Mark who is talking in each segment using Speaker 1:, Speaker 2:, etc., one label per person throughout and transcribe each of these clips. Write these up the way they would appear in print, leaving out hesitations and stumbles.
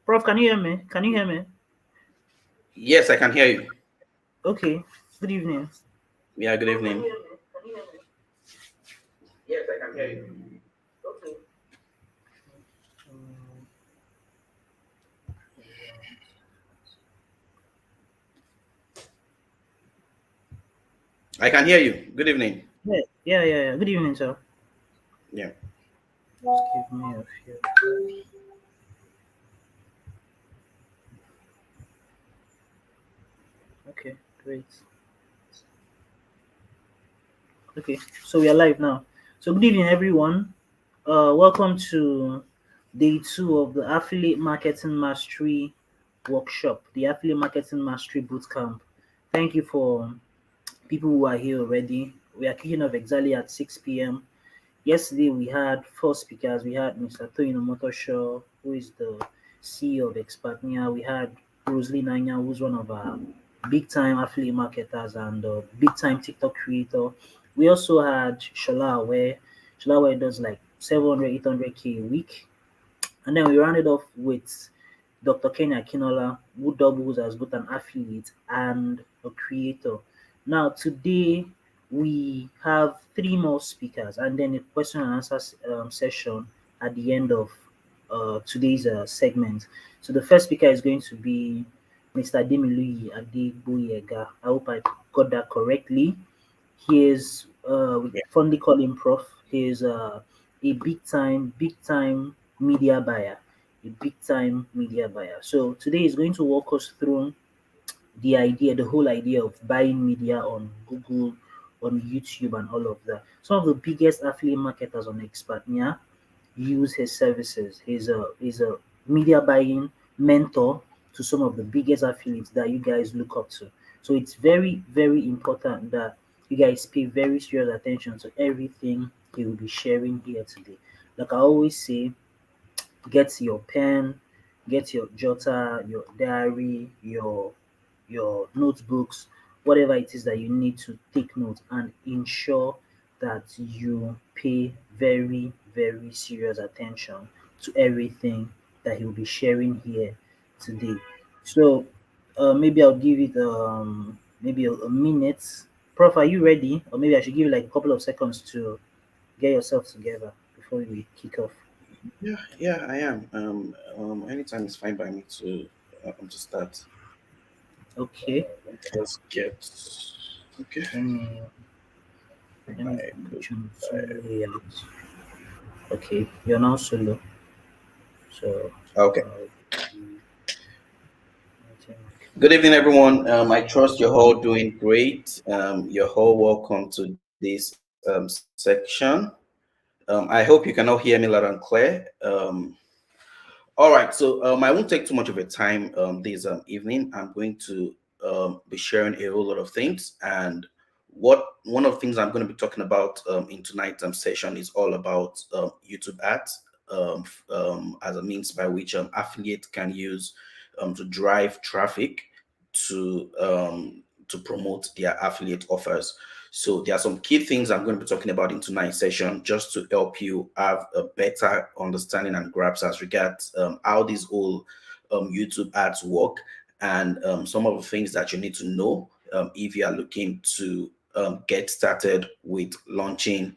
Speaker 1: Prof, can you hear me? Can you hear me?
Speaker 2: Yes, I can hear you.
Speaker 1: Okay. Good evening.
Speaker 2: Yeah, good
Speaker 1: Prof, can you
Speaker 2: evening.
Speaker 1: hear me? Can you hear me? Yes, I can hear you. Okay. Mm,
Speaker 2: I can hear you. Good evening.
Speaker 1: yeah. Good evening, sir.
Speaker 2: Yeah.
Speaker 1: Just give me a few. Okay, great. Okay, so we are live now. So good evening, everyone. Welcome to day two of the Affiliate Marketing Mastery Workshop, the Affiliate Marketing Mastery Bootcamp. Thank you for people who are here already. We are kicking off exactly at 6 p.m. Yesterday we had four speakers. We had Mr. Toyin Omotosho, who is the CEO of Expertnia. We had Rosalie Nanya, who's one of our big time affiliate marketers and big time TikTok creator. We also had Shola, where Shola does like 700, 800K a week. And then we rounded off with Dr. Kenya Kinola, who doubles as both an affiliate and a creator. Now, today we have three more speakers and then a question and answer session at the end of today's segment. So, the first speaker is going to be Mr. Demiluyi Adegboyega. I hope I got that correctly. He is, we
Speaker 2: Yeah.
Speaker 1: fondly call him Prof. He is a big time media buyer, a big time media buyer. So today he's going to walk us through the whole idea of buying media on Google, on YouTube, and all of that. Some of the biggest affiliate marketers on Expertnia use his services. He's a media buying mentor to some of the biggest affiliates that you guys look up to. So it's very, very important that you guys pay very serious attention to everything he will be sharing here today. Like I always say, get your pen, get your jotter, your diary, your notebooks, whatever it is that you need to take notes and ensure that you pay very, very serious attention to everything that he'll be sharing here today. So maybe I'll give it maybe a minute. Prof, are you ready? Or maybe I should give you like a couple of seconds to get yourself together before we kick off.
Speaker 2: Yeah, I am. Anytime is fine by me to start.
Speaker 1: Okay.
Speaker 2: Let's get okay.
Speaker 1: Let me let me
Speaker 2: I could.
Speaker 1: choose layout. Okay, you're now solo. So
Speaker 2: Okay.
Speaker 1: uh,
Speaker 2: Good evening, everyone. I trust you're all doing great. You're all welcome to this section. I hope you can all hear me loud and clear. All right, so I won't take too much of your time this evening. I'm going to be sharing a whole lot of things, and what one of the things I'm going to be talking about in tonight's session is all about YouTube ads as a means by which affiliate can use to drive traffic to promote their affiliate offers. So there are some key things I'm going to be talking about in tonight's session just to help you have a better understanding and grasp as regards how these whole YouTube ads work and some of the things that you need to know if you are looking to get started with launching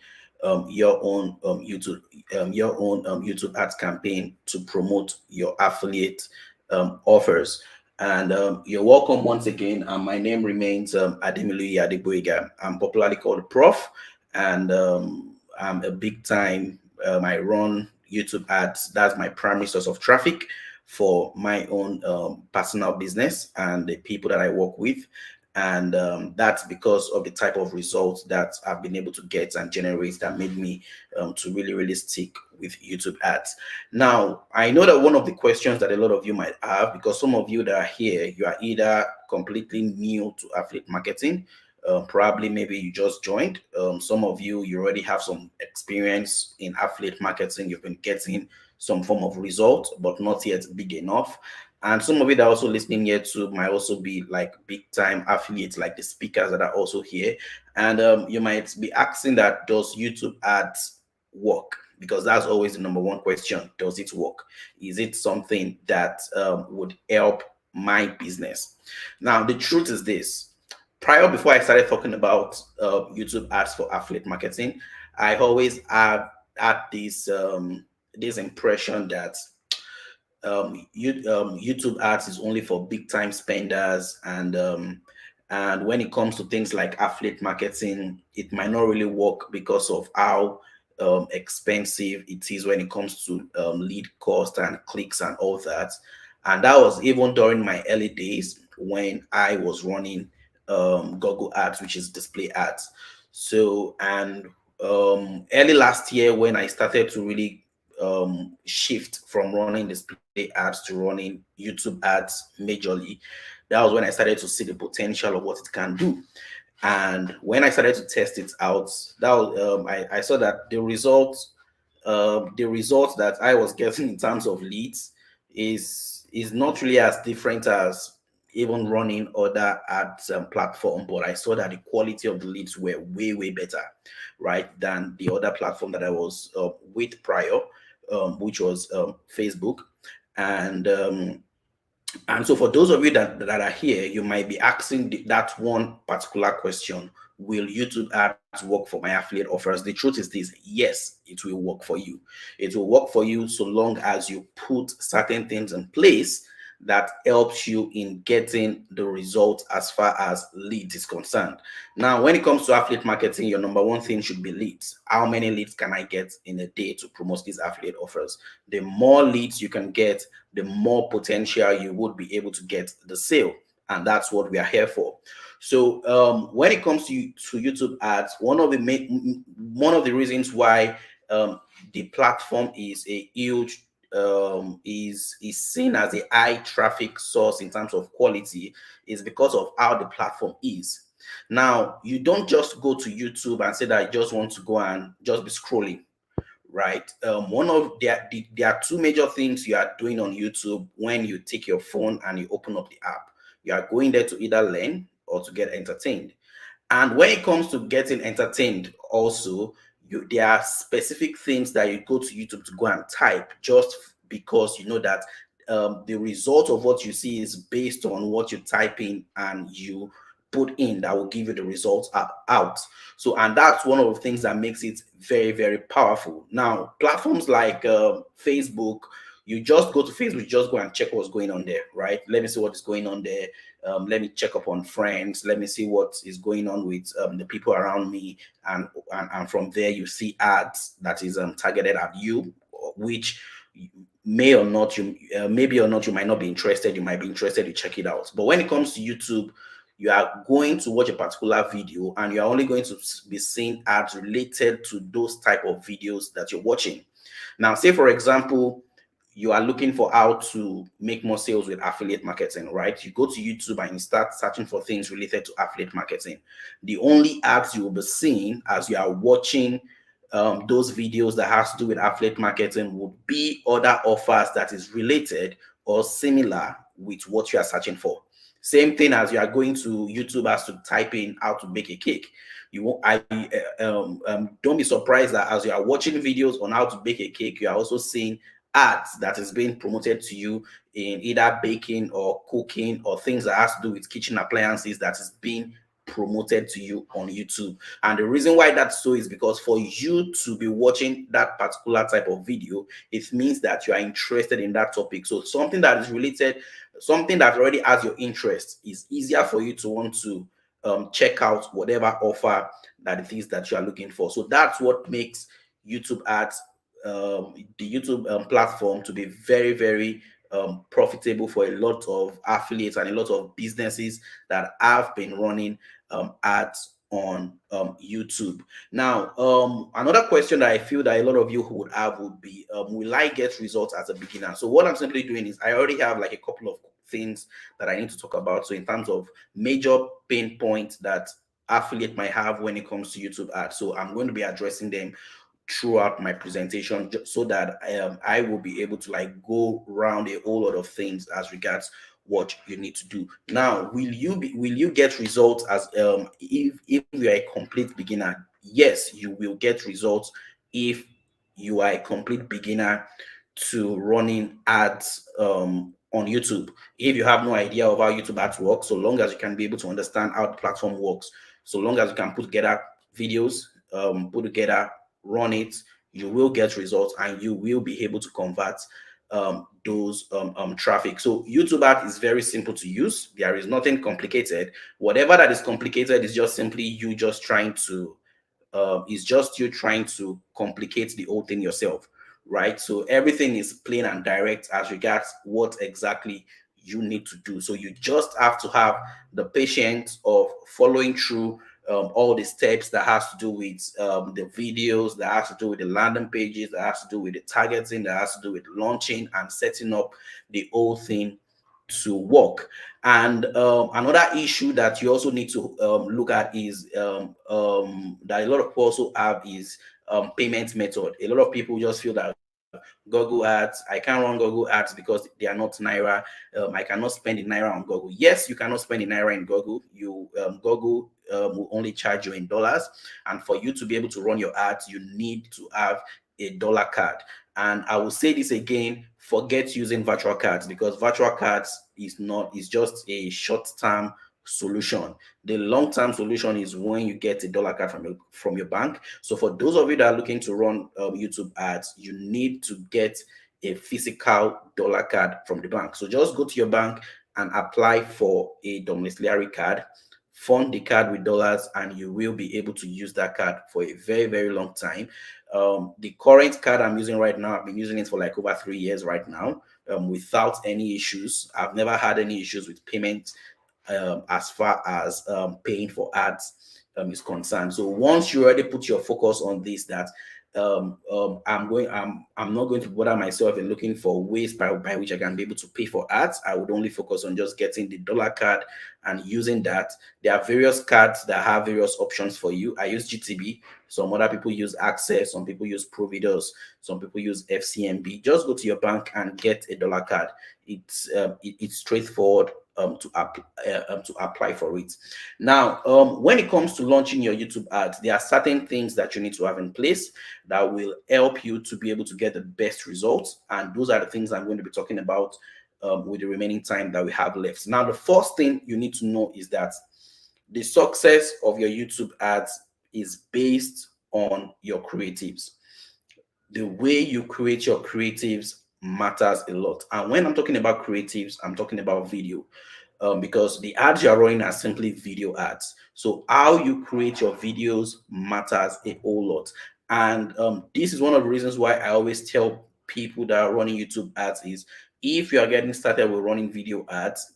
Speaker 2: your own YouTube ads campaign to promote your affiliate offers. And you're welcome once again. My name remains Ademiluyi Adegboyega. I'm popularly called Prof, and I'm a big time. I run YouTube ads. That's my primary source of traffic for my own personal business and the people that I work with. And that's because of the type of results that I've been able to get and generate that made me to really, really stick with YouTube ads. Now, I know that one of the questions that a lot of you might have, because some of you that are here, you are either completely new to affiliate marketing, probably maybe you just joined. Some of you, you already have some experience in affiliate marketing. You've been getting some form of result, but not yet big enough. And some of you that are also listening here too might also be like big time affiliates, like the speakers that are also here. And you might be asking that, does YouTube ads work? because that's always the number one question. Does it work? Is it something that would help my business? Now, the truth is this. Prior, before I started talking about YouTube ads for affiliate marketing, I always had this impression that YouTube ads is only for big time spenders, and when it comes to things like affiliate marketing, it might not really work because of how expensive it is when it comes to lead cost and clicks and all that. And that was even during my early days when I was running Google ads, which is display ads. So, and early last year when I started to really shift from running display ads to running YouTube ads majorly, that was when I started to see the potential of what it can do. And when I started to test it out, that was, I saw that the results that I was getting in terms of leads is not really as different as even running other ads platform, but I saw that the quality of the leads were way better, right, than the other platform that I was with prior, which was Facebook. And um, and so, for those of you that are here, you might be asking that one particular question: will YouTube ads work for my affiliate offers? The truth is this: yes, it will work for you. It will work for you so long as you put certain things in place that helps you in getting the result as far as leads is concerned. Now, when it comes to affiliate marketing, your number one thing should be leads. How many leads can I get in a day to promote these affiliate offers? The more leads you can get, the more potential you would be able to get the sale. And that's what we are here for. So when it comes to YouTube ads, one of the reasons why um, the platform is a huge is seen as a high traffic source in terms of quality is because of how the platform is. Now, you don't just go to YouTube and say that I just want to go and just be scrolling, right? One of there are two major things you are doing on YouTube when you take your phone and you open up the app. You are going there to either learn or to get entertained. And when it comes to getting entertained, also, there are specific things that you go to YouTube to go and type just because you know that the result of what you see is based on what you type in and you put in that will give you the results out. So, and that's one of the things that makes it very powerful. Now, platforms like Facebook, you just go to Facebook, you just go and check what's going on there, right? Let me see what is going on there. Let me check up on friends. Let me see what is going on with the people around me, and from there you see ads that is targeted at you, which may or not you maybe or not you might not be interested. You might be interested to check it out. But when it comes to YouTube, you are going to watch a particular video and you are only going to be seeing ads related to those type of videos that you're watching. Now, say for example, you are looking for how to make more sales with affiliate marketing, right? You go to YouTube and you start searching for things related to affiliate marketing. The only ads you will be seeing as you are watching those videos that has to do with affiliate marketing would be other offers that is related or similar with what you are searching for. Same thing as you are going to YouTube as to type in how to bake a cake. You won't, don't be surprised that as you are watching videos on how to bake a cake, you are also seeing ads that is being promoted to you in either baking or cooking or things that has to do with kitchen appliances that is being promoted to you on YouTube. And the reason why that's so is because for you to be watching that particular type of video, it means that you are interested in that topic. So something that is related, something that already has your interest, is easier for you to want to check out whatever offer that it is that you are looking for. So that's what makes YouTube ads, the YouTube platform, to be very profitable for a lot of affiliates and a lot of businesses that have been running ads on YouTube. Now, another question that I feel that a lot of you would have would be, will I get results as a beginner? So what I'm simply doing is I already have like a couple of things that I need to talk about. So in terms of major pain points that affiliate might have when it comes to YouTube ads, so I'm going to be addressing them throughout my presentation so that I will be able to like go around a whole lot of things as regards what you need to do. Now, will you get results as if you are a complete beginner? Yes, you will get results if you are a complete beginner to running ads on YouTube. If you have no idea of how YouTube ads work, so long as you can be able to understand how the platform works, so long as you can put together videos, put together, run it, you will get results and you will be able to convert those traffic. So YouTube ad is very simple to use. There is nothing complicated. Whatever that is complicated is just simply you just trying to it's just you trying to complicate the whole thing yourself, right? So everything is plain and direct as regards what exactly you need to do. So you just have to have the patience of following through all the steps that has to do with the videos, that has to do with the landing pages, that has to do with the targeting, that has to do with launching and setting up the whole thing to work. And another issue that you also need to look at is that a lot of people also have is payment method. A lot of people just feel that Google ads, I can't run Google ads because they are not naira. I cannot spend the naira on Google. Yes, you cannot spend the naira in Google. You Google will only charge you in dollars, and for you to be able to run your ads, you need to have a dollar card. And I will say this again: forget using virtual cards, because virtual cards is just a short-term solution. The long-term solution is when you get a dollar card from your bank. So for those of you that are looking to run YouTube ads, you need to get a physical dollar card from the bank. So just go to your bank and apply for a domiciliary card, fund the card with dollars, and you will be able to use that card for a very, very long time. The current card I'm using right now, I've been using it for like over 3 years right now, without any issues. I've never had any issues with payment as far as paying for ads is concerned. So once you already put your focus on this, that I'm not going to bother myself in looking for ways by which I can be able to pay for ads. I would only focus on just getting the dollar card and using that. There are various cards that have various options for you. I use GTB. Some other people use Access. Some people use Providus. Some people use FCMB. Just go to your bank and get a dollar card. It's straightforward to apply for it. Now, when it comes to launching your YouTube ads, there are certain things that you need to have in place that will help you to be able to get the best results. And those are the things I'm going to be talking about with the remaining time that we have left. Now, the first thing you need to know is that the success of your YouTube ads is based on your creatives. The way you create your creatives matters a lot. And when I'm talking about creatives, I'm talking about video, because the ads you're running are simply video ads. So how you create your videos matters a whole lot. And this is one of the reasons why I always tell people that are running YouTube ads is, if you are getting started with running video ads,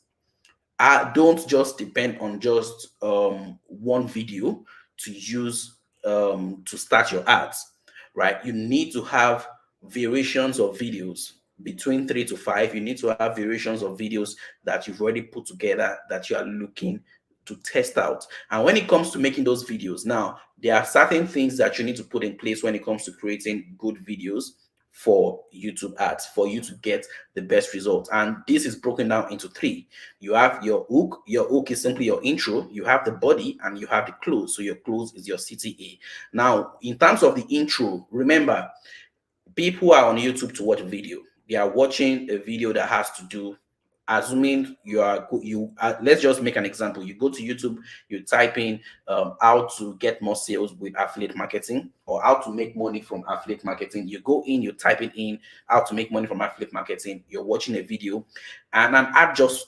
Speaker 2: don't just depend on just one video to use to start your ads, right? You need to have variations of videos between 3 to 5. You need to have variations of videos that you've already put together that you are looking to test out. And when it comes to making those videos, now there are certain things that you need to put in place when it comes to creating good videos for YouTube ads for you to get the best result. And this is broken down into three. You have your hook. Your hook is simply your intro. You have the body and you have the close. So your close is your CTA. Now, in terms of the intro, remember, people are on YouTube to watch a video. They are watching a video that has to do, assuming let's just make an example. You go to YouTube, you type in how to get more sales with affiliate marketing, or how to make money from affiliate marketing. You go in, you type it in, how to make money from affiliate marketing. You're watching a video and an ad just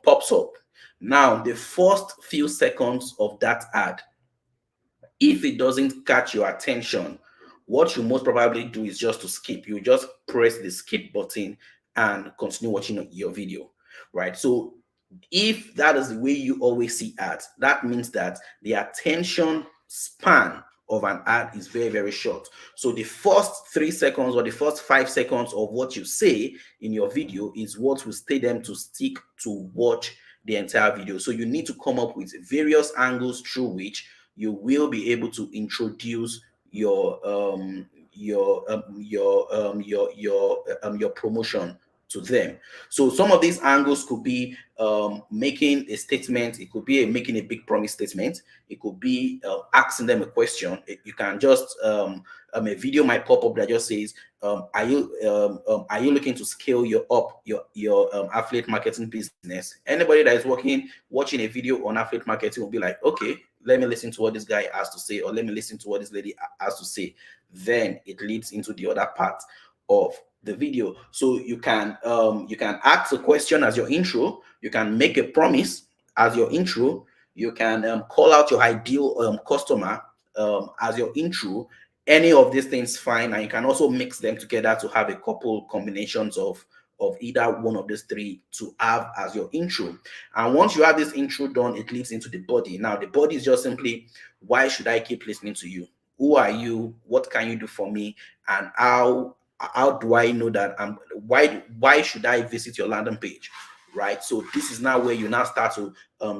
Speaker 2: pops up. Now, the first few seconds of that ad, if it doesn't catch your attention, what you most probably do is just to skip. You just press the skip button and continue watching your video, right? So if that is the way you always see ads, that means that the attention span of an ad is very, very short. So the first 3 seconds or the first 5 seconds of what you say in your video is what will stay them to stick to watch the entire video. So you need to come up with various angles through which you will be able to introduce your promotion to them. So some of these angles could be making a statement. It could be making a big promise statement. It could be asking them a question. You can just a video might pop up that just says, are you looking to scale your affiliate marketing business? Anybody that is watching a video on affiliate marketing will be like, okay, let me listen to what this guy has to say, or let me listen to what this lady has to say. Then it leads into the other part of the video. So you can ask a question as your intro, you can make a promise as your intro, you can call out your ideal customer as your intro. Any of these things fine, and you can also mix them together to have a couple combinations of either one of these three to have as your intro. And once you have this intro done, it leads into the body. Now the body is just simply, why should I keep listening to you? Who are you? What can you do for me? And how do I know that why should I visit your landing page? Right. So this is now where you now start to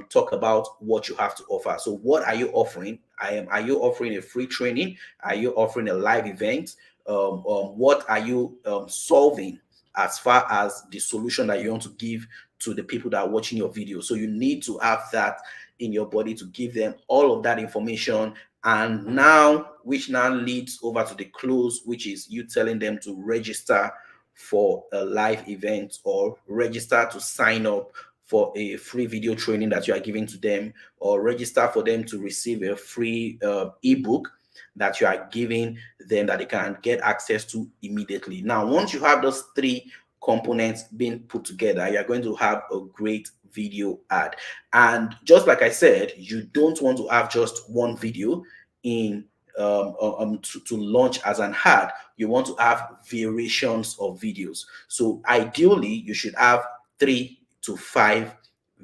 Speaker 2: talk about what you have to offer. So what are you offering? Are you offering a free training? Are you offering a live event? What are you solving as far as the solution that you want to give to the people that are watching your video? So you need to have that in your body to give them all of that information. And now, which now leads over to the close, which is you telling them to register for a live event or register to sign up for a free video training that you are giving to them, or register for them to receive a free ebook that you are giving them that they can get access to immediately. Now, once you have those three components being put together, you're going to have a great video ad. And just like I said, you don't want to have just one video in to launch as an ad. You want to have variations of videos. So ideally, you should have 3 to 5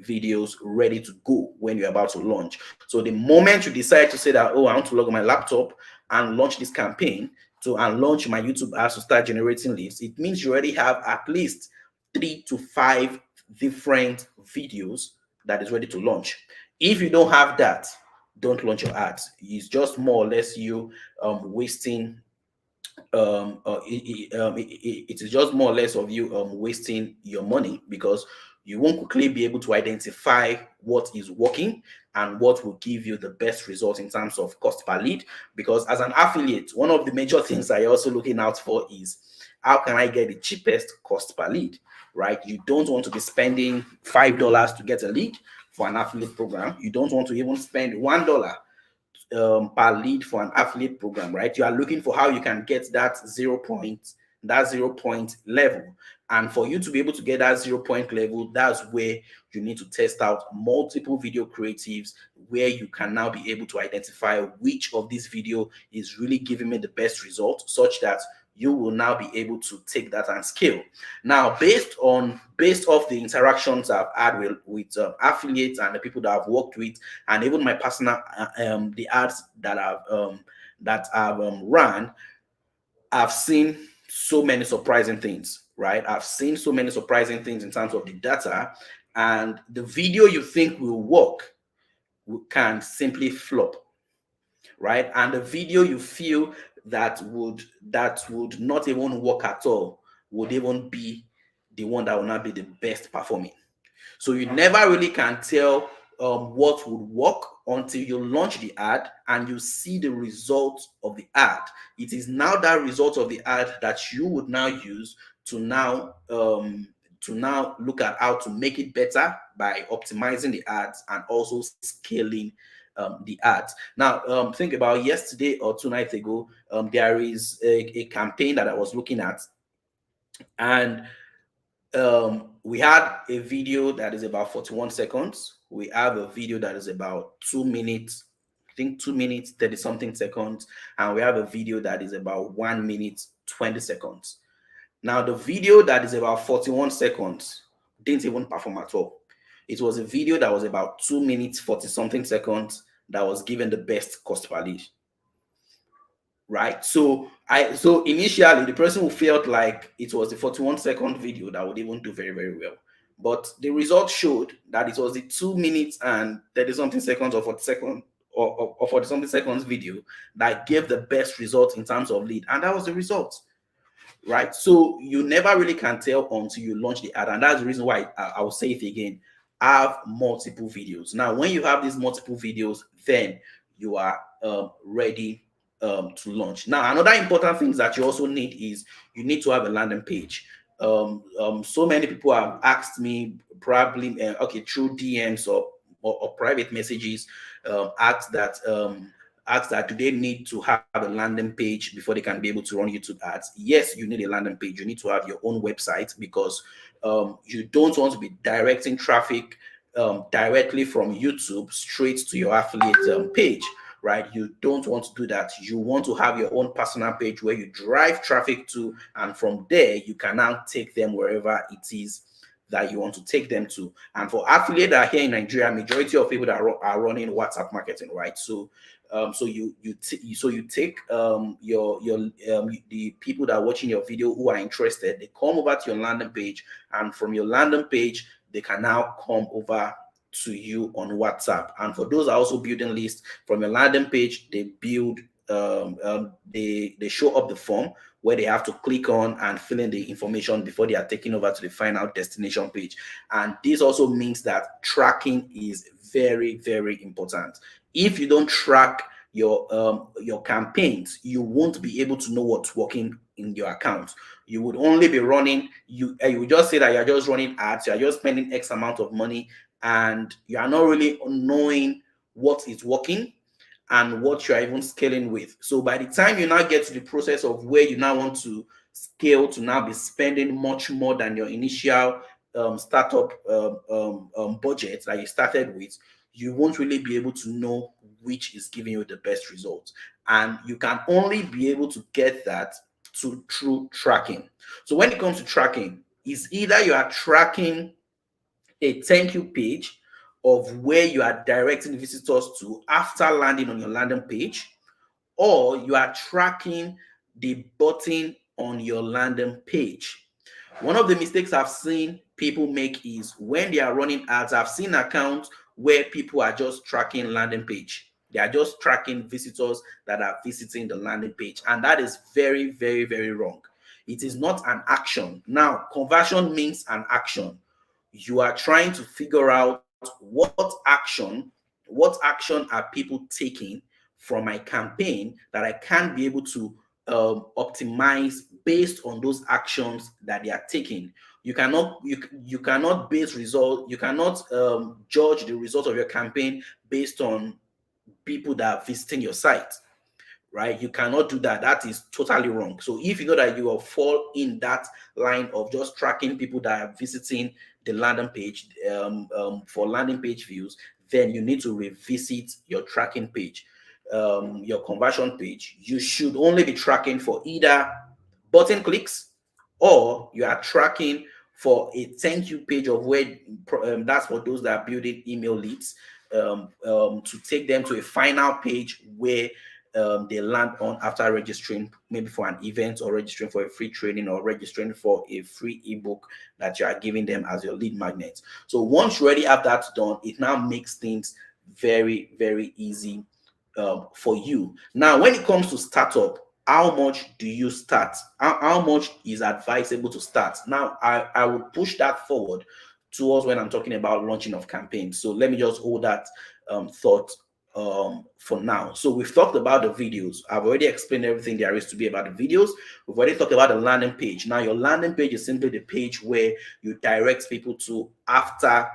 Speaker 2: videos ready to go when you're about to launch. So the moment you decide to say that, oh, I want to log on my laptop and launch this campaign and launch my YouTube ads to start generating leads, it means you already have at least 3 to 5 different videos that is ready to launch. If you don't have that, don't launch your ads. It's just more or less you wasting it is just more or less of you wasting your money, because you won't quickly be able to identify what is working and what will give you the best result in terms of cost per lead. Because as an affiliate, one of the major things that you're also looking out for is, how can I get the cheapest cost per lead, right? You don't want to be spending $5 to get a lead for an affiliate program. You don't want to even spend $1 per lead for an affiliate program, right? You are looking for how you can get that 0 point level. And for you to be able to get that 0 point level, that's where you need to test out multiple video creatives, where you can now be able to identify which of this video is really giving me the best result, such that you will now be able to take that and scale. Now, based off the interactions I've had with affiliates and the people that I've worked with, and even my personal the ads that I've run, I've seen so many surprising things, right? I've seen so many surprising things in terms of the data, and the video you think will work can simply flop, right? And the video you feel that would not even work at all would even be the one that will not be the best performing. So you never really can tell what would work until you launch the ad and you see the result of the ad. It is now that result of the ad that you would now use to now look at how to make it better by optimizing the ads and also scaling the ads. Now, think about yesterday or 2 nights ago, there is a campaign that I was looking at, and we had a video that is about 41 seconds. We have a video that is about 2 minutes, I think 2 minutes 30 something seconds, and we have a video that is about 1 minute 20 seconds. Now the video that is about 41 seconds didn't even perform at all. It was a video that was about 2 minutes 40 something seconds that was given the best cost per lead, right? So initially the person who felt like it was the 41-second video that would even do very, very well, but the results showed that it was the 2 minutes and 30 something seconds or 40 seconds or 40 something seconds video that gave the best result in terms of lead, and that was the result, right? So you never really can tell until you launch the ad, and that's the reason why I will say it again: have multiple videos. Now when you have these multiple videos, then you are ready to launch. Now, another important thing that you also need is you need to have a landing page. So many people have asked me, probably okay, through DMs or private messages, asked that do they need to have a landing page before they can be able to run YouTube ads? Yes, you need a landing page. You need to have your own website, because you don't want to be directing traffic directly from YouTube straight to your affiliate page, right? You don't want to do that. You want to have your own personal page where you drive traffic to, and from there you can now take them wherever it is that you want to take them to. And for affiliate that are here in Nigeria, majority of people that are running WhatsApp marketing, right? So you take the people that are watching your video who are interested, they come over to your landing page, and from your landing page they can now come over to you on WhatsApp. And for those that are also building lists, from your landing page they build they show up the form where they have to click on and fill in the information before they are taken over to the final destination page. And this also means that tracking is very, very important. If you don't track your campaigns, you won't be able to know what's working in your account. You would only be running, you would just say that you're just running ads, you're just spending X amount of money, and you are not really knowing what is working and what you're even scaling with. So by the time you now get to the process of where you now want to scale to now be spending much more than your initial startup budget that you started with, you won't really be able to know which is giving you the best results. And you can only be able to get that through tracking. So when it comes to tracking, is either you are tracking a thank you page of where you are directing visitors to after landing on your landing page, or you are tracking the button on your landing page. One of the mistakes I've seen people make is when they are running ads, I've seen accounts where people are just tracking landing page. They are just tracking visitors that are visiting the landing page. And that is very, very, very wrong. It is not an action. Now, conversion means an action. You are trying to figure out what action are people taking from my campaign that I can be able to optimize based on those actions that they are taking. You cannot you cannot judge the result of your campaign based on people that are visiting your site, right? You cannot do that. That is totally wrong. So if you know that you will fall in that line of just tracking people that are visiting the landing page for landing page views, then you need to revisit your tracking page, your conversion page. You should only be tracking for either button clicks, or you are tracking for a thank you page of where that's for those that are building email leads, to take them to a final page where they land on after registering maybe for an event, or registering for a free training, or registering for a free ebook that you are giving them as your lead magnet. So once you already have that done, it now makes things very, very easy for you. Now, when it comes to startup, how much do you start? How much is advisable to start? Now, I would push that forward towards when I'm talking about launching of campaigns. So let me just hold that thought for now. So we've talked about the videos. I've already explained everything there is to be about the videos. We've already talked about the landing page. Now, your landing page is simply the page where you direct people to after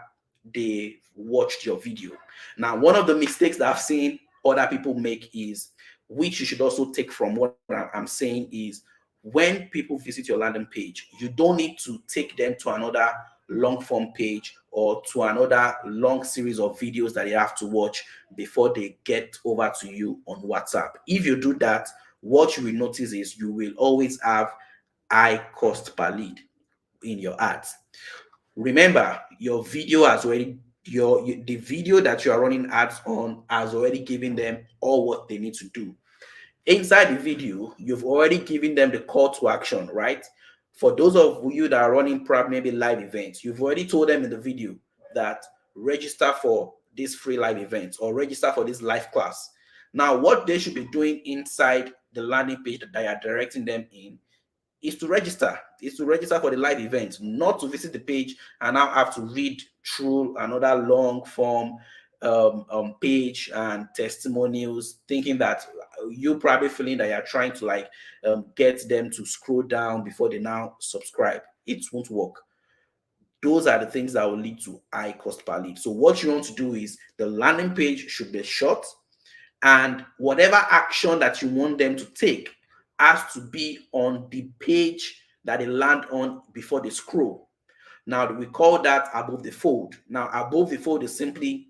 Speaker 2: they watched your video. Now, one of the mistakes that I've seen other people make is, which you should also take from what I'm saying, is when people visit your landing page, you don't need to take them to another long form page or to another long series of videos that they have to watch before they get over to you on WhatsApp. If you do that, what you will notice is you will always have high cost per lead in your ads. Remember, your video has already the video that you are running ads on has already given them all what they need to do. Inside the video, you've already given them the call to action, right? For those of you that are running probably maybe live events, you've already told them in the video that register for this free live event or register for this live class. Now, what they should be doing inside the landing page that I are directing them in is to register for the live event, not to visit the page and now have to read through another long form page and testimonials, thinking that you probably feeling that you're trying to like get them to scroll down before they now subscribe. It won't work. Those are the things that will lead to high cost per lead. So what you want to do is the landing page should be short, and whatever action that you want them to take has to be on the page that they land on before they scroll. Now we call that above the fold. Now above the fold is simply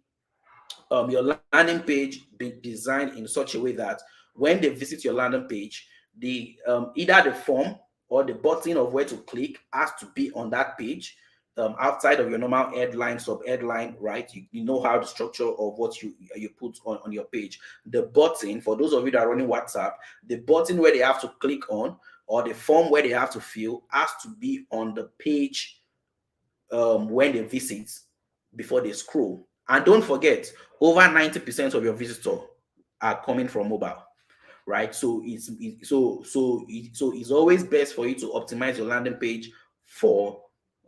Speaker 2: your landing page be designed in such a way that when they visit your landing page, the either the form or the button of where to click has to be on that page, outside of your normal headline, sub headline, right? You know how the structure of what you put on your page. The button, for those of you that are running WhatsApp, the button where they have to click on, or the form where they have to fill, has to be on the page when they visit before they scroll. And don't forget, over 90% of your visitors are coming from mobile, right? So it's always best for you to optimize your landing page for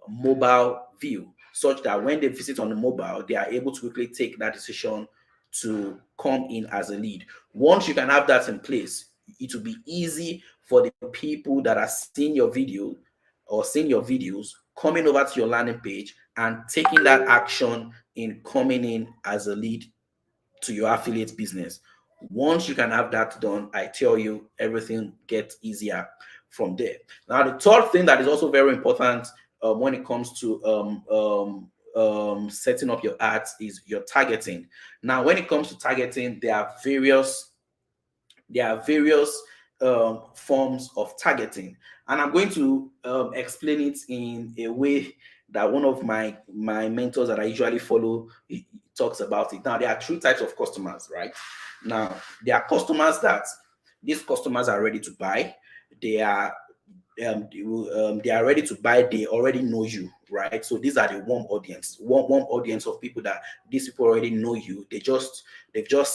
Speaker 2: mobile view, such that when they visit on the mobile, they are able to quickly take that decision to come in as a lead. Once you can have that in place, it will be easy for the people that are seeing your video or seeing your videos coming over to your landing page and taking that action in coming in as a lead to your affiliate business. Once you can have that done, I tell you, everything gets easier from there. Now, the third thing that is also very important when it comes to setting up your ads is your targeting. Now, when it comes to targeting, there are various forms of targeting, and I'm going to explain it in a way that one of my mentors that I usually follow he talks about it. Now, there are three types of customers, right? Now, there are customers that these customers are ready to buy. They are they are ready to buy. They already know you, right? So these are the warm audience of people that these people already know you. They've just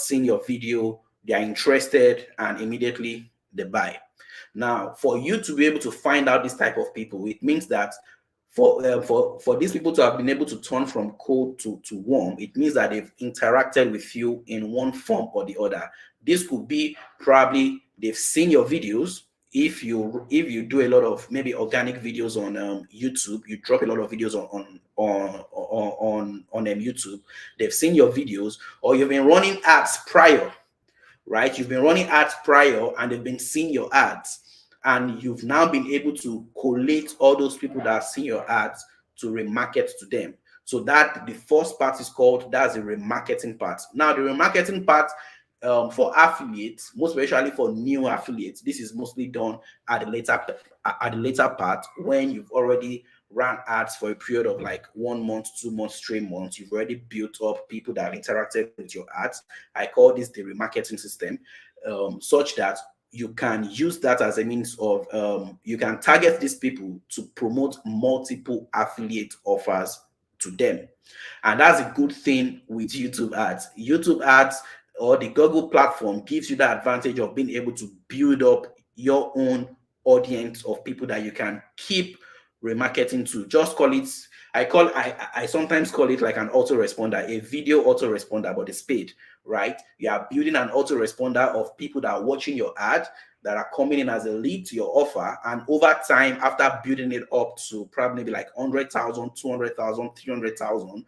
Speaker 2: seen your video, they are interested, and immediately they buy. Now, for you to be able to find out this type of people, it means that for these people to have been able to turn from cold to warm, it means that they've interacted with you in one form or the other. This could be probably they've seen your videos. If you do a lot of maybe organic videos on YouTube, you drop a lot of videos on YouTube. They've seen your videos, or you've been running ads prior, right? You've been running ads prior and they've been seeing your ads, and you've now been able to collate all those people that have seen your ads to remarket to them. So that the first part is called, that's the remarketing part. Now, the remarketing part for affiliates, most especially for new affiliates, this is mostly done at the later part, when you've already ran ads for a period of like 1 month, 2 months, 3 months. You've already built up people that have interacted with your ads. I call this the remarketing system, such that you can use that as a means of you can target these people to promote multiple affiliate offers to them. And that's a good thing with YouTube ads. YouTube ads, or the Google platform, gives you the advantage of being able to build up your own audience of people that you can keep remarketing to. Just call it, I sometimes call it like an autoresponder, a video autoresponder, but it's paid, right? You are building an autoresponder of people that are watching your ad, that are coming in as a lead to your offer. And over time, after building it up to probably like 100,000, 200,000, 300,000,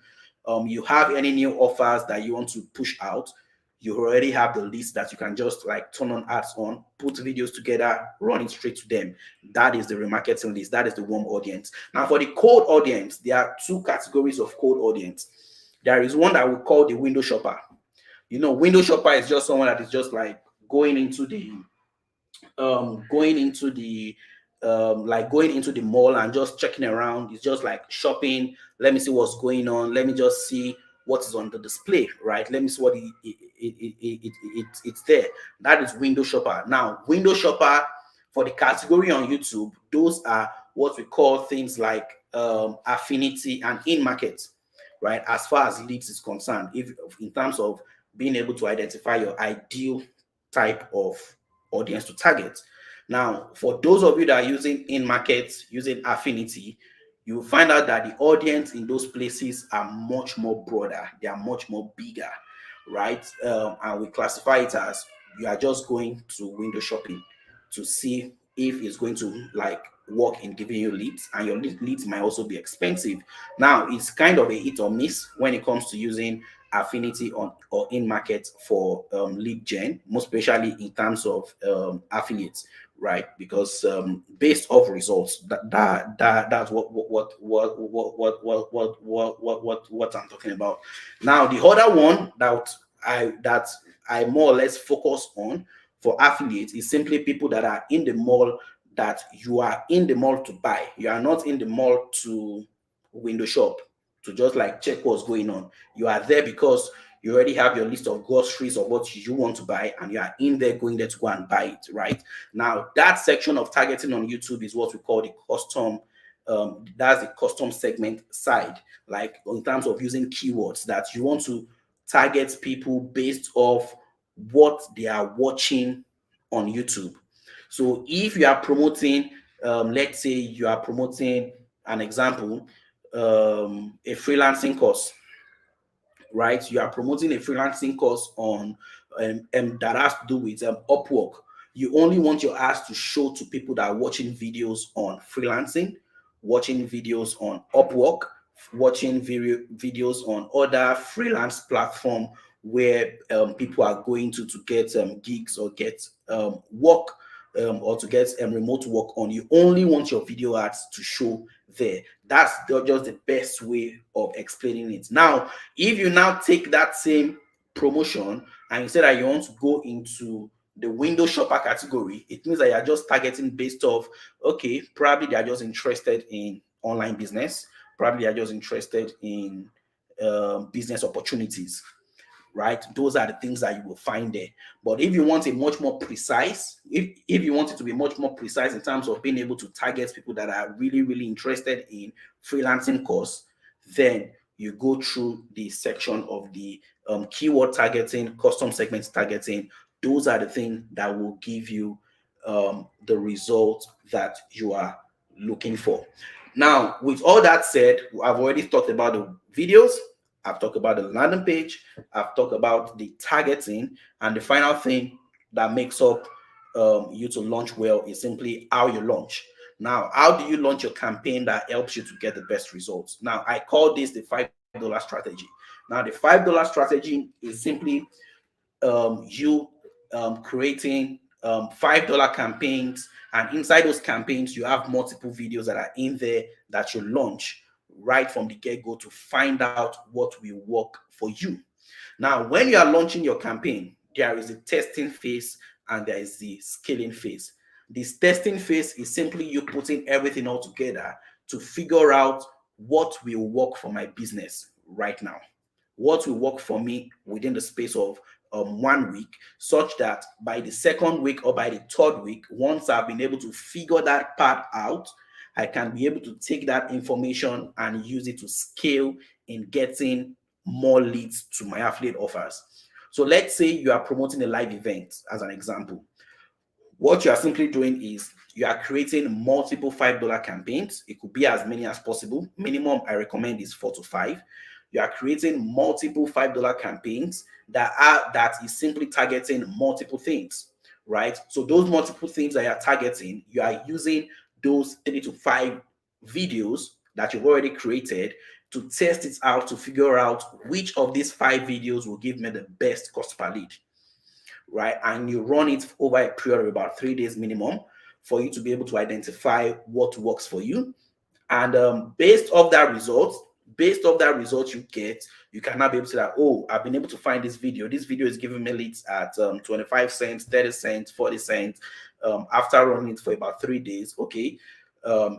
Speaker 2: you have any new offers that you want to push out, you already have the list that you can just like turn on ads on, put videos together, run it straight to them. That is the remarketing list. That is the warm audience. Now, for the cold audience, there are two categories of cold audience. There is one that we call the window shopper. Window shopper is just someone that is just like going into the going into the mall and just checking around. It's just like shopping. Let me see what's going on. Let me just see what is on the display, right? Let me see what it's there. That is window shopper. Now, window shopper for the category on YouTube, those are what we call things like affinity and in market, right? As far as leads is concerned, if in terms of being able to identify your ideal type of audience to target. Now, for those of you that are using in market, using affinity, you will find out that the audience in those places are much more broader, they are much more bigger, right? And we classify it as you are just going to window shopping to see if it's going to like work in giving you leads, and your leads might also be expensive. Now it's kind of a hit or miss when it comes to using affinity on or in market for lead gen, most especially in terms of affiliates, right? Because based off results, that's what I'm talking about. Now the other one that I more or less focus on for affiliates is simply people that are in the mall, that you are in the mall to buy. You are not in the mall to window shop, to just like check what's going on. You are there because you already have your list of groceries of what you want to buy, and you are in there going there to go and buy it, right? Now that section of targeting on YouTube is what we call the custom. That's the custom segment side, like in terms of using keywords that you want to target people based off what they are watching on YouTube. So if you are promoting, let's say you are promoting an example, a freelancing course, right? You are promoting a freelancing course on that has to do with Upwork. You only want your ads to show to people that are watching videos on freelancing, watching videos on Upwork, watching videos on other freelance platform where people are going to get gigs or get work, or to get remote work on. You only want your video ads to show there. That's just the best way of explaining it. Now, if you now take that same promotion and you say that you want to go into the window shopper category, it means that you're just targeting based off, okay, probably they are just interested in online business, probably they are just interested in business opportunities, right? Those are the things that you will find there. But if you want a much more precise, if you want it to be much more precise in terms of being able to target people that are really, really interested in freelancing course, then you go through the section of the keyword targeting, custom segment targeting. Those are the things that will give you the result that you are looking for. Now, with all that said, I've already talked about the videos, I've talked about the landing page, I've talked about the targeting, and the final thing that makes up you to launch well is simply how you launch. Now, how do you launch your campaign that helps you to get the best results? Now, I call this the $5 strategy. Now, the $5 strategy is simply you creating $5 campaigns, and inside those campaigns you have multiple videos that are in there that you launch right from the get-go to find out what will work for you. Now, when you are launching your campaign, there is a testing phase and there is the scaling phase. This testing phase is simply you putting everything all together to figure out what will work for my business right now, what will work for me within the space of 1 week, such that by the second week or by the third week, once I've been able to figure that part out, I can be able to take that information and use it to scale in getting more leads to my affiliate offers. So let's say you are promoting a live event as an example. What you are simply doing is you are creating multiple $5 campaigns. It could be as many as possible. Minimum I recommend is 4 to 5. You are creating multiple $5 campaigns that is simply targeting multiple things, right? So those multiple things that you are targeting, you are using those 3 to 5 videos that you've already created to test it out, to figure out which of these 5 videos will give me the best cost per lead, right? And you run it over a period of about 3 days minimum for you to be able to identify what works for you. And based off that result you get, you can now be able to say that, oh, I've been able to find this video. This video is giving me leads at 25 cents, 30 cents, 40 cents. After running it for about 3 days, okay,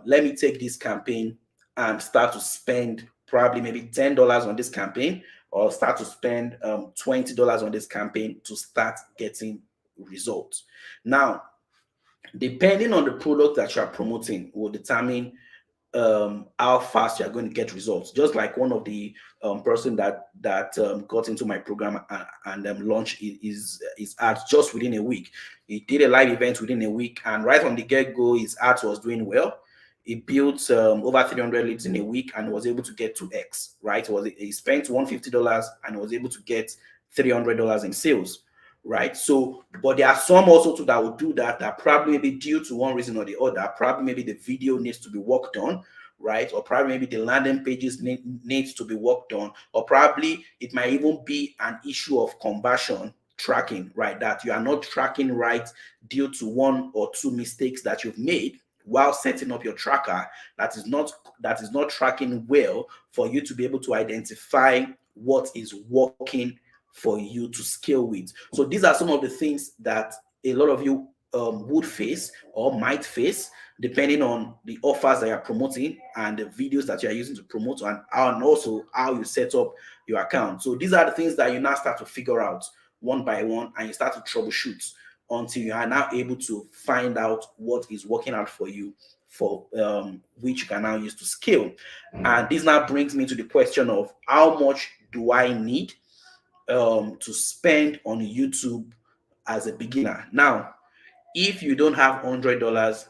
Speaker 2: let me take this campaign and start to spend probably maybe $10 on this campaign, or start to spend $20 on this campaign to start getting results. Now, depending on the product that you are promoting will determine how fast you're going to get results. Just like one of the person that got into my program and launched his ads just within a week. He did a live event within a week, and right from the get-go, his ads was doing well. he built over 300 leads in a week and was able to get to X, right? He spent $150 and was able to get $300 in sales, right? So, but there are some also too that will do that, that probably maybe due to one reason or the other, probably maybe the video needs to be worked on, right? Or probably maybe the landing pages needs to be worked on, or probably it might even be an issue of conversion tracking, right? That you are not tracking right due to one or two mistakes that you've made while setting up your tracker, that is not tracking well for you to be able to identify what is working for you to scale with. So these are some of the things that a lot of you would face or might face depending on the offers that you're promoting and the videos that you're using to promote, and also how you set up your account. So these are the things that you now start to figure out one by one, and you start to troubleshoot until you are now able to find out what is working out for you, for which you can now use to scale. And this now brings me to the question of how much do I need to spend on YouTube as a beginner. Now, if you don't have $100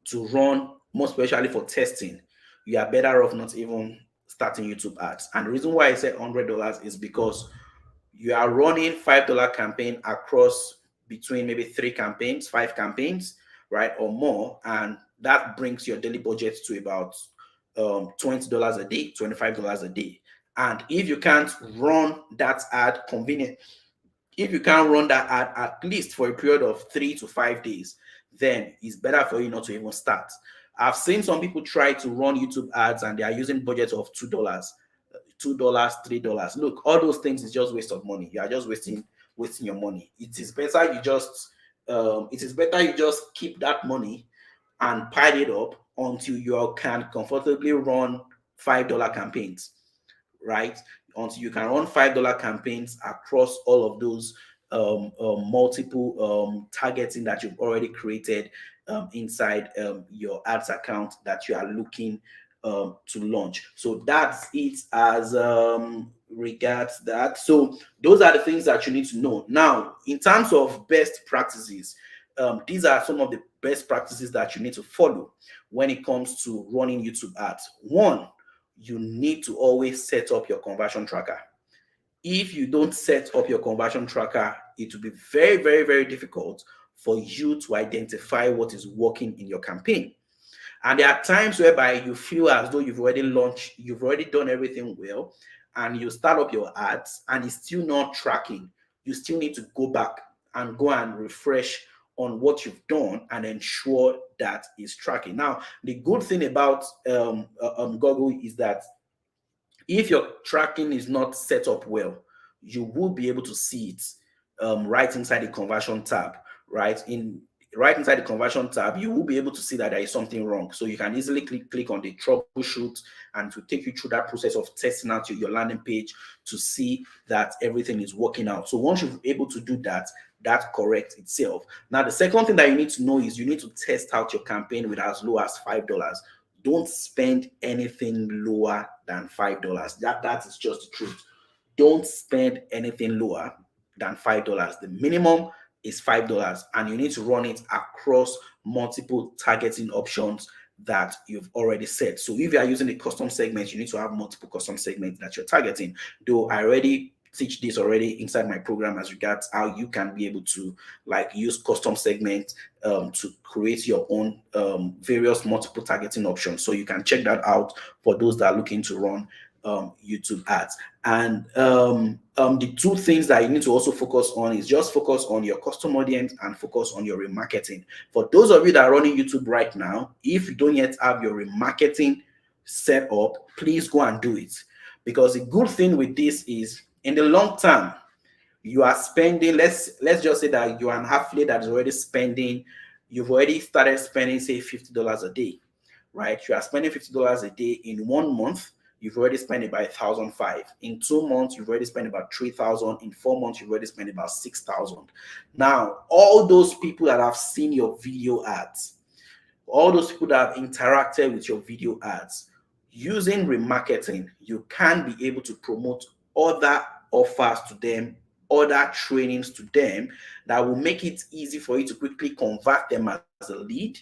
Speaker 2: to run, most especially for testing, you are better off not even starting YouTube ads. And the reason why I say $100 is because you are running $5 campaign across between maybe 3 campaigns, 5 campaigns, right, or more, and that brings your daily budget to about $20 a day, $25 a day. And if you can't run that ad convenient, if you can't run that ad at least for a period of 3 to 5 days, then it's better for you not to even start. I've seen some people try to run YouTube ads and they are using budgets of $2, $3. Look, all those things is just waste of money. You are just wasting your money. It is better you just keep that money and pile it up until you can comfortably run $5 campaigns, right? Until you can run $5 campaigns across all of those multiple targeting that you've already created inside your ads account that you are looking to launch. So that's it as regards that. So those are the things that you need to know. Now, in terms of best practices, these are some of the best practices that you need to follow when it comes to running YouTube ads. One, you need to always set up your conversion tracker. If you don't set up your conversion tracker, it will be very, very, very difficult for you to identify what is working in your campaign. And there are times whereby you feel as though you've already launched, you've already done everything well, and you start up your ads and it's still not tracking. You still need to go back and go and refresh on what you've done and ensure that it's tracking. Now, the good thing about Google is that if your tracking is not set up well, you will be able to see it right inside the conversion tab, right inside the conversion tab, you will be able to see that there is something wrong. So you can easily click on the troubleshoot and to take you through that process of testing out your landing page to see that everything is working out. So once you're able to do that, that corrects itself. Now, the second thing that you need to know is you need to test out your campaign with as low as $5. Don't spend anything lower than $5. That is just the truth. Don't spend anything lower than $5. The minimum is $5, and you need to run it across multiple targeting options that you've already set. So if you are using a custom segment, you need to have multiple custom segments that you're targeting. Though I already teach this already inside my program as regards how you can be able to like use custom segments to create your own various multiple targeting options. So you can check that out for those that are looking to run YouTube ads. And the two things that you need to also focus on is just focus on your custom audience and focus on your remarketing. For those of you that are running YouTube right now, if you don't yet have your remarketing set up, please go and do it. Because the good thing with this is in the long term, you are spending, let's just say that you're an affiliate that is already spending, you've already started spending, say, $50 a day, right? You are spending $50 a day in 1 month. You've already spent about 1,005. In 2 months, you've already spent about 3,000. In 4 months, you've already spent about 6,000. Now, all those people that have seen your video ads, all those people that have interacted with your video ads, using remarketing, you can be able to promote other offers to them, other trainings to them that will make it easy for you to quickly convert them as a lead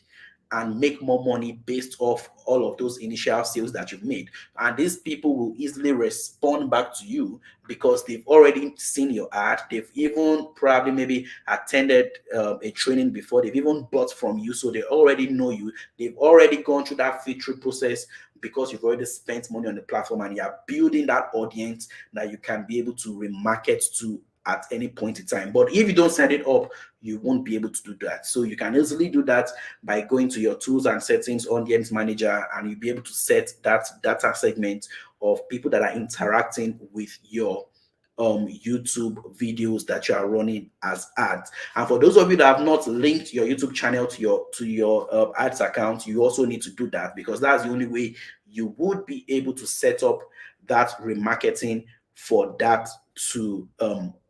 Speaker 2: and make more money based off all of those initial sales that you've made. And these people will easily respond back to you because they've already seen your ad. They've even probably maybe attended a training before. They've even bought from you. So they already know you. They've already gone through that filtering process because you've already spent money on the platform and you're building that audience that you can be able to remarket to at any point in time. But if you don't set it up, you won't be able to do that. So you can easily do that by going to your tools and settings audience manager, and you'll be able to set that data segment of people that are interacting with your YouTube videos that you are running as ads. And for those of you that have not linked your YouTube channel to your ads account, you also need to do that, because that's the only way you would be able to set up that remarketing for that to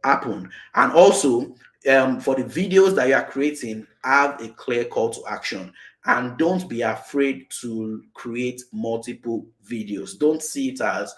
Speaker 2: happen. And also, for the videos that you are creating, have a clear call to action, and don't be afraid to create multiple videos. Don't see it as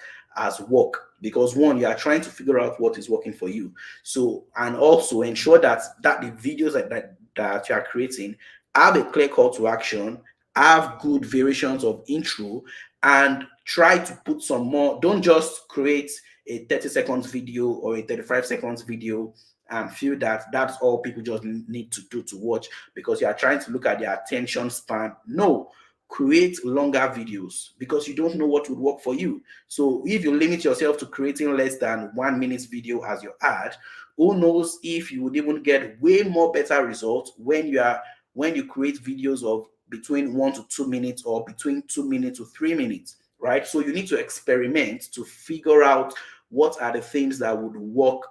Speaker 2: work, because one, you are trying to figure out what is working for you. So, and also ensure that the videos that you are creating have a clear call to action, have good variations of intro, and try to put some more. Don't just create a 30 seconds video or a 35 seconds video and feel that that's all people just need to do to watch, because you are trying to look at their attention span. No, create longer videos, because you don't know what would work for you. So if you limit yourself to creating less than 1 minute video as your ad, who knows if you would even get way more better results when you create videos of between 1 to 2 minutes or between 2 minutes to 3 minutes, right? So you need to experiment to figure out what are the things that would work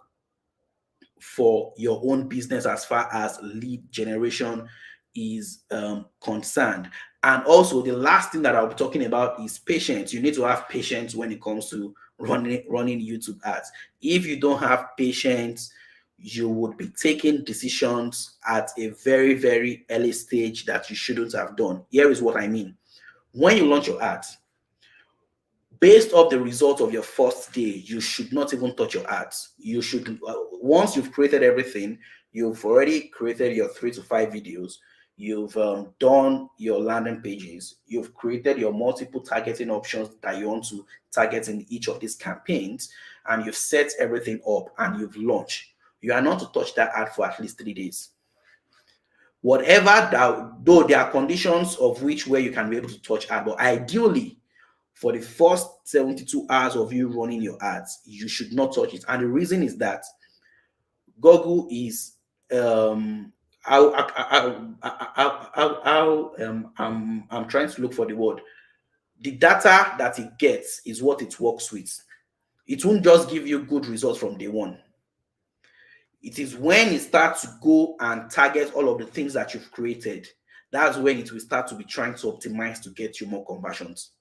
Speaker 2: for your own business as far as lead generation is concerned. And also, the last thing that I'll be talking about is patience. You need to have patience when it comes to running YouTube ads. If you don't have patience, you would be taking decisions at a very, very early stage that you shouldn't have done. Here is what I mean. When you launch your ads, based off the result of your first day, you should not even touch your ads. You should, once you've created everything, you've already created your 3 to 5 videos, you've done your landing pages, you've created your multiple targeting options that you want to target in each of these campaigns, and you've set everything up and you've launched. You are not to touch that ad for at least 3 days. Whatever that, though there are conditions of which where you can be able to touch ad, but ideally, for the first 72 hours of you running your ads, you should not touch it. And the reason is that Google is I'm trying to look for the word. The data that it gets is what it works with. It won't just give you good results from day one. It is when it starts to go and target all of the things that you've created, that's when it will start to be trying to optimize to get you more conversions.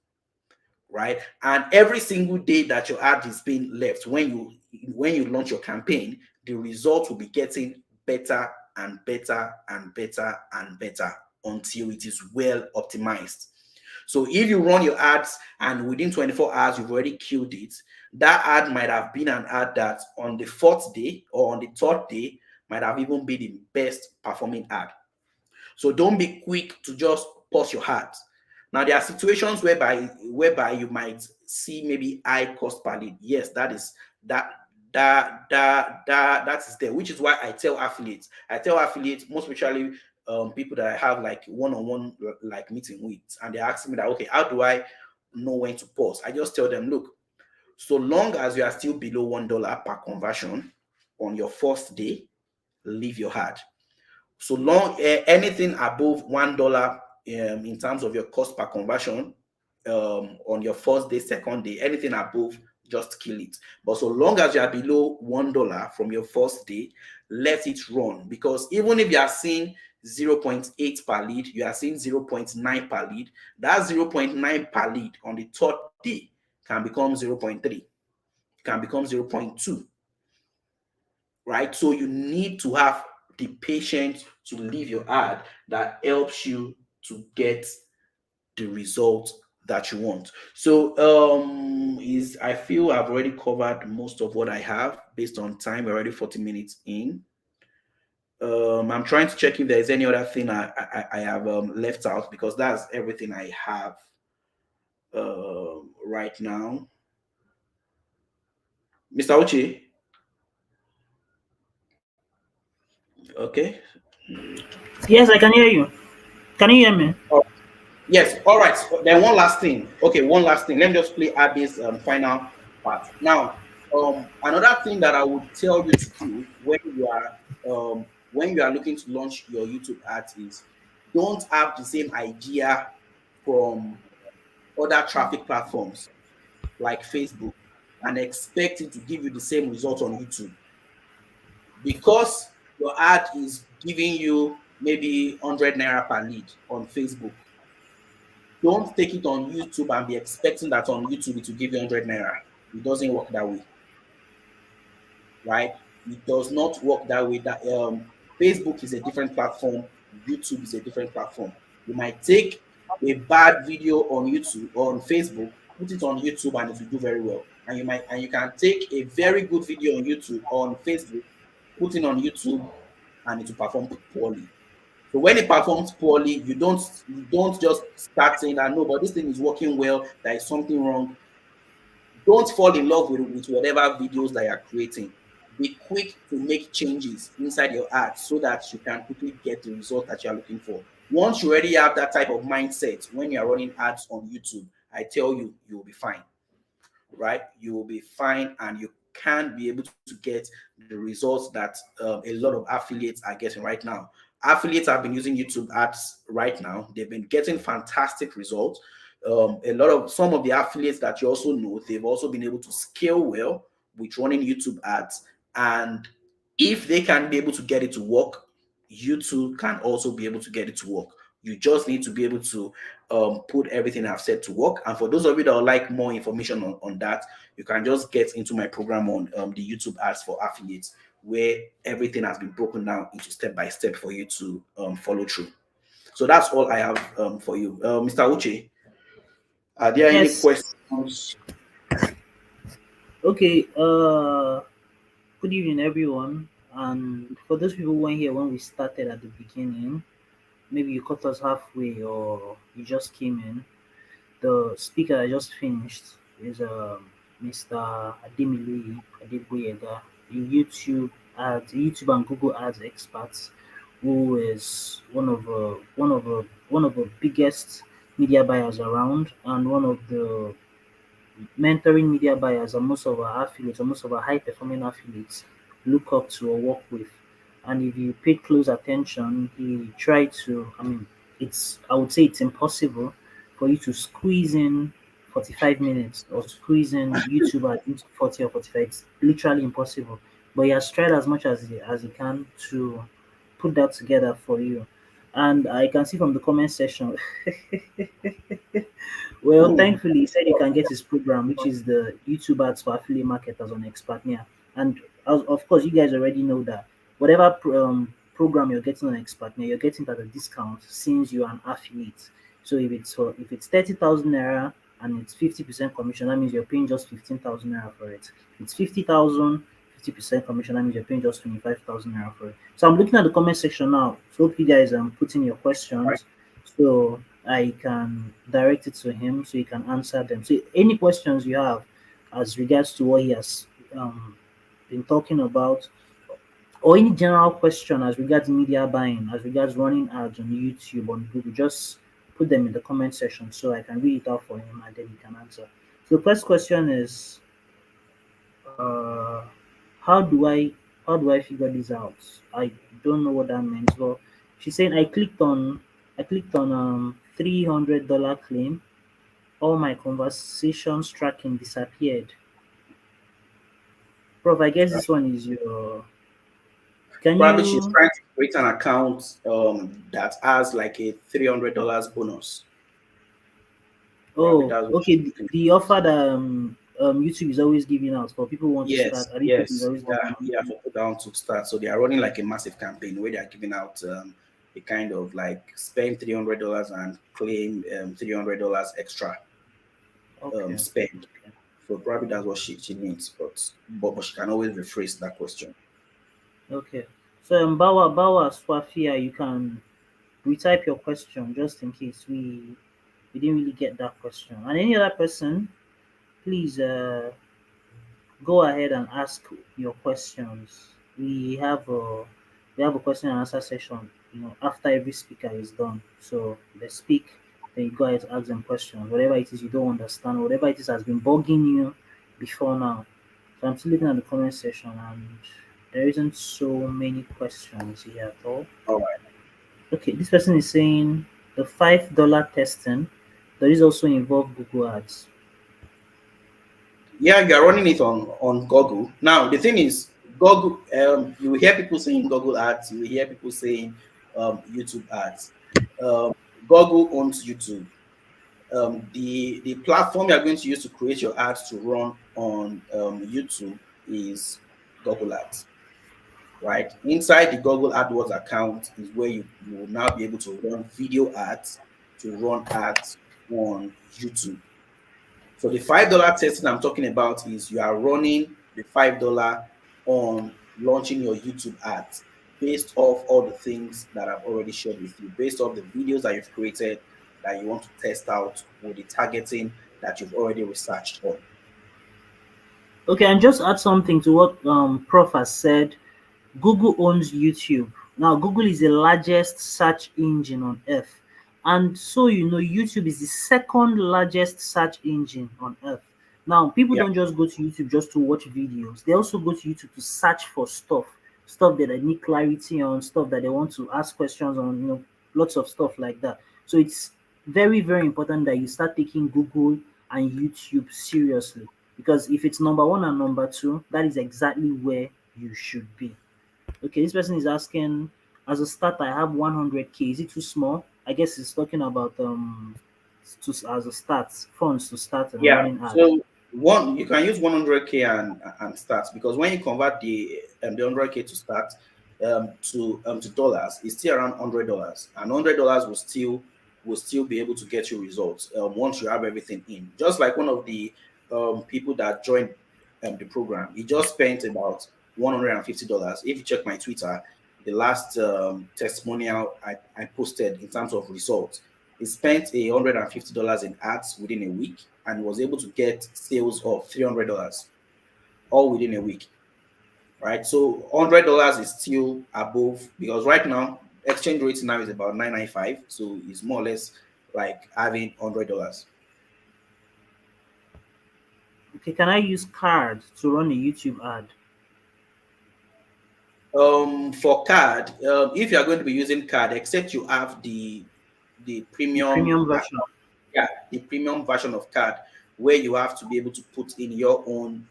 Speaker 2: Right? And every single day that your ad is being left, when you launch your campaign, the results will be getting better and better and better and better until it is well optimized. So if you run your ads and within 24 hours you've already killed it, that ad might have been an ad that on the 4th day or on the 3rd day might have even been the best performing ad. So don't be quick to just pause your ads. Now, there are situations whereby you might see maybe high cost per lead. Yes, that is that is there, which is why I tell affiliates, most especially people that I have like one-on-one like meeting with, and they're asking me that, okay, how do I know when to pause? I just tell them, look, so long as you are still below $1 per conversion on your first day, leave your ad. So long anything above $1 in terms of your cost per conversion on your first day, second day, anything above, just kill it. But so long as you are below $1 from your first day, let it run. Because even if you are seeing 0.8 per lead, you are seeing 0.9 per lead, that 0.9 per lead on the 3rd day can become 0.3, can become 0.2. Right? So you need to have the patience to leave your ad that helps you to get the result that you want. So I feel I've already covered most of what I have based on time. We're already 40 minutes in. I'm trying to check if there's any other thing I have left out, because that's everything I have right now. Mr. Uche, okay.
Speaker 1: Yes, I can hear you. Can you hear me?
Speaker 2: Yes, all right. So then one last thing. Okay, one last thing. Let me just play add this final part. Now, another thing that I would tell you to do when you are looking to launch your YouTube ads is, don't have the same idea from other traffic platforms like Facebook and expect it to give you the same result on YouTube, because your ad is giving you maybe 100 naira per lead on Facebook. Don't take it on YouTube and be expecting that on YouTube it will give you 100 naira. It doesn't work that way, right? It does not work that way. That Facebook is a different platform, YouTube is a different platform. You might take a bad video on YouTube or on Facebook, put it on YouTube, and it will do very well. And you can take a very good video on YouTube on Facebook, put it on YouTube, and it will perform poorly. So when it performs poorly, you don't just start saying that no, but this thing is working well, there is something wrong. Don't fall in love with whatever videos that you're creating. Be quick to make changes inside your ads so that you can quickly get the result that you're looking for. Once you already have that type of mindset when you're running ads on YouTube, I tell you, you'll be fine, right? You will be fine, and you can be able to get the results that a lot of affiliates are getting right now. Affiliates have been using YouTube ads right now. They've been getting fantastic results. A lot of some of the affiliates that you also know, they've also been able to scale well with running YouTube ads. And if they can be able to get it to work, YouTube can also be able to get it to work. You just need to be able to put everything I've said to work. And for those of you that would like more information on that, you can just get into my program on the YouTube ads for affiliates, where everything has been broken down into step by step for you to follow through. So that's all I have for you. Mr. Uche, are there any
Speaker 1: Yes.
Speaker 2: questions?
Speaker 1: Okay. Good evening, everyone. And for those people who weren't here when we started at the beginning, maybe you caught us halfway or you just came in. The speaker I just finished is Mr. Ademili Adeboyega, a YouTube and Google Ads expert, who is one of the biggest media buyers around, and one of the mentoring media buyers and most of our affiliates or most of our high performing affiliates look up to or work with. And if you paid close attention, he tried to, I would say it's impossible for you to squeeze in 45 minutes or squeeze in YouTube at into 40 or 45. It's literally impossible. But he has tried as much as he can to put that together for you. And I can see from the comment section. Well,
Speaker 2: Hmm.
Speaker 1: thankfully, he said he can get his program, which is the YouTube ads for affiliate marketers on Expertnia. And of course, you guys already know that whatever program you're getting on Expertnia, you're getting it at a discount since you're an affiliate. So if it's 30,000 naira and it's 50% commission, that means you're paying just 15,000 naira for it. If it's 50,000, 50% commission, that means you're paying just 25,000 naira for it. So I'm looking at the comment section now. So hope you guys put in your questions. So I can direct it to him so he can answer them. So any questions you have as regards to what he has um, been talking about, or any general question as regards media buying, as regards running ads on YouTube, on Google, just put them in the comment section so I can read it out for him and then he can answer. So the first question is, uh, how do I how do I figure this out? I don't know what that means. But she's saying I clicked on $300 claim. All my conversations tracking disappeared. Prof, I guess this one is your. Can
Speaker 2: Probably she's
Speaker 1: you?
Speaker 2: trying to create an account that has like a $300 bonus. Probably
Speaker 1: Oh,
Speaker 2: that's what
Speaker 1: okay.
Speaker 2: she's looking
Speaker 1: The
Speaker 2: for.
Speaker 1: offer that YouTube is always giving out for people who want to start.
Speaker 2: Yes,
Speaker 1: I think YouTube is
Speaker 2: yes,
Speaker 1: always
Speaker 2: yeah,
Speaker 1: giving out.
Speaker 2: yeah, for people down to start. So they are running like a massive campaign where they are giving out a kind of like spend $300 and claim $300 extra
Speaker 1: Okay.
Speaker 2: spend. So probably that's what she needs, but she can always rephrase that question.
Speaker 1: Okay. So Bawa Swafia, you can retype your question just in case we didn't really get that question. And any other person, please go ahead and ask your questions. We have a question and answer session, after every speaker is done. So they speak, then you go ahead to ask them questions. Whatever it is you don't understand, whatever it is has been bugging you before now. So I'm still looking at the comment section and there isn't so many questions here at all.
Speaker 2: All right.
Speaker 1: Okay, this person is saying the $5 testing does this also involve Google Ads?
Speaker 2: Yeah, you are running it on Google. Now the thing is, Google. You will hear people saying Google Ads. You will hear people saying YouTube Ads. Um, Google owns YouTube. The platform you are going to use to create your ads to run on YouTube is Google Ads, right? Inside the Google AdWords account is where you will now be able to run video ads to run ads on YouTube. So the $5 testing I'm talking about is you are running the $5 on launching your YouTube ads based off all the things that I've already shared with you, based off the videos that you've created that you want to test out with the targeting that you've already researched on.
Speaker 1: Okay, and just add something to what Prof has said. Google owns YouTube. Now, Google is the largest search engine on earth. And so, YouTube is the second largest search engine on earth. Now, people
Speaker 2: Yeah.
Speaker 1: don't just go to YouTube just to watch videos, they also go to YouTube to search for stuff that they need clarity on, stuff that they want to ask questions on, lots of stuff like that. So, it's very, very important that you start taking Google and YouTube seriously. Because if it's number one and number two, that is exactly where you should be. Okay, this person is asking, as a start, I have 100K. Is it too small? I guess it's talking about as a start, funds to start and
Speaker 2: Yeah.
Speaker 1: running ad.
Speaker 2: So one you can use 100K and start, because when you convert the 100K to start to dollars, it's still around $100, and $100 will still be able to get you results once you have everything in. Just like one of the people that joined the program, he just spent about $150. If you check my Twitter, the last testimonial I posted in terms of results, he spent $150 in ads within a week and was able to get sales of $300 all within a week. Right. So $100 is still above, because right now exchange rate now is about 995. So it's more or less like having $100.
Speaker 1: Okay, can I use card to run a YouTube ad?
Speaker 2: For card, if you are going to be using card, except you have the
Speaker 1: The
Speaker 2: premium,
Speaker 1: premium version.
Speaker 2: yeah, the premium version of card, where you have to be able to put in your own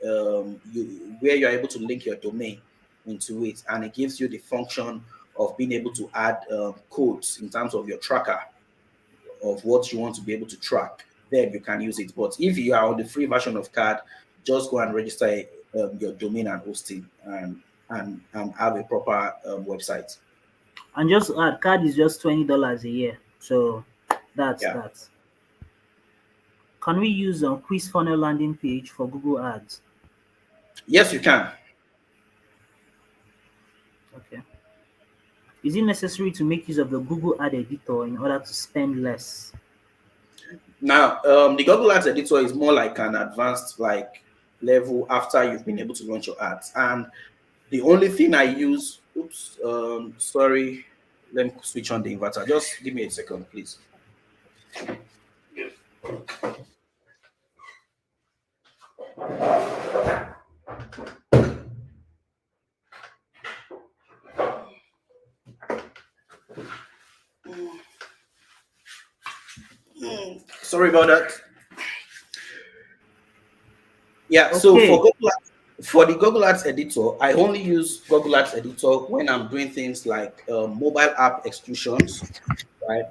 Speaker 2: where you're able to link your domain into it, and it gives you the function of being able to add codes in terms of your tracker of what you want to be able to track. Then you can use it. But if you are on the free version of card, just go and register your domain and hosting, and have a proper website.
Speaker 1: And just add, card is just $20 a year. So that's
Speaker 2: Yeah.
Speaker 1: that. Can we use quiz funnel landing page for Google Ads?
Speaker 2: Yes, you can.
Speaker 1: Okay. Is it necessary to make use of the Google Ad Editor in order to spend less?
Speaker 2: Now, the Google Ads Editor is more like an advanced like level after you've been able to launch your ads. And the only thing I use, oops, sorry, let me switch on the inverter. Just give me a second, please. Sorry about that. Yeah, so
Speaker 1: Okay.
Speaker 2: For the Google Ads Editor, I only use Google Ads Editor when I'm doing things like mobile app exclusions, right?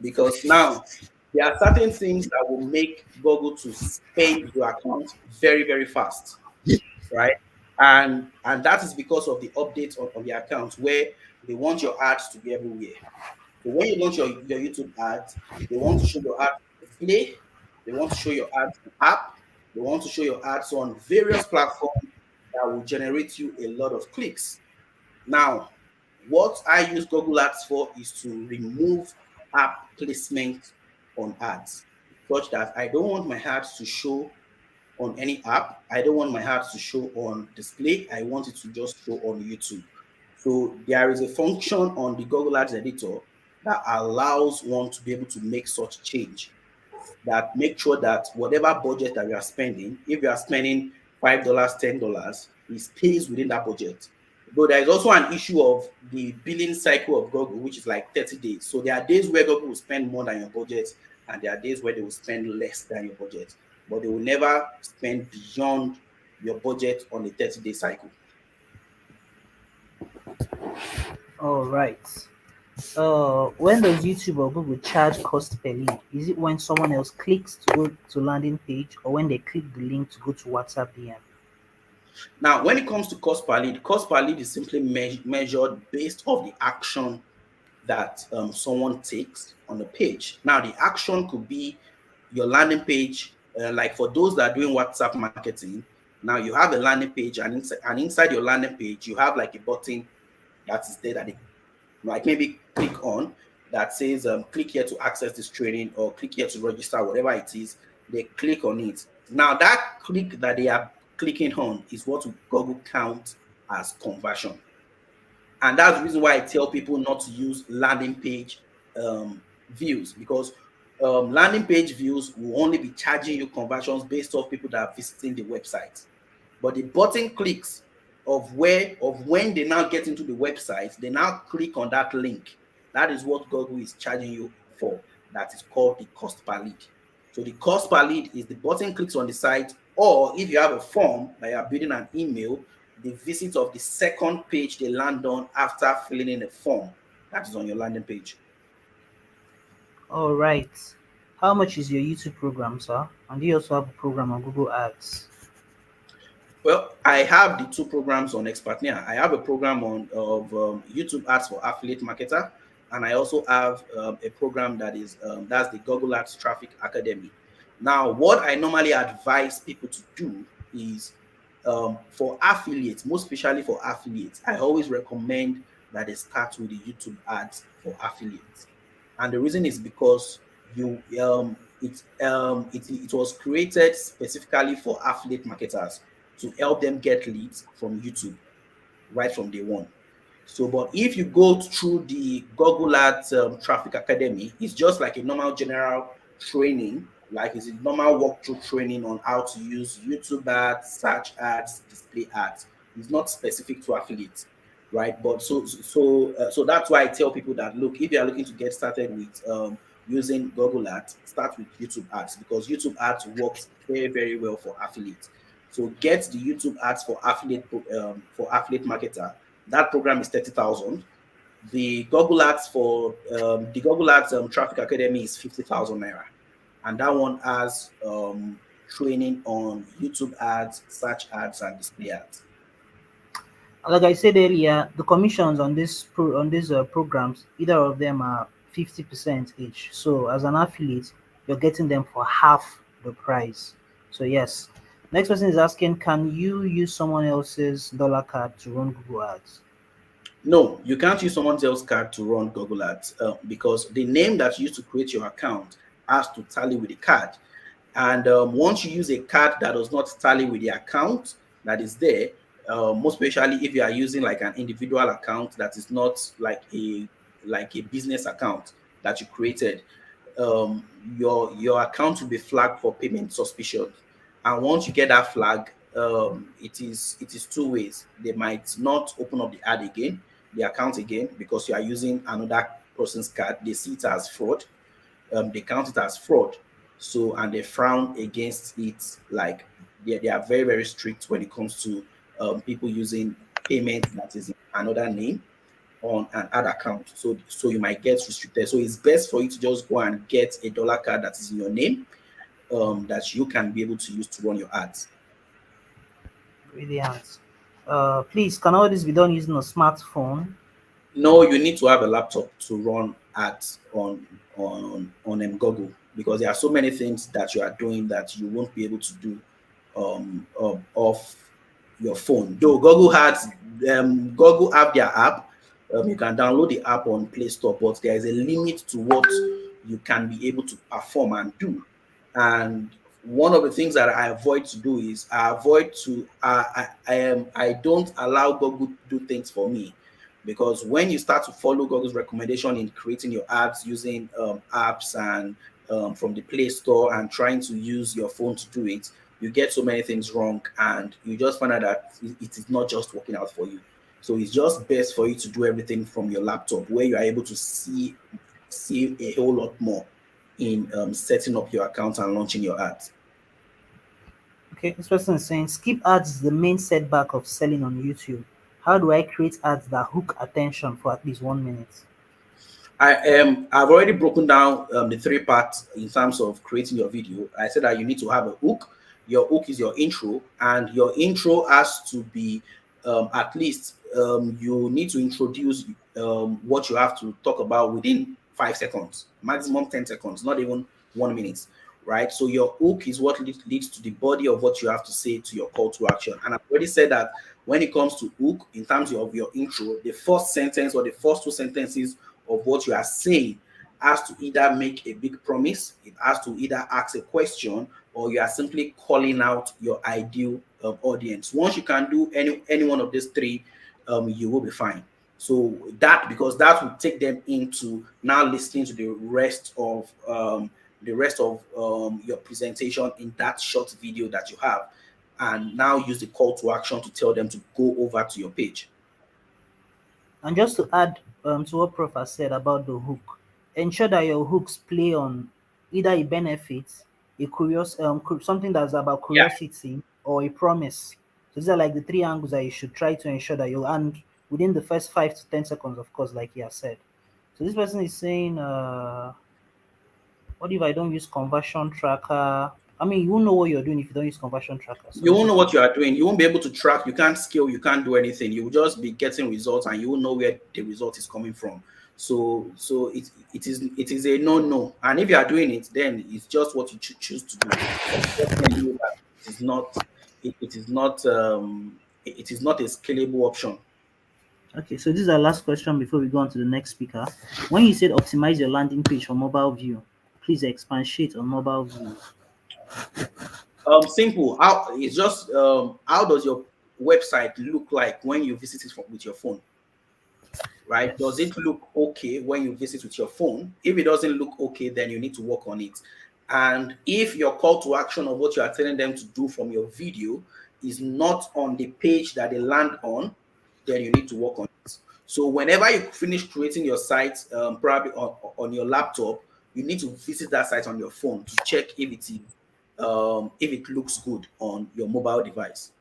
Speaker 2: Because now there are certain things that will make Google to spend your account very, very fast, right? And that is because of the updates of your account, where they want your ads to be everywhere. So when you launch your YouTube ads, they want to show your ads on display, they want to show your ads on app, they want to show your ads on various platforms that will generate you a lot of clicks. Now, What I use Google Ads for is to remove app placement on ads, such that I don't want my ads to show on any app. I don't want my ads to show on display. I want it to just show on YouTube. So there is a function on the Google Ads editor that allows one to be able to make such change, that make sure that whatever budget that we are spending, if you are spending $5, $10, it stays within that budget. Though there is also an issue of the billing cycle of Google, which is like 30 days. So there are days where Google will spend more than your budget, and there are days where they will spend less than your budget. But they will never spend beyond your budget on a 30-day cycle.
Speaker 1: All right. When does YouTube or Google charge cost per lead? Is it when someone else clicks to go to landing page, or when they click the link to go to WhatsApp DM?
Speaker 2: Now, when it comes to cost per lead is simply measured based off the action that someone takes on the page. Now, the action could be your landing page. Like for those that are doing WhatsApp marketing, now you have a landing page, and inside your landing page, you have like a button that is there that they like maybe click on, that says click here to access this training, or click here to register, whatever it is. They click on it. Now that click that they are clicking on is what Google counts as conversion. And that's the reason why I tell people not to use landing page views, because landing page views will only be charging you conversions based off people that are visiting the website. But the button clicks of when they now get into the website, they now click on that link. That is what Google is charging you for. That is called the cost per lead. So the cost per lead is the button clicks on the site, or if you have a form that you are building an email, the visit of the second page they land on after filling in a form that is on your landing page.
Speaker 1: All right. How much is your YouTube program, sir? And do you also have a program on Google Ads?
Speaker 2: Well, I have the two programs on Expertnia. I have a program on of YouTube Ads for Affiliate Marketer, and I also have a program that is that's the Google Ads Traffic Academy. Now, what I normally advise people to do is for affiliates, most especially for affiliates, I always recommend that they start with the YouTube ads for affiliates. And the reason is because it was created specifically for affiliate marketers to help them get leads from YouTube right from day one. So, but if you go through the Google Ads Traffic Academy, it's just like a normal general training, like it's a normal walkthrough training on how to use YouTube ads, search ads, display ads. It's not specific to affiliates, right? But so that's why I tell people that look, if you are looking to get started with using Google Ads, start with YouTube ads, because YouTube ads works very, very well for affiliates. So get the YouTube ads for affiliate marketer. That program is 30,000. The Google Ads Traffic Academy is 50,000 naira, and that one has training on YouTube ads, search ads, and display ads.
Speaker 1: Like I said earlier, the commissions on these programs, either of them are 50% each. So as an affiliate, you're getting them for half the price. So yes. Next person is asking, can you use someone else's dollar card to run Google Ads?
Speaker 2: No, you can't use someone else's card to run Google Ads because the name that you use to create your account has to tally with the card. And once you use a card that does not tally with the account that is there, most especially if you are using like an individual account that is not like a business account that you created, your account will be flagged for payment suspicion. And once you get that flag, it is two ways. They might not open up the account again, because you are using another person's card. They see it as fraud. They count it as fraud. So, and they frown against it. Like they are very, very strict when it comes to people using payment that is in another name on an ad account. So you might get restricted. So it's best for you to just go and get a dollar card that is in your name, that you can be able to use to run your ads.
Speaker 1: Brilliant. Please, can all this be done using a smartphone?
Speaker 2: No, you need to have a laptop to run ads on Google, because there are so many things that you are doing that you won't be able to do off your phone. Though Google have their app, You can download the app on Play Store, but there is a limit to what you can be able to perform and do. And one of the things that I avoid to do is I don't allow Google to do things for me, because when you start to follow Google's recommendation in creating your ads using apps and from the Play Store and trying to use your phone to do it, you get so many things wrong, and you just find out that it is not just working out for you. So it's just best for you to do everything from your laptop, where you are able to see a whole lot more in setting up your account and launching your ads.
Speaker 1: Okay, this person is saying skip ads is the main setback of selling on YouTube. How do I create ads that hook attention for at least 1 minute?
Speaker 2: I've already broken down the three parts in terms of creating your video. I said that you need to have a hook. Your hook is your intro, and your intro has to be at least you need to introduce what you have to talk about within 5 seconds, maximum 10 seconds, not even 1 minute, right? So your hook is what leads to the body of what you have to say to your call to action. And I've already said that when it comes to hook, in terms of your intro, the first sentence or the first two sentences of what you are saying has to either make a big promise, it has to either ask a question, or you are simply calling out your ideal audience. Once you can do any one of these three, you will be fine. So that, because that will take them into now listening to the rest of your presentation in that short video that you have, and now use the call to action to tell them to go over to your page.
Speaker 1: And just to add to what Prof has said about the hook, ensure that your hooks play on either a benefit, a curious something that's about
Speaker 2: Yeah.
Speaker 1: curiosity, or a promise. So these are like the three angles that you should try to ensure that you, and within the first 5 to 10 seconds, of course, like you have said. So this person is saying, what if I don't use conversion tracker? I mean, you won't know what you're doing if you don't use conversion tracker. So
Speaker 2: You
Speaker 1: this
Speaker 2: won't know
Speaker 1: is
Speaker 2: what you are doing. You won't be able to track. You can't scale. You can't do anything. You will just be getting results, and you will know where the result is coming from. So it is a no. And if you are doing it, then it's just what you choose to do. But just telling you that it is not. It is not. It is not a scalable option.
Speaker 1: okay. So this is our last question before we go on to the next speaker. When you said optimize your landing page for mobile view, please expatiate on mobile view.
Speaker 2: Simple. How it's just how does your website look like when you visit it with your phone? Right? Does
Speaker 1: Yes.
Speaker 2: it look okay when you visit with your phone? If it doesn't look okay, then you need to work on it. And if your call to action of what you are telling them to do from your video is not on the page that they land on, then you need to work on it. So whenever you finish creating your site, probably on your laptop, you need to visit that site on your phone to check if it looks good on your mobile device.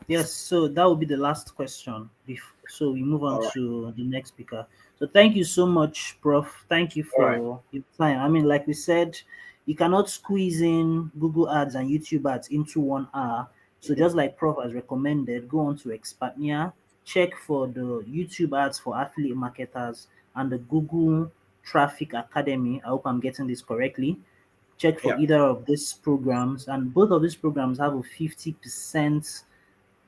Speaker 1: Yes, so that will be the last question. So we move on
Speaker 2: All right.
Speaker 1: to the next speaker. So thank you so much, Prof. Thank you
Speaker 2: All right.
Speaker 1: for your time. I mean, like we said, you cannot squeeze in Google ads and YouTube ads into 1 hour. So
Speaker 2: Mhm.
Speaker 1: just like Prof has recommended, go on to Expatnia, check for the YouTube ads for affiliate marketers and the Google Traffic Academy. I hope I'm getting this correctly. Check for
Speaker 2: Yeah.
Speaker 1: either of these programs, and both of these programs have a 50%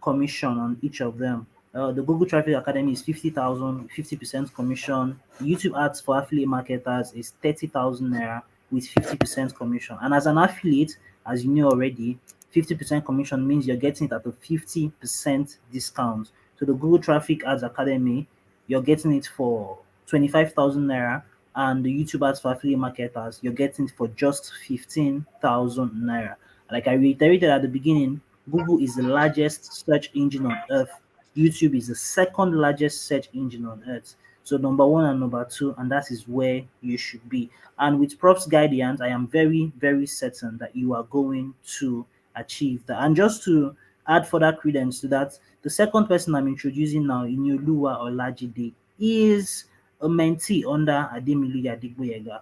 Speaker 1: commission on each of them. The Google Traffic Academy is 50,000, 50% commission. YouTube ads for affiliate marketers is 30,000 naira with 50% commission. And as an affiliate, as you know already, 50% commission means you're getting it at a 50% discount. So the Google Traffic Ads Academy, you're getting it for 25,000 naira, and the YouTube ads for affiliate marketers, you're getting it for just 15,000 naira. Like I reiterated at the beginning, Google is the largest search engine on earth. YouTube is the second largest search engine on earth. So number one and number two, and that is where you should be. And with Prof's guidance, I am very, very certain that you are going to achieve that. And just to add further credence to that, the second person I'm introducing now, Inyoluwa Olajide, is a mentee under Ademilu Yadigboyega.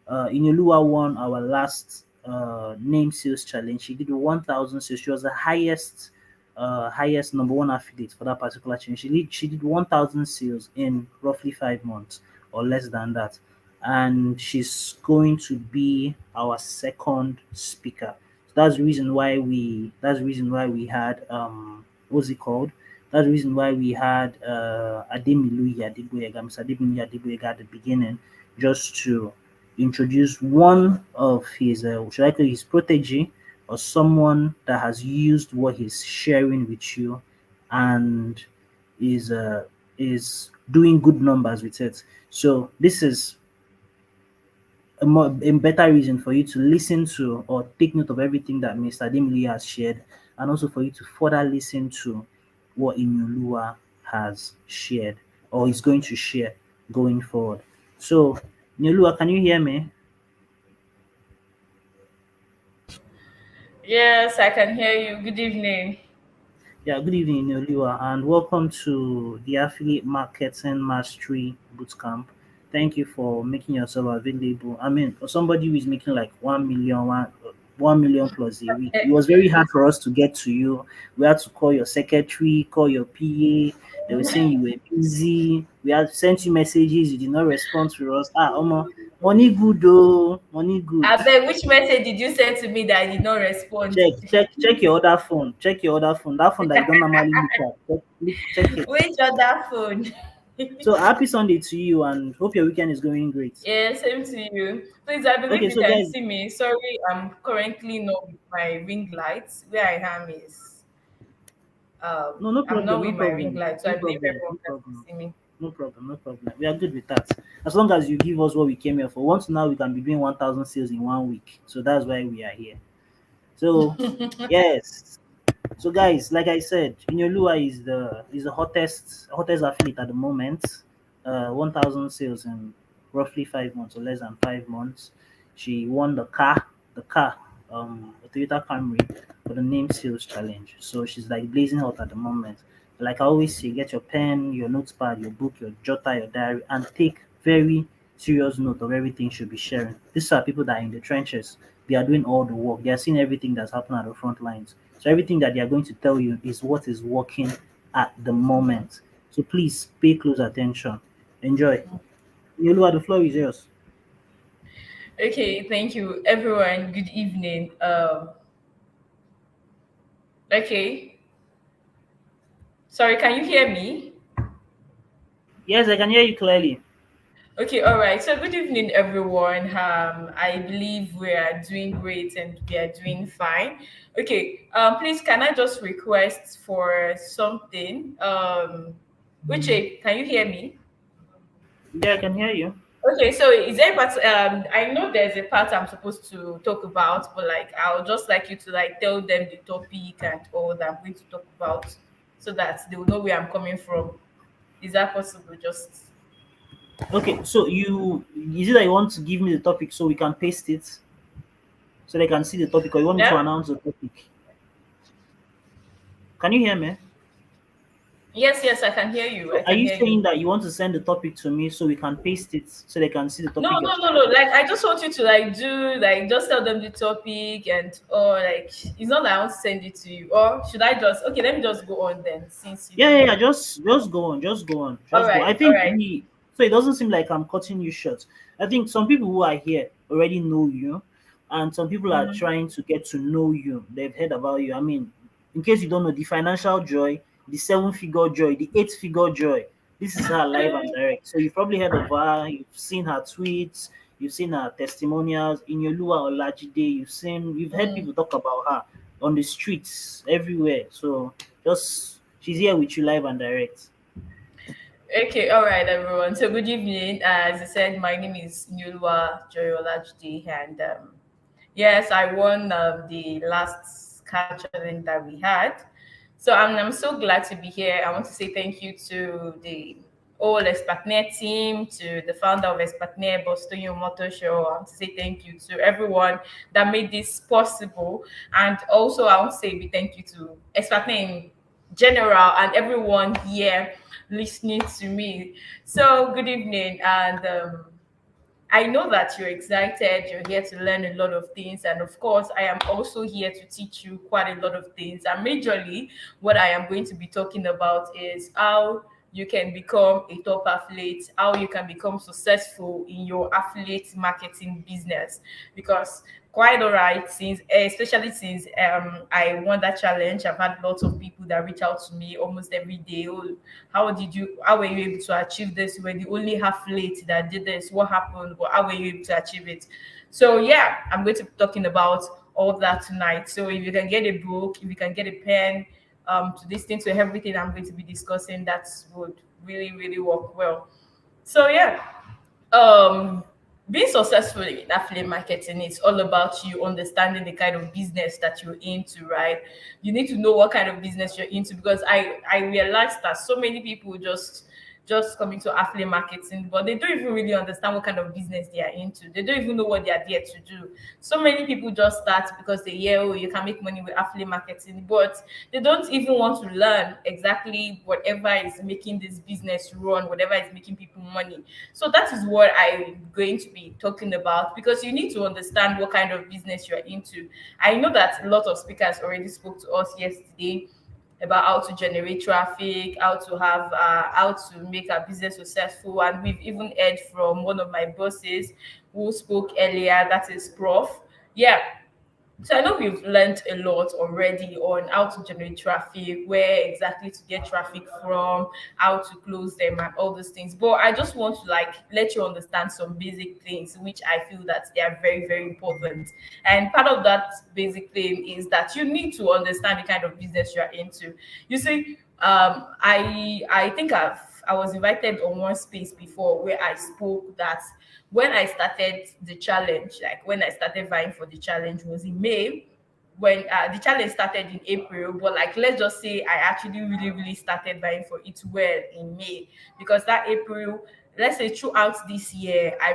Speaker 1: Inyoluwa won our last name sales challenge. She did 1,000 sales. She was the highest number one affiliate for that particular challenge. She did 1,000 sales in roughly 5 months or less than that, and she's going to be our second speaker. So that's the reason why we had what's it called? That's the reason why we had Mr. Ademiluyi Adegboyega at the beginning, just to introduce one of his, should I call his protege, or someone that has used what he's sharing with you, and is uh, is doing good numbers with it. So this is a better reason for you to listen to or take note of everything that Mr. Demili has shared, and also for you to further listen to what Inulua has shared or is going to share going forward. So, Inulua, can you hear me?
Speaker 3: Yes, I can hear you. Good evening.
Speaker 1: Yeah, good evening, Inulua, and welcome to the Affiliate Marketing Mastery Bootcamp. Thank you for making yourself available. I mean, for somebody who is making like 1 million plus a week, it was very hard for us to get to you. We had to call your secretary, call your PA. They were saying you were busy. We had sent you messages, you did not respond to us. Omo, money good though, money good.
Speaker 3: I beg, which message did you send to me that I did not respond?
Speaker 1: Check your other phone. Check your other phone. That phone that you don't normally look at. Check it.
Speaker 3: Which other phone?
Speaker 1: So happy Sunday to you, and hope your weekend is going great.
Speaker 3: Yeah, same to you. Please, I believe
Speaker 1: Okay,
Speaker 3: you
Speaker 1: so
Speaker 3: can
Speaker 1: guys,
Speaker 3: see me. Sorry, I'm currently not with my ring lights. Where I am is
Speaker 1: no, no
Speaker 3: I'm not
Speaker 1: problem, no
Speaker 3: with my ring
Speaker 1: problem,
Speaker 3: light, so
Speaker 1: no
Speaker 3: I believe
Speaker 1: problem,
Speaker 3: everyone
Speaker 1: no
Speaker 3: can
Speaker 1: problem,
Speaker 3: see me.
Speaker 1: no problem, no problem. We are good with that. As long as you give us what we came here for. Once now, we can be doing 1,000 sales in 1 week. So that's why we are here. So, yes. So guys, like I said, Inyolua is the hottest affiliate at the moment. 1,000 sales in roughly 5 months or less than 5 months. She won the car, a Toyota Camry for the name sales challenge. So she's like blazing hot at the moment. Like I always say, get your pen, your notepad, your book, your jotter, your diary, and take very serious note of everything she'll be sharing. These are people that are in the trenches. They are doing all the work. They are seeing everything that's happening at the front lines. So everything that they are going to tell you is what is working at the moment. So please pay close attention. Enjoy. Yolua, the floor is yours.
Speaker 3: Okay, thank you, everyone. Good evening. Okay. Sorry, can you hear me?
Speaker 1: Yes, I can hear you clearly.
Speaker 3: Okay, all right. So, good evening, everyone. I believe we are doing great and we are doing fine. Okay, please, can I just request for something? Uche, can you hear me?
Speaker 1: Yeah, I can hear you.
Speaker 3: Okay, so is there part? I know there's a part I'm supposed to talk about, but like I'll just like you to like tell them the topic and all that I'm going to talk about, so that they will know where I'm coming from. Is that possible? Just
Speaker 1: Okay, so you is it that you want to give me the topic so we can paste it so they can see the topic, or you want me to
Speaker 3: yeah.
Speaker 1: announce the topic? Can you hear me?
Speaker 3: Yes, yes, I can hear you. I
Speaker 1: So are
Speaker 3: can
Speaker 1: you
Speaker 3: hear you.
Speaker 1: saying that you want to send the topic to me so we can paste it so they can see the
Speaker 3: No,
Speaker 1: topic you're
Speaker 3: no, no,
Speaker 1: sharing?
Speaker 3: no. Like I just want you to like do like just tell them the topic and or like it's not that I want to send it to you. Or should I just okay, let me just go on then since you
Speaker 1: Yeah,
Speaker 3: don't
Speaker 1: yeah, yeah.
Speaker 3: know.
Speaker 1: Just go on, just go on,
Speaker 3: All
Speaker 1: just go. I
Speaker 3: right, all
Speaker 1: think
Speaker 3: right.
Speaker 1: we. So it doesn't seem like I'm cutting you short. I think some people who are here already know you, and some people are
Speaker 3: Mm,
Speaker 1: trying to get to know you. They've heard about you. I mean, in case you don't know, the financial joy, the seven-figure joy, the eight-figure joy. This is her live and direct. So you've probably heard of her. You've seen her tweets. You've seen her testimonials in your Lua Olajide. You've heard
Speaker 3: mm.
Speaker 1: people talk about her on the streets everywhere. So just she's here with you live and direct.
Speaker 3: Okay, all right, everyone. So good evening. As I said, my name is Nyulwa Joyolajide, and yes, I won the last car challenge that we had. So I'm so glad to be here. I want to say thank you to the whole Espatner team, to the founder of Espatner, Bostonio Motor Show. I want to say thank you to everyone that made this possible. And also, I want to say a big thank you to Espatner in general and everyone here listening to me. So, good evening. And I know that you're excited, you're here to learn a lot of things, and of course, I am also here to teach you quite a lot of things. And majorly, what I am going to be talking about is how you can become a top affiliate, how you can become successful in your affiliate marketing business. Because quite all right since, especially since I won that challenge. I've had lots of people that reach out to me almost every day. Oh, how were you able to achieve this? You were the only half late that did this. What happened? But how were you able to achieve it? So yeah, I'm going to be talking about all of that tonight. So if you can get a book, if you can get a pen, to listen to everything I'm going to be discussing, that would really work well. So yeah, um being successful in affiliate marketing is all about you understanding the kind of business that you're into, right? You need to know what kind of business you're into, because I realized that so many people just come into affiliate marketing, but they don't even really understand what kind of business they are into. They don't even know what they are there to do. So many people just start because they hear, oh, you can make money with affiliate marketing, but they don't even want to learn exactly whatever is making this business run, whatever is making people money. So that is what I'm going to be talking about, because you need to understand what kind of business you're into. I know that a lot of speakers already spoke to us yesterday about how to generate traffic, how to make our business successful, and we've even heard from one of my bosses who spoke earlier, that is Prof. Yeah, so I know we've learned a lot already on how to generate traffic, where exactly to get traffic from, how to close them, and all those things. But I just want to like let you understand some basic things which I feel that they are very important. And part of that basic thing is that you need to understand the kind of business you are into. You see, I think I was invited on one space before where I spoke that when I started the challenge, like when I started vying for the challenge was in May, when the challenge started in April, but like let's just say I actually really started vying for it well in May, because that April, let's say throughout this year, I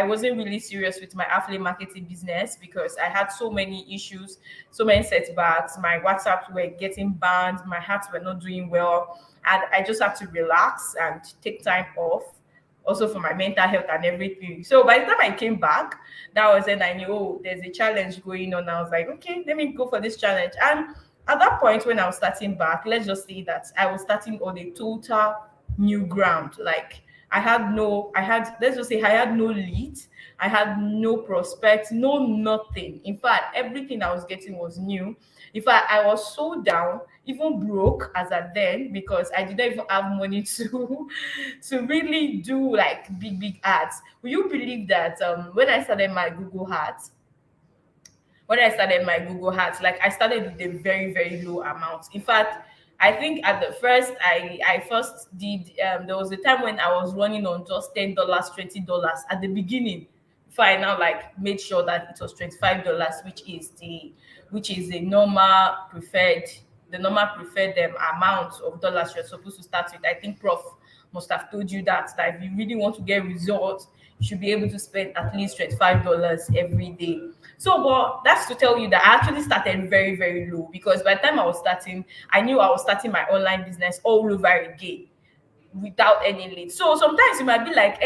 Speaker 3: wasn't really serious with my affiliate marketing business because I had so many issues, so many setbacks. My WhatsApps were getting banned, my hats were not doing well, and I just had to relax and take time off, also for my mental health and everything. So by the time I came back, that was when I knew, oh, there's a challenge going on. I was like, okay, let me go for this challenge. And at that point, when I was starting back, let's just say that I was starting on a total new ground. Like let's just say I had no lead, I had no prospect, no nothing. In fact, everything I was getting was new. In fact, I was so down, even broke as at then, because I didn't even have money to to really do like big ads. Will you believe that when I started my Google Ads, like I started with a very low amount. In fact, I think at the first I first did there was a time when I was running on just $10, $20 at the beginning. Before I now like made sure that it was $25, which is the normal preferred amount of dollars you're supposed to start with. I think Prof must have told you that if you really want to get results, you should be able to spend at least $25 every day. So, but that's to tell you that I actually started very low, because by the time I was starting, I knew I was starting my online business all over again without any lead. So sometimes you might be like,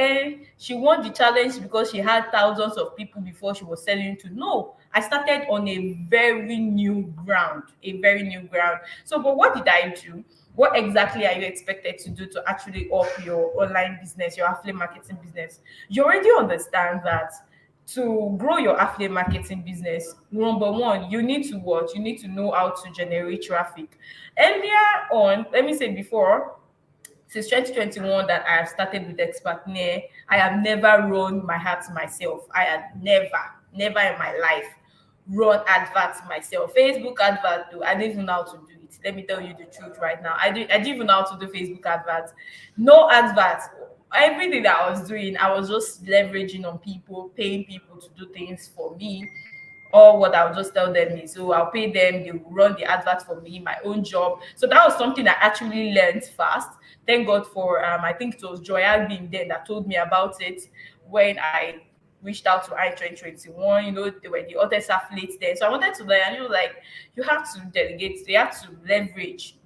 Speaker 3: she won the challenge because she had thousands of people before she was selling to. No, I started on a very new ground. So, but what did I do? What exactly are you expected to do to actually up your online business, your affiliate marketing business? You already understand that to grow your affiliate marketing business, number one, you need to what? You need to know how to generate traffic. Earlier on, let me say before, since 2021 that I have started with Expertnaire, I have never run my ads myself. I had never in my life run adverts myself. Facebook advert, though, I didn't even know how to do it. Let me tell you the truth right now. I didn't even know how to do Facebook adverts. No adverts. Everything that I was doing, I was just leveraging on people, paying people to do things for me. Or what I'll just tell them is, so I'll pay them, they will run the advert for me, my own job. So that was something I actually learned fast. Thank God for I think it was Joya being there that told me about it when I reached out to I 2021. You know, they were the hottest athletes there. So I wanted to learn, and you know, like you have to delegate, you have to leverage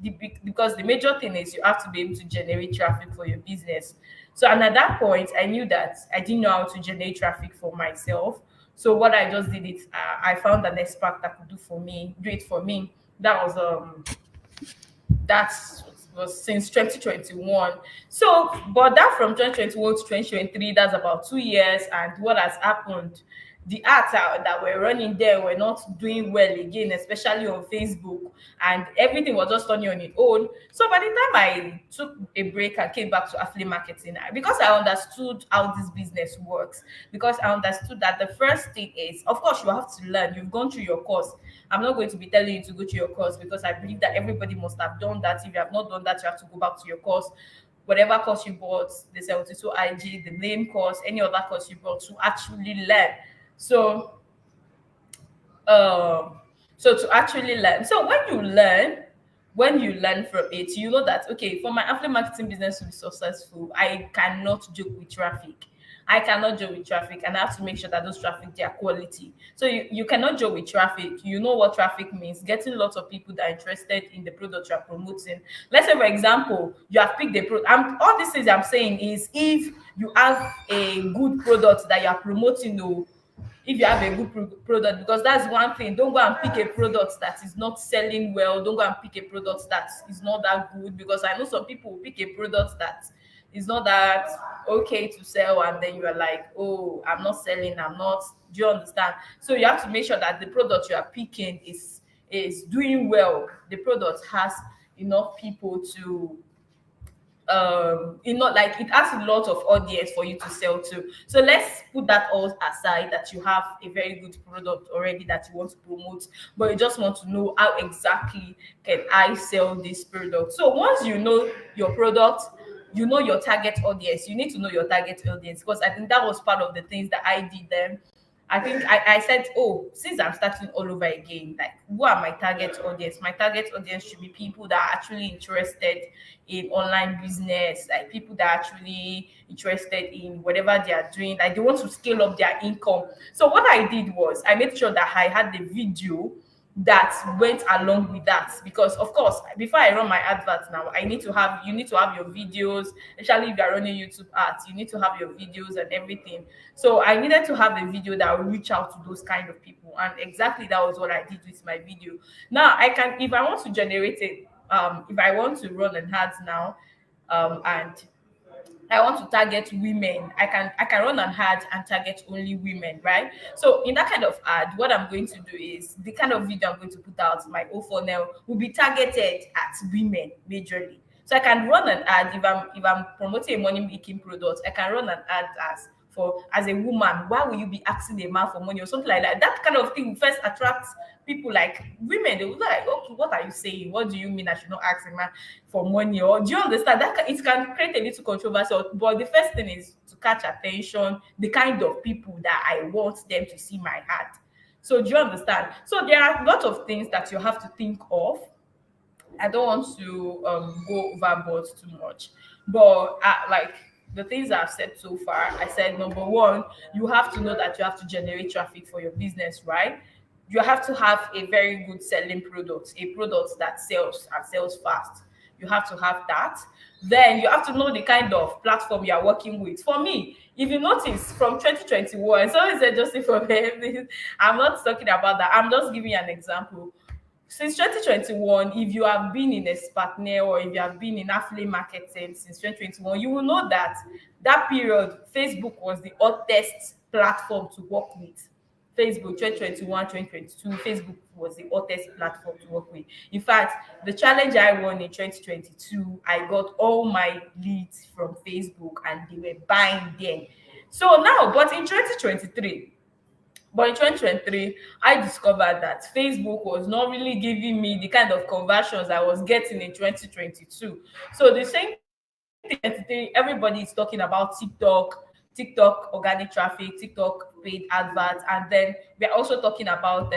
Speaker 3: because the major thing is you have to be able to generate traffic for your business. So and at that point, I knew that I didn't know how to generate traffic for myself. So what I just did is I found an expert that could do it for me. That was that was since 2021. So, but that from 2021 to 2023, that's about 2 years. And what has happened the ads that were running there were not doing well again, especially on Facebook, and everything was just turning on its own. So by the time I took a break and came back to affiliate marketing, because I understood how this business works, because I understood that the first thing is, of course, you have to learn. You've gone through your course. I'm not going to be telling you to go to your course, because I believe that everybody must have done that. If you have not done that, you have to go back to your course, whatever course you bought, the 72 IG, the main course, any other course you bought, to actually learn. So um to actually learn. So when you learn from it, you know that, okay, for my affiliate marketing business to be successful, I cannot joke with traffic. I cannot joke with traffic, and I have to make sure that those traffic, they are quality. So you cannot joke with traffic. You know what traffic means: getting lots of people that are interested in the product you are promoting. Let's say, for example, you have picked the product. All these things I'm saying is, if you have a good product that you are promoting, if you have a good product, because that's one thing. Don't go and pick a product that is not selling well. Don't go and pick a product that is not that good, because I know some people will pick a product that is not that okay to sell, and then you are like, oh, I'm not selling, I'm not. Do you understand? So you have to make sure that the product you are picking is doing well. The product has enough people to, like, it has a lot of audience for you to sell to. So let's put that all aside, that you have a very good product already that you want to promote, but you just want to know how exactly can I sell this product. So once you know your product, you know your target audience. You need to know your target audience, because I think that was part of the things that I did then. I think I said, oh, since I'm starting all over again, like, who are my target audience? My target audience should be people that are actually interested in online business, like people that are actually interested in whatever they are doing, like they want to scale up their income. So what I did was, I made sure that I had the video that went along with that, because of course, before I run my adverts now, you need to have your videos, especially if you're running YouTube ads. You need to have your videos and everything. So I needed to have a video that will reach out to those kind of people, and exactly that was what I did with my video. Now I can, if I want to generate it, if I want to run an ad now, and I want to target women, I can run an ad and target only women, right? So in that kind of ad, what I'm going to do is, the kind of video I'm going to put out, my O funnel will be targeted at women majorly. So I can run an ad, if I'm promoting a money making product, I can run an ad as a woman. Why will you be asking a man for money, or something like that? That kind of thing first attracts people, like women. They will be like, okay, what are you saying? What do you mean I should not ask a man for money? Or do you understand that it can create a little controversy? But the first thing is to catch attention, the kind of people that I want them to see my ad. So do you understand? So there are a lot of things that you have to think of. I don't want to go overboard too much, but like, the things I've said so far, I said, number one, you have to know that you have to generate traffic for your business, right? You have to have a very good selling product, a product that sells and sells fast. You have to have that. Then you have to know the kind of platform you are working with. For me, if you notice from 2021, so is just for everything. I'm not talking about that. I'm just giving you an example. Since 2021, if you have been in a partner, or if you have been in affiliate marketing since 2021, you will know that that period, Facebook was the hottest platform to work with. Facebook 2021, 2022, Facebook was the hottest platform to work with. In fact, the challenge I won in 2022, I got all my leads from Facebook, and they were buying then. So now, but in 2023, I discovered that Facebook was not really giving me the kind of conversions I was getting in 2022. So the same thing, everybody is talking about TikTok organic traffic, TikTok paid adverts, and then we're also talking about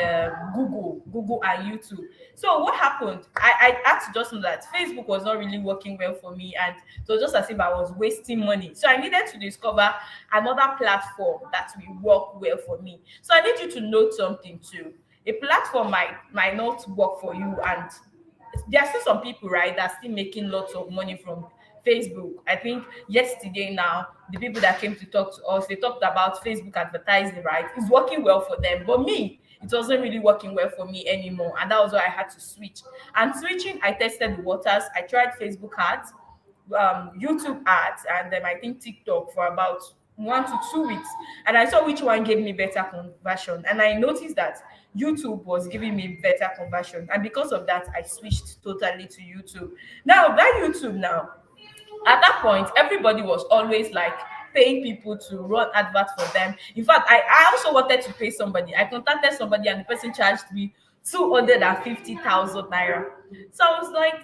Speaker 3: Google and YouTube. So what happened? I had to just know that Facebook was not really working well for me, and so just as if I was wasting money. So I needed to discover another platform that will work well for me. So I need you to note something too. A platform might not work for you, and there are still some people, right, that are still making lots of money from Facebook. I think yesterday now, the people that came to talk to us, they talked about Facebook advertising, right? It's working well for them. But me, it wasn't really working well for me anymore. And that was why I had to switch. And switching, I tested the waters. I tried Facebook ads, YouTube ads, and then I think TikTok for about 1 to 2 weeks, and I saw which one gave me better conversion, and I noticed that YouTube was giving me better conversion, and because of that I switched totally to YouTube. Now that YouTube now, at that point everybody was always like paying people to run adverts for them. In fact, I also wanted to pay somebody. I contacted somebody and the person charged me 250,000 naira. So I was like,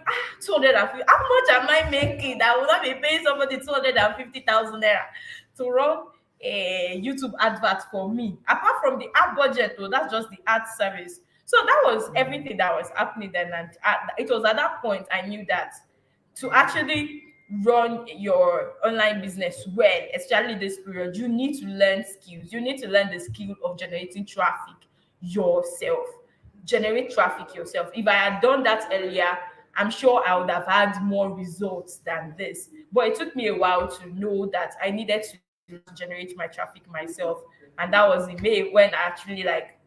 Speaker 3: 250, how much am I making? I will not be paying somebody 250,000 naira to run a YouTube advert for me. Apart from the ad budget, though, that's just the ad service. So that was everything that was happening then. And it was at that point I knew that to actually run your online business well, especially this period, you need to learn skills. You need to learn the skill of generating traffic yourself. Generate traffic yourself. If I had done that earlier, I'm sure I would have had more results than this. But it took me a while to know that I needed to generate my traffic myself. And that was in May when I actually like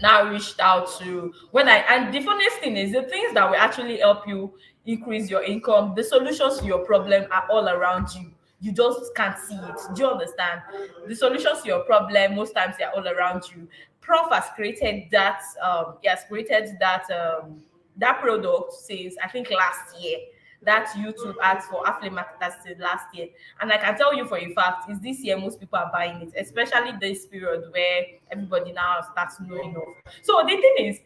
Speaker 3: now reached out to when I and the funniest thing is the things that will actually help you increase your income, the solutions to your problem are all around you. You just can't see it. Do you understand? The solutions to your problem most times they are all around you. Prof has created that he has created that product since I think last year. That YouTube ads for affiliate marketers since last year. And I can tell you for a fact, is this year most people are buying it, especially this period where everybody now starts knowing of. So the thing is,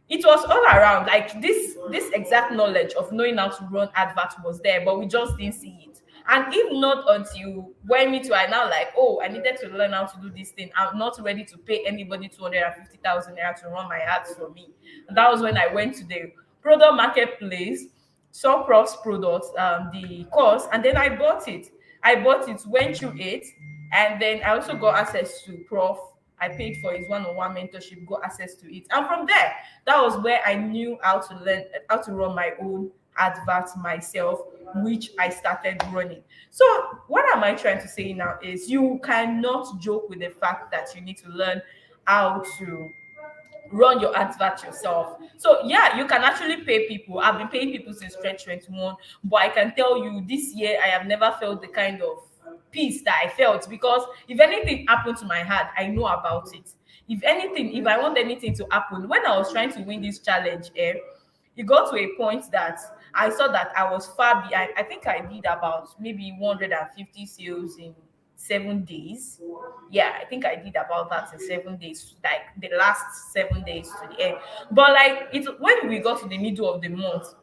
Speaker 3: it was all around. Like this exact knowledge of knowing how to run advert was there, but we just didn't see it. And if not until when me too, I now like, oh, I needed to learn how to do this thing. I'm not ready to pay anybody 250,000 naira to run my ads for me. And that was when I went to the product marketplace, saw Prof's products, the course, and then I bought it. Went through it, and then I also got access to Prof. I paid for his one-on-one mentorship, got access to it, and from there, that was where I knew how to learn how to run my own adverts myself, which I started running. So, what am I trying to say now is you cannot joke with the fact that you need to learn how to run your advert yourself. So yeah, you can actually pay people. I've been paying people since 2021, but I can tell you this year I have never felt the kind of peace that I felt, because if anything happened to my heart, I know about it. If anything, if I want anything to happen, when I was trying to win this challenge, it got to a point that I saw that I was far behind. I think I did about maybe 150 sales in 7 days. Yeah, I think I did about that in 7 days, like the last 7 days to the end. But like it when we got to the middle of the month,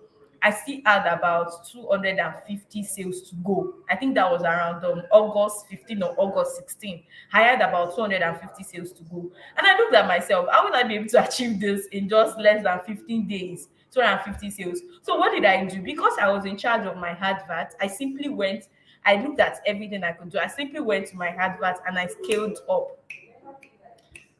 Speaker 3: I still had about 250 sales to go. I think that was around August 15 or August 16. I had about 250 sales to go. And I looked at myself, how would I be able to achieve this in just less than 15 days? 250 sales. So what did I do? Because I was in charge of my advert, I looked at everything I could do. I simply went to my advert and I scaled up.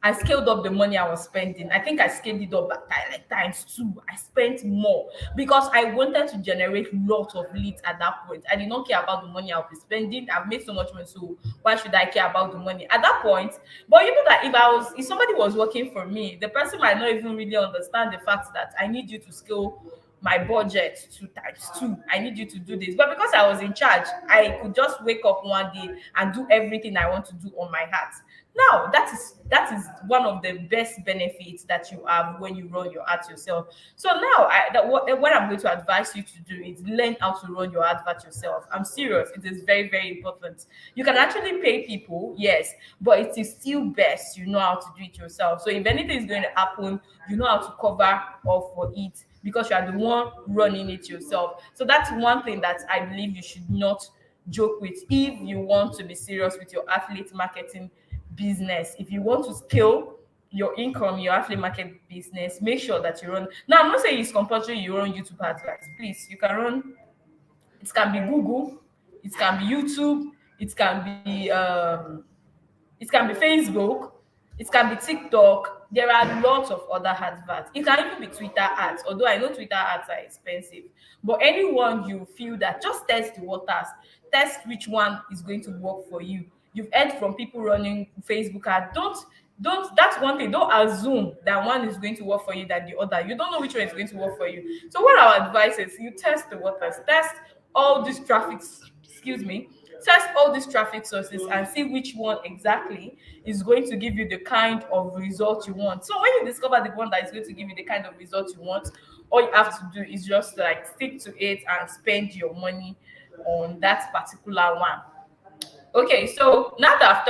Speaker 3: I scaled up the money I was spending. I think I scaled it up like times two. I spent more because I wanted to generate lots of leads at that point. I did not care about the money I'll be spending. I've made so much money, so why should I care about the money at that point? But you know that if somebody was working for me, the person might not even really understand the fact that I need you to scale my budget 2 times 2. I need you to do this. But because I was in charge, I could just wake up one day and do everything I want to do on my heart. Now, that is one of the best benefits that you have when you run your ads yourself. So now, what I'm going to advise you to do is learn how to run your advert yourself. I'm serious. It is very, very important. You can actually pay people, yes, but it is still best you know how to do it yourself. So if anything is going to happen, you know how to cover up for it because you are the one running it yourself. So that's one thing that I believe you should not joke with if you want to be serious with your affiliate marketing business. If you want to scale your income, your affiliate market business, make sure that you run. Now, I'm not saying it's compulsory you run YouTube adverts. Please, you can run. It can be Google, it can be YouTube, it can be Facebook, it can be TikTok. There are lots of other adverts. It can even be Twitter ads, although I know Twitter ads are expensive. But anyone you feel that, just test the waters, test which one is going to work for you. You've heard from people running Facebook ads. Don't that's one thing. Don't assume that one is going to work for you than the other. You don't know which one is going to work for you. So what our advice is, you test the waters, test all these traffic, excuse me, Test all these traffic sources and see which one exactly is going to give you the kind of result you want. So when you discover the one that is going to give you the kind of result you want, all you have to do is just like stick to it and spend your money on that particular one. Okay, so now that I've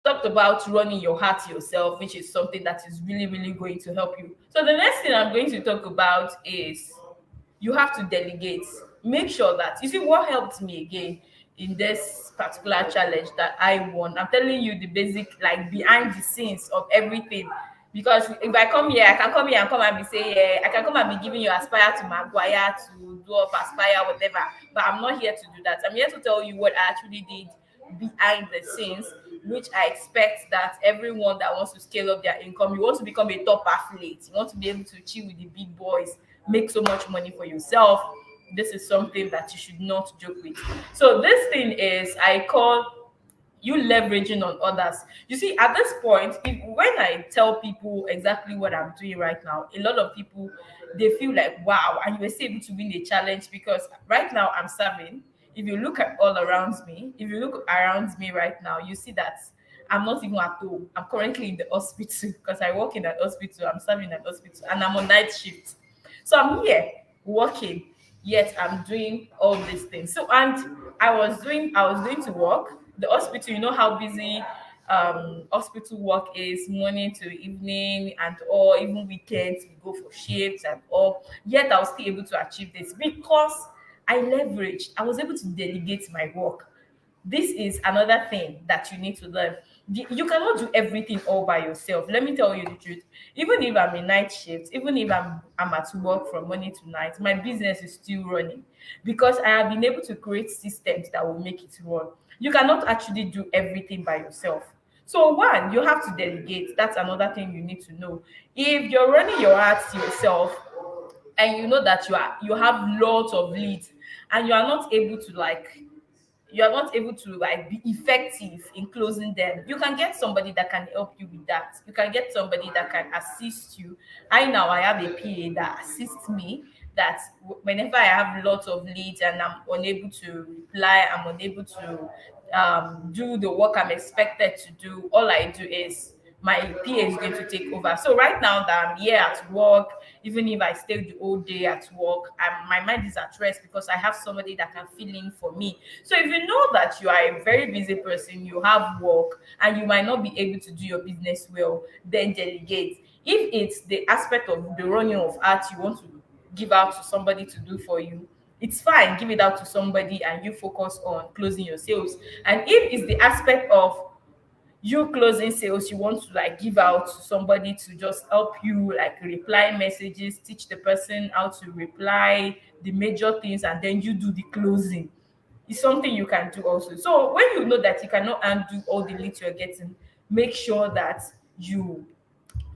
Speaker 3: talked about running your heart yourself, which is something that is really, really going to help you. So the next thing I'm going to talk about is you have to delegate. Make sure that you see what helped me again in this particular challenge that I won. I'm telling you the basic, like behind the scenes of everything. Because if I come here, I can come here and come and be saying, yeah, I can come and be giving you aspire to Maguire, to do up aspire, whatever. But I'm not here to do that. I'm here to tell you what I actually did behind the scenes, which I expect that everyone that wants to scale up their income, you want to become a top athlete, you want to be able to chill with the big boys, make so much money for yourself. This is something that you should not joke with. So this thing is I call you leveraging on others. You see, at this point, when I tell people exactly what I'm doing right now, a lot of people they feel like, wow, and you were still able to win a challenge because right now I'm serving. If you look at all around me, if you look around me right now, you see that I'm not even at home. I'm currently in the hospital because I work in an hospital. I'm serving at hospital and I'm on night shift. So I'm here working, yet I'm doing all these things. So and I was doing to work. The hospital, you know how busy hospital work is morning to evening and all, even weekends, we go for shifts and all. Yet I was still able to achieve this because I leveraged, I was able to delegate my work. This is another thing that you need to learn. You cannot do everything all by yourself. Let me tell you the truth. Even if I'm in night shift, even if I'm at work from morning to night, my business is still running because I have been able to create systems that will make it run. You cannot actually do everything by yourself. So one, you have to delegate. That's another thing you need to know. If you're running your ads yourself, and you know that you have lots of leads and you are not able to like be effective in closing them, you can get somebody that can help you with that. You can get somebody that can assist you. I have a PA that assists me, that whenever I have lots of leads and I'm unable to reply, I'm unable to do the work I'm expected to do, all I do is my PA is going to take over. So right now that I'm here at work, even if I stay the whole day at work, my mind is at rest because I have somebody that can fill in for me. So if you know that you are a very busy person, you have work, and you might not be able to do your business well, then delegate. If it's the aspect of the running of art you want to give out to somebody to do for you, it's fine, give it out to somebody and you focus on closing your sales. And if it's the aspect of you closing sales, you want to like give out to somebody to just help you like reply messages, teach the person how to reply the major things, and then you do the closing, it's something you can do also. So when you know that you cannot undo all the leads you're getting, make sure that you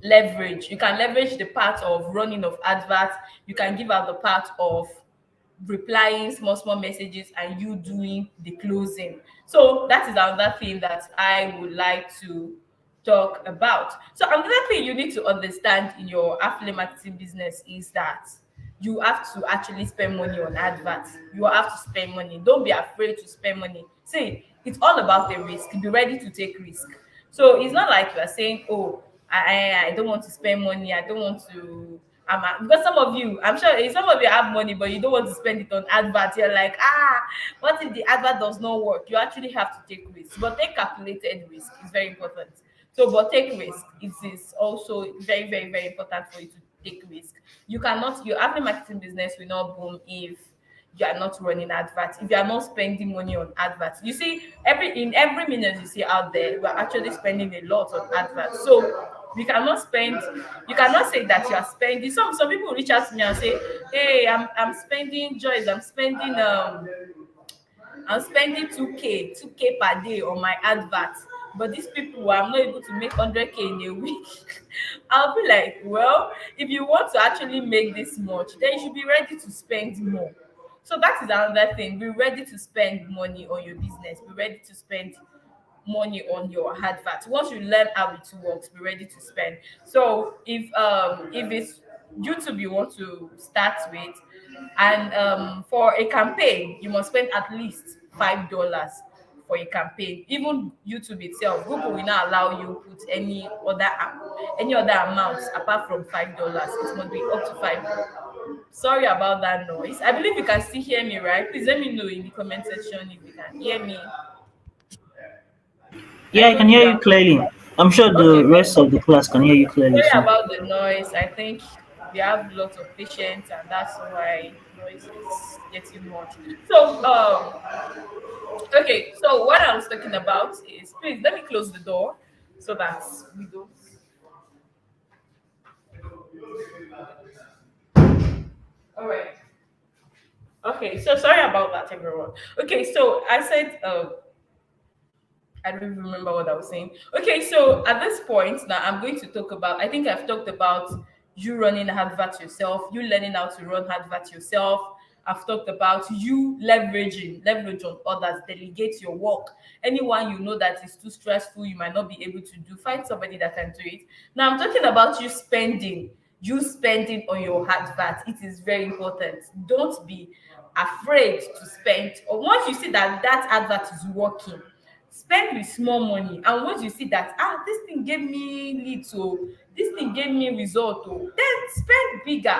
Speaker 3: you can leverage the part of running of adverts, you can give out the part of replying small small messages and you doing the closing. So that is another thing that I would like to talk about. So another thing you need to understand in your affiliate marketing business is that you have to actually spend money on adverts. You have to spend money. Don't be afraid to spend money. See, it's all about the risk. Be ready to take risk. So it's not like you are saying, oh, I don't want to spend money. I don't want to. Because some of you, I'm sure some of you have money, but you don't want to spend it on adverts. You're like, what if the advert does not work? You actually have to take risks, but take calculated risk. It's very important. So, but take risk. It is also very, very, very important for you to take risk. You cannot, your affiliate marketing business will not boom if you are not running adverts, if you are not spending money on adverts. You see, every minute you see out there, we are actually spending a lot on adverts. So we cannot spend, you cannot say that you are spending. Some people reach out to me and say, hey, I'm spending Joyce, I'm spending 2k per day on my advert. But these people, I'm not able to make 100k in a week. I'll be like, well, if you want to actually make this much, then you should be ready to spend more. So that is another thing. Be ready to spend money on your business. Be ready to spend money on your advert. Once you learn how it works, be ready to spend. So if it's YouTube you want to start with, and for a campaign you must spend at least $5 for a campaign. Even YouTube itself, Google will not allow you put any other amounts apart from $5. It must be up to five. Sorry about that noise. I believe you can still hear me, right? Please let me know in the comment section if you can hear me.
Speaker 1: Yeah,
Speaker 3: I
Speaker 1: I can
Speaker 3: told
Speaker 1: hear
Speaker 3: you
Speaker 1: you clearly. I'm sure the
Speaker 3: okay.
Speaker 1: rest of the class can hear you clearly
Speaker 3: Sorry
Speaker 1: too.
Speaker 3: about the noise. I think we have lots of patients, and that's why noise is getting much. So, okay. So what I was talking about is, please let me close the door so that we don't. All right. Okay. So sorry about that, everyone. Okay. So I said, I don't even remember what I was saying. Okay, so at this point now, I'm going to talk about. I think I've talked about you running advert yourself, you learning how to run advert yourself. I've talked about you leverage on others, delegate your work. Anyone you know that is too stressful, you might not be able to do. Find somebody that can do it. Now I'm talking about you spending on your advert. It is very important. Don't be afraid to spend. Or once you see that that advert is working, spend with small money, and once you see that this thing gave me lead, so this thing gave me result, then spend bigger.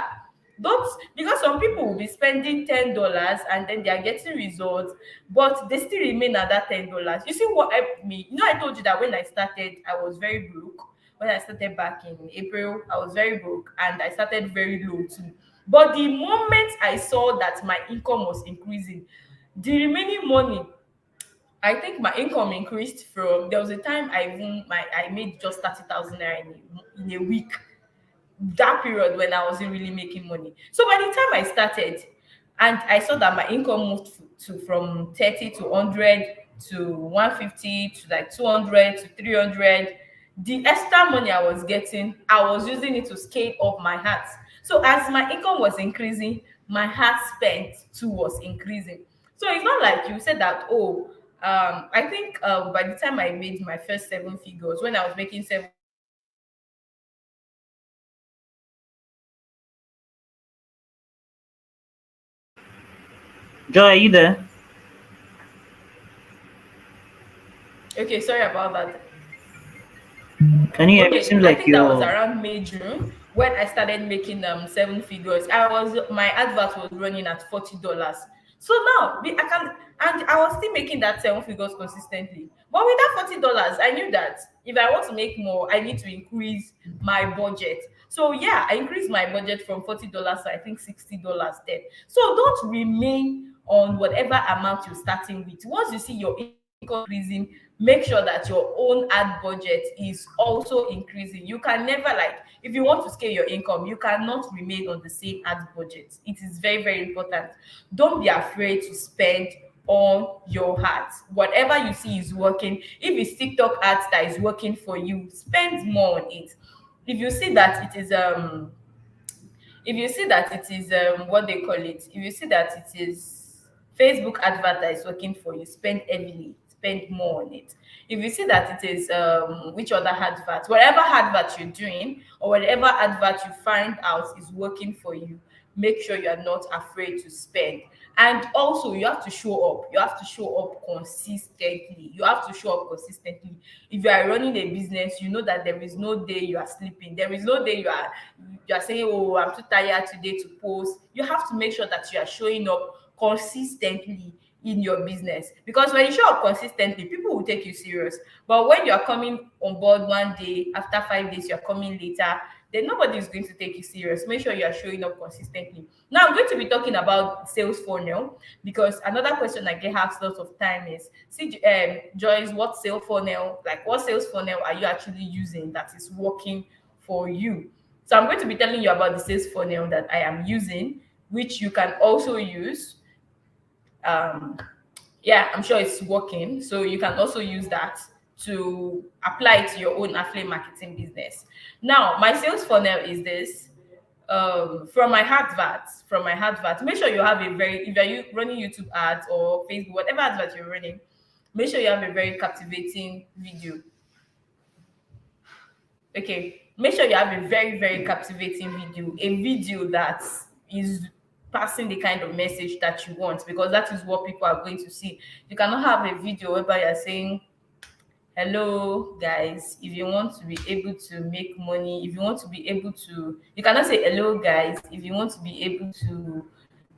Speaker 3: Don't, because some people will be spending $10 and then they are getting results, but they still remain at that $10. You see what helped me? I told you that when I started I was very broke. When I started back in April, I was very broke and I started very low too. But the moment I saw that my income was increasing, the remaining money, I think my income increased from, there was a time I made just 30,000 naira in a week. That period when I wasn't really making money. So by the time I started, and I saw that my income moved to from 30 to 100 to 150 to like 200 to 300, the extra money I was getting, I was using it to scale up my heart. So as my income was increasing, my heart spent too was increasing. So it's not like you said that, I think by the time I made my first seven figures, when I was making seven,
Speaker 1: Joy, are you there?
Speaker 3: okay, sorry about that.
Speaker 1: Can you hear me? It
Speaker 3: Okay,
Speaker 1: seems
Speaker 3: I
Speaker 1: like
Speaker 3: think that was
Speaker 1: you're.
Speaker 3: around May, June when I started making seven figures. My advert was running at $40. So now I can, and I was still making that seven figures consistently. But with that $40, I knew that if I want to make more, I need to increase my budget. So yeah, I increased my budget from $40 to I think $60 then. So don't remain on whatever amount you're starting with. Once you see your income increasing, make sure that your own ad budget is also increasing. You can never, like, if you want to scale your income, you cannot remain on the same ad budget. It is very, very important. Don't be afraid to spend on your ads. Whatever you see is working. If it's TikTok ads that is working for you, spend more on it. If you see that it is if you see that it is what they call it, if you see that it is Facebook advert that is working for you, spend heavily, spend more on it. If you see that it is which other advert, whatever advert you're doing or whatever advert you find out is working for you, make sure you are not afraid to spend. And also you have to show up. You have to show up consistently. You have to show up consistently. If you are running a business, you know that there is no day you are sleeping. There is no day you are saying, oh, I'm too tired today to post. You have to make sure that you are showing up consistently in your business, because when you show up consistently, people will take you serious. But when you are coming on board one day, after 5 days you're coming later, then nobody is going to take you serious. Make sure you are showing up consistently. Now I'm going to be talking about sales funnel, because another question I get asked lots of time is, see, Joyce, what sales funnel are you actually using that is working for you? So I'm going to be telling you about the sales funnel that I am using, which you can also use. um yeah, I'm sure it's working, so you can also use that to apply it to your own affiliate marketing business. Now my sales funnel is this. From my advert, make sure you have a very, if you're running YouTube ads or Facebook, whatever advert you're running, make sure you have a very captivating video. Okay, make sure you have a very, very captivating video, a video that is passing the kind of message that you want, because that is what people are going to see. You cannot have a video whereby you're saying, hello guys, if you want to be able to make money, if you want to be able to, you cannot say hello guys if you want to be able to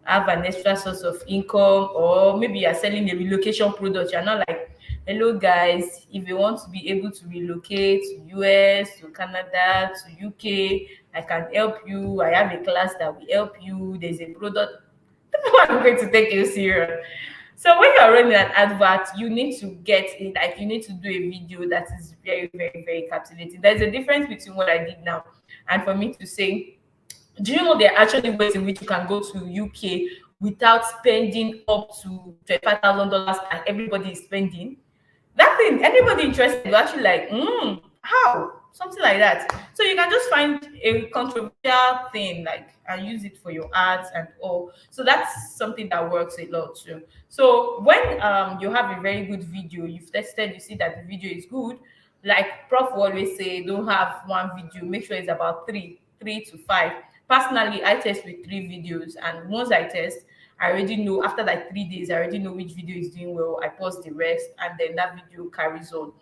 Speaker 3: have an extra source of income, or maybe you're selling a relocation product. You're not like, hello guys, if you want to be able to relocate to US, to Canada, to UK, I can help you. I have a class that will help you. There's a product. People are going to take you serious. So when you're running an advert, you need to get it, like you need to do a video that is very, very, very captivating. There's a difference between what I did now and for me to say, do you know there are actually ways in which you can go to UK without spending up to $25,000 and everybody is spending? That thing, anybody interested will actually like, how? Something like that. So you can just find a controversial thing like and use it for your ads and all. So that's something that works a lot too. So when you have a very good video, you've tested, you see that the video is good. Like Prof will always say, don't have one video, make sure it's about three to five. Personally, I test with 3 videos, and once I test, I already know after like 3 days, I already know which video is doing well. I pause the rest, and then that video carries on.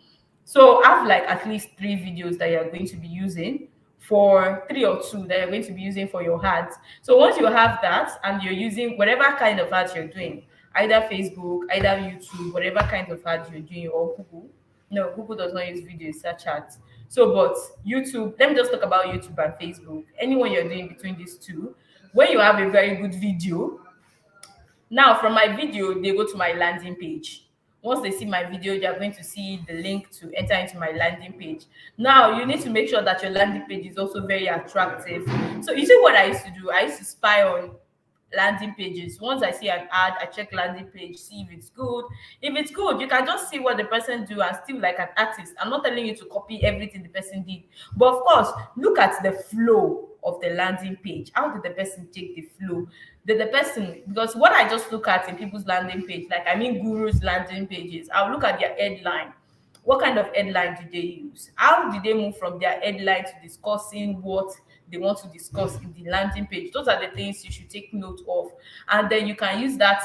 Speaker 3: So I have like at least 3 videos that you're going to be using for 3 or 2 that you're going to be using for your ads. So once you have that and you're using whatever kind of ads you're doing, either Facebook, either YouTube, whatever kind of ads you're doing, or Google. No, Google does not use video search ads. So, but YouTube, let me just talk about YouTube and Facebook. Anyone you're doing between these two, when you have a very good video, now, from my video, they go to my landing page. Once they see my video, they are going to see the link to enter into my landing page. Now, you need to make sure that your landing page is also very attractive. So, you see what I used to do? I used to spy on landing pages. Once I see an ad, I check landing page, see if it's good. If it's good, you can just see what the person do and still like an artist. I'm not telling you to copy everything the person did, but of course, look at the flow of the landing page. How did the person take the flow? Did the person, because what I just look at in people's landing page, like I mean gurus landing pages, I'll look at their headline. What kind of headline do they use? How did they move from their headline to discussing what they want to discuss in the landing page? Those are the things you should take note of. And then you can use that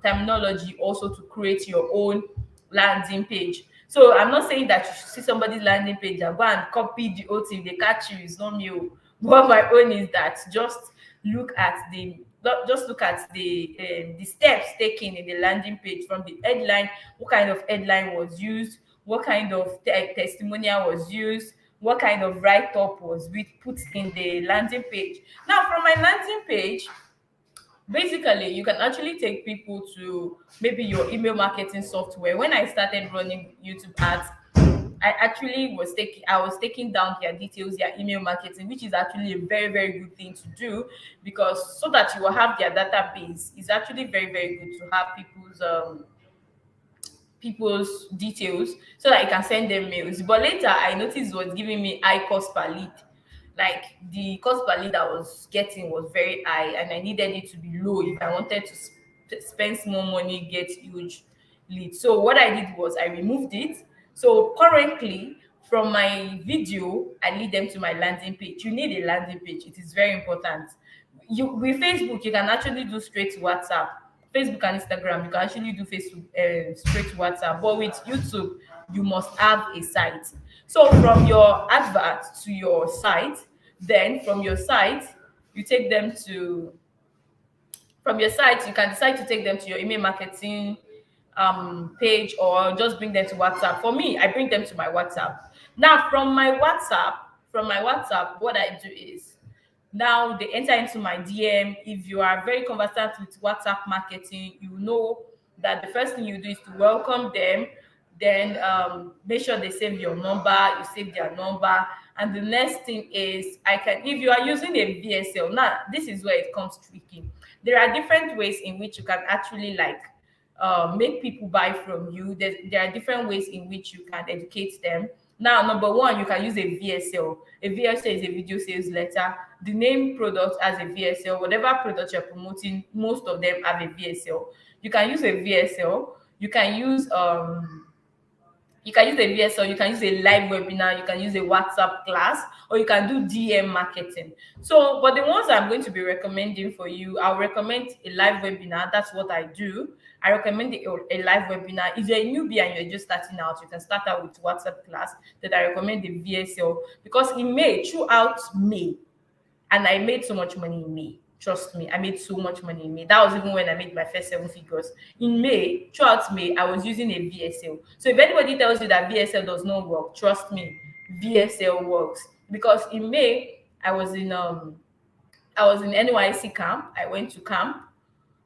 Speaker 3: terminology also to create your own landing page. So I'm not saying that you should see somebody's landing page and go and copy the whole thing. They catch you, it's not me. Oh. What my own is that look at the just look at the steps taken in the landing page from the headline. What kind of headline was used? What kind of testimonial was used? What kind of write-up was put in the landing page? Now, from my landing page, basically, you can actually take people to maybe your email marketing software. When I started running YouTube ads, I was taking down their details, their email marketing, which is actually a very, very good thing to do, because so that you will have their database. It's actually very, very good to have people's details so that you can send them mails. But later I noticed it was giving me high cost per lead. Like the cost per lead I was getting was very high, and I needed it to be low if I wanted to spend small money, get huge leads. So what I did was I removed it. So currently, from my video, I lead them to my landing page. You need a landing page. It is very important. You with Facebook, you can actually do straight to WhatsApp. Facebook and Instagram, you can actually do Facebook straight to WhatsApp. But with YouTube, you must have a site. So from your advert to your site, then from your site, you take them to from your site, you can decide to take them to your email marketing page, or just bring them to WhatsApp. For me, I bring them to my WhatsApp. Now, from my WhatsApp, what I do is now they enter into my DM. If you are very conversant with WhatsApp marketing, you know that the first thing you do is to welcome them. Then make sure they save your number, you save their number. And the next thing is, if you are using a VSL, now this is where it comes tricky. There are different ways in which you can actually make people buy from you. There are different ways in which you can educate them. Now, number one, you can use a VSL. A VSL is a video sales letter. The name product as a VSL. Whatever product you're promoting, most of them have a VSL. You can use a VSL. You can use You can use a VSL, you can use a live webinar, you can use a WhatsApp class, or you can do DM marketing. So, but the ones I'm going to be recommending for you, I'll recommend a live webinar. That's what I do. I recommend a live webinar. If you're a newbie and you're just starting out, you can start out with WhatsApp class. That I recommend the VSL, because in May, throughout May, and I made so much money in May. Trust me, I made so much money in May. That was even when I made my first 7 figures. In May, throughout May, I was using a VSL. So if anybody tells you that VSL does not work, trust me, VSL works. Because in May, I was in NYC camp. I went to camp,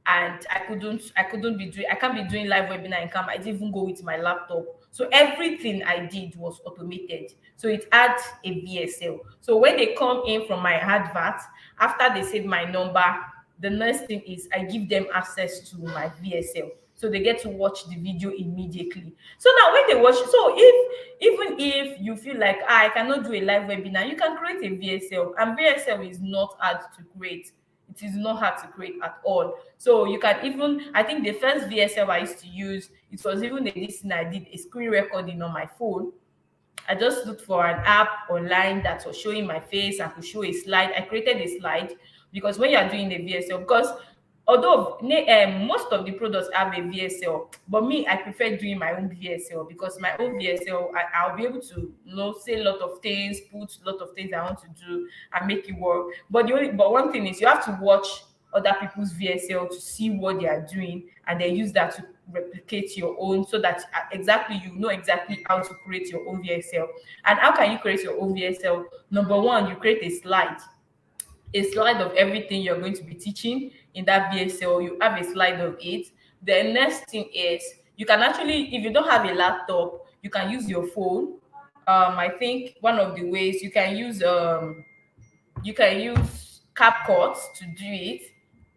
Speaker 3: and I can't be doing live webinar in camp. I didn't even go with my laptop. So everything I did was automated. So it had a VSL. So when they come in from my advert, after they save my number, the next thing is I give them access to my VSL. So they get to watch the video immediately. So now when they watch, so if even if you feel like, I cannot do a live webinar, you can create a VSL. And VSL is not hard to create. It is not hard to create at all. So you can even, I think the first VSL I used to use, it was even this thing I did, a screen recording on my phone. I just looked for an app online that was showing my face. I could show a slide. I created a slide, because when you are doing the VSL, because although most of the products have a VSL, but me, I prefer doing my own VSL, because my own VSL, I'll be able to, say a lot of things, put a lot of things I want to do, and make it work. But one thing is, you have to watch other people's VSL to see what they are doing, and then use that to replicate your own, so that exactly you know exactly how to create your own VSL. And how can you create your own VSL? Number one, you create a slide of everything you're going to be teaching in that VSL. You have a slide of it. The next thing is, you can actually, if you don't have a laptop, you can use your phone. I think one of the ways you can use CapCut to do it.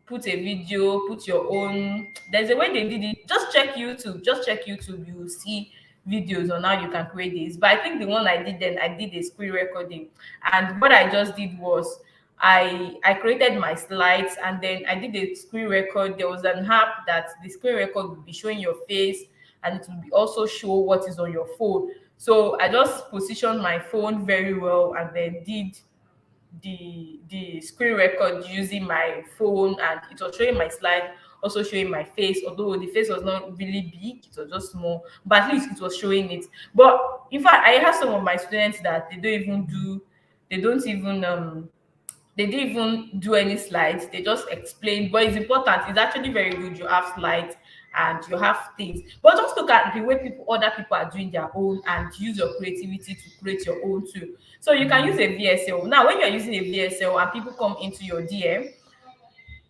Speaker 3: Put a video, put your own. There's a way they did it. Just check YouTube. Just check YouTube. You will see videos on how you can create this. But I think the one I did then, I did a screen recording, and what I just did was, I created my slides, and then I did a screen record. There was an app that the screen record would be showing your face, and it will be also show what is on your phone. So I just positioned my phone very well, and then did the screen record using my phone, and it was showing my slide, also showing my face, although the face was not really big, it was just small, but at least it was showing it. But in fact, I have some of my students that they don't even they didn't even do any slides. They just explain. But it's important. It's actually very good. You have slides and you have things. But just look at the way other people are doing their own, and use your creativity to create your own too. So you can use a VSL. Now, when you're using a VSL and people come into your DM,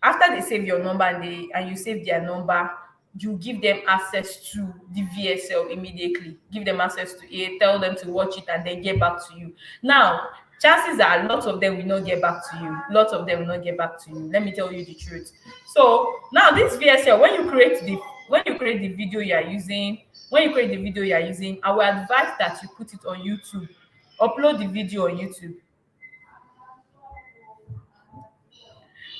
Speaker 3: after they save your number, and you save their number, you give them access to the VSL immediately. Give them access to it, tell them to watch it, and then get back to you. Now, chances are lots of them will not get back to you. Lots of them will not get back to you. Let me tell you the truth. So now this VSL, when you create the video you are using, I will advise that you put it on YouTube. Upload the video on YouTube.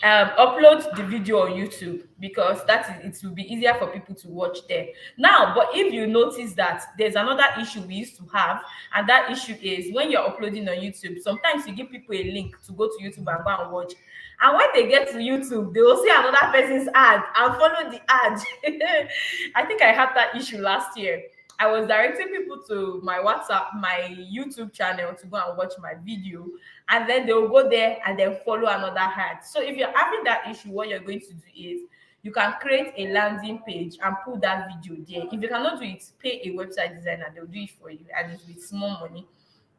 Speaker 3: Upload the video on YouTube, because it will be easier for people to watch there. Now, but if you notice that there's another issue we used to have, and that issue is, when you're uploading on YouTube, sometimes you give people a link to go to YouTube and go and watch. And when they get to YouTube, they will see another person's ad and follow the ad. I think I had that issue last year. I was directing people to my YouTube channel to go and watch my video, and then they will go there and then follow another ad. So if you're having that issue, what you're going to do is, you can create a landing page and put that video there. If you cannot do it, pay a website designer, they'll do it for you, and it's with small money.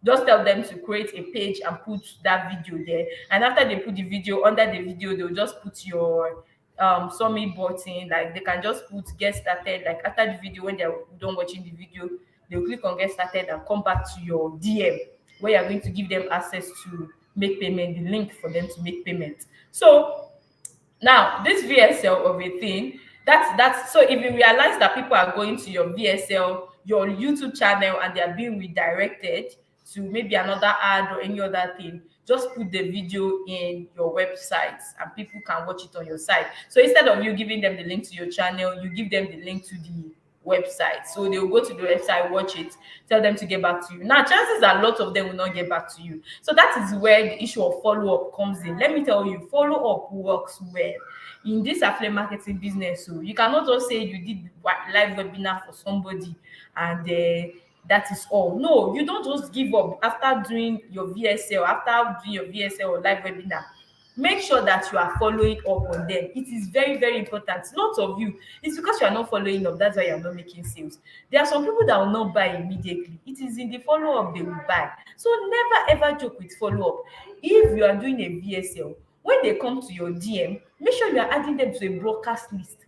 Speaker 3: Just tell them to create a page and put that video there. And after they put the video, under the video, they'll just put your submit button. Like, they can just put get started. Like, after the video, when they're done watching the video, they'll click on get started and come back to your DM, where you're going to give them access to make payment, the link for them to make payment. So now, this VSL of a thing, that's so if you realize that people are going to your VSL, your YouTube channel, and they are being redirected to maybe another ad or any other thing, just put the video in your website and people can watch it on your site. So instead of you giving them the link to your channel, you give them the link to the website. So they'll go to the website, watch it, tell them to get back to you. Now, chances are a lot of them will not get back to you. So that is where the issue of follow-up comes in. Let me tell you, follow-up works well in this affiliate marketing business. So you cannot just say you did live webinar for somebody and that is all. No, you don't just give up after doing your VSL, after doing your VSL or live webinar. Make sure that you are following up on them. It is very, very important. Lots of you, it's because you are not following up, that's why you are not making sales. There are some people that will not buy immediately. It is in the follow-up they will buy. So never ever joke with follow-up. If you are doing a VSL, when they come to your DM, make sure you are adding them to a broadcast list.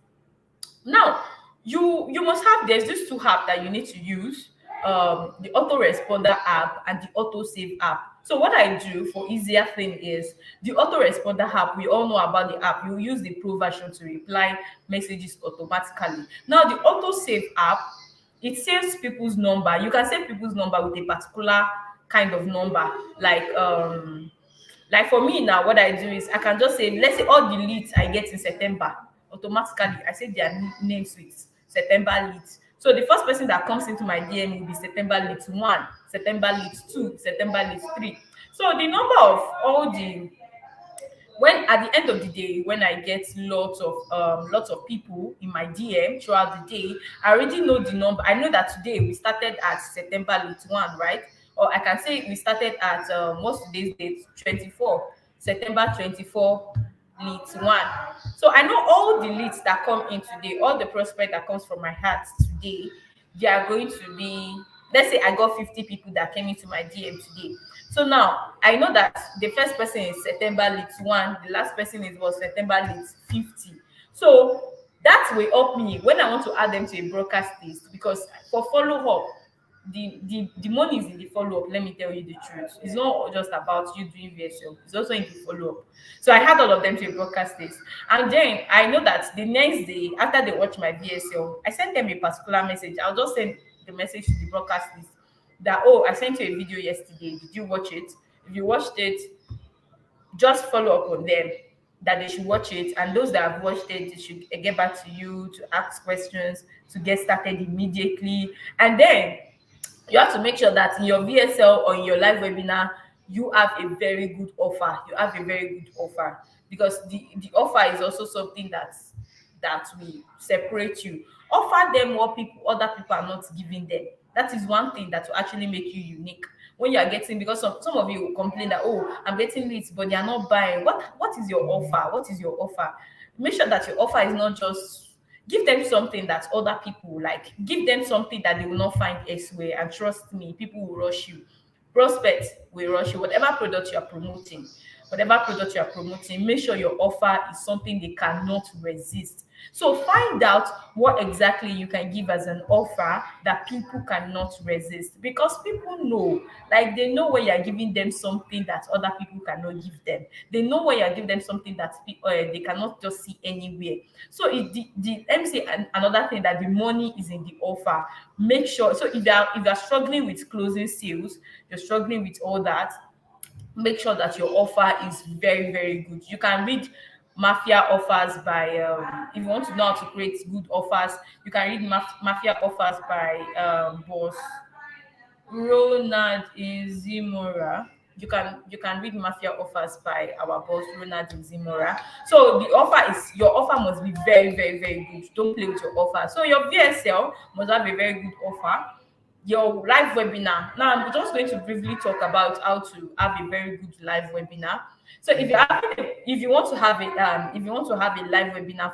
Speaker 3: Now, you must have, there's this two app that you need to use, the autoresponder app and the autosave app. So what I do for easier thing is the autoresponder app. We all know about the app. You use the pro version to reply messages automatically. Now the autosave app, it saves people's number. You can save people's number with a particular kind of number, like for me now, what I do is I can just say, let's say all the leads I get in September, automatically I say their names with September leads. So the first person that comes into my DM will be September leads 1, September leads 2, September leads 3. So the number of all the, when at the end of the day, when I get lots of people in my DM throughout the day, I already know the number. I know that today we started at September leads 1, right? Or I can say we started at what's today's date? 24, September 24 leads 1. So I know all the leads that come in today, all the prospect that comes from my heart today, they are going to be, let's say I got 50 people that came into my DM today. So now I know that the first person is September leads 1, the last person was September leads 50. So that will help me when I want to add them to a broadcast list, because for follow-up, the money is in the follow-up. Let me tell you the truth. It's not just about you doing VSL, it's also in the follow-up. So I had all of them to a broadcast list. And then I know that the next day, after they watch my VSL, I sent them a particular message. I'll just send the message to the broadcast list that, oh, I sent you a video yesterday. Did you watch it? If you watched it, just follow up on them that they should watch it. And those that have watched it, they should get back to you to ask questions, to get started immediately. And then you have to make sure that in your VSL or in your live webinar, you have a very good offer. You have a very good offer, because the offer is also something that will separate you. Offer them what other people are not giving them. That is one thing that will actually make you unique. When you are getting, because some of you will complain that, oh, I'm getting leads, but they are not buying. What is your offer? What is your offer? Make sure that your offer is not just, give them something that other people like. Give them something that they will not find elsewhere. And trust me, people will rush you. Prospects will rush you. Whatever product you are promoting, make sure your offer is something they cannot resist. So find out what exactly you can give as an offer that people cannot resist, because people know, like they know when you're giving them something that other people cannot give them. They know when you're giving them something that they cannot just see anywhere. So let me say another thing, that the money is in the offer. Make sure, so if you're struggling with closing sales, you're struggling with all that, make sure that your offer is very, very good. You can read mafia offers by if you want to know how to create good offers, you can read mafia offers by boss Ronald Izimora. You can read mafia offers by our boss Ronald Izimora. So your offer must be very, very, very good. Don't play with your offer. So your VSL must have a very good offer. Your live webinar. Now I'm just going to briefly talk about how to have a very good live webinar. So if you want to have a live webinar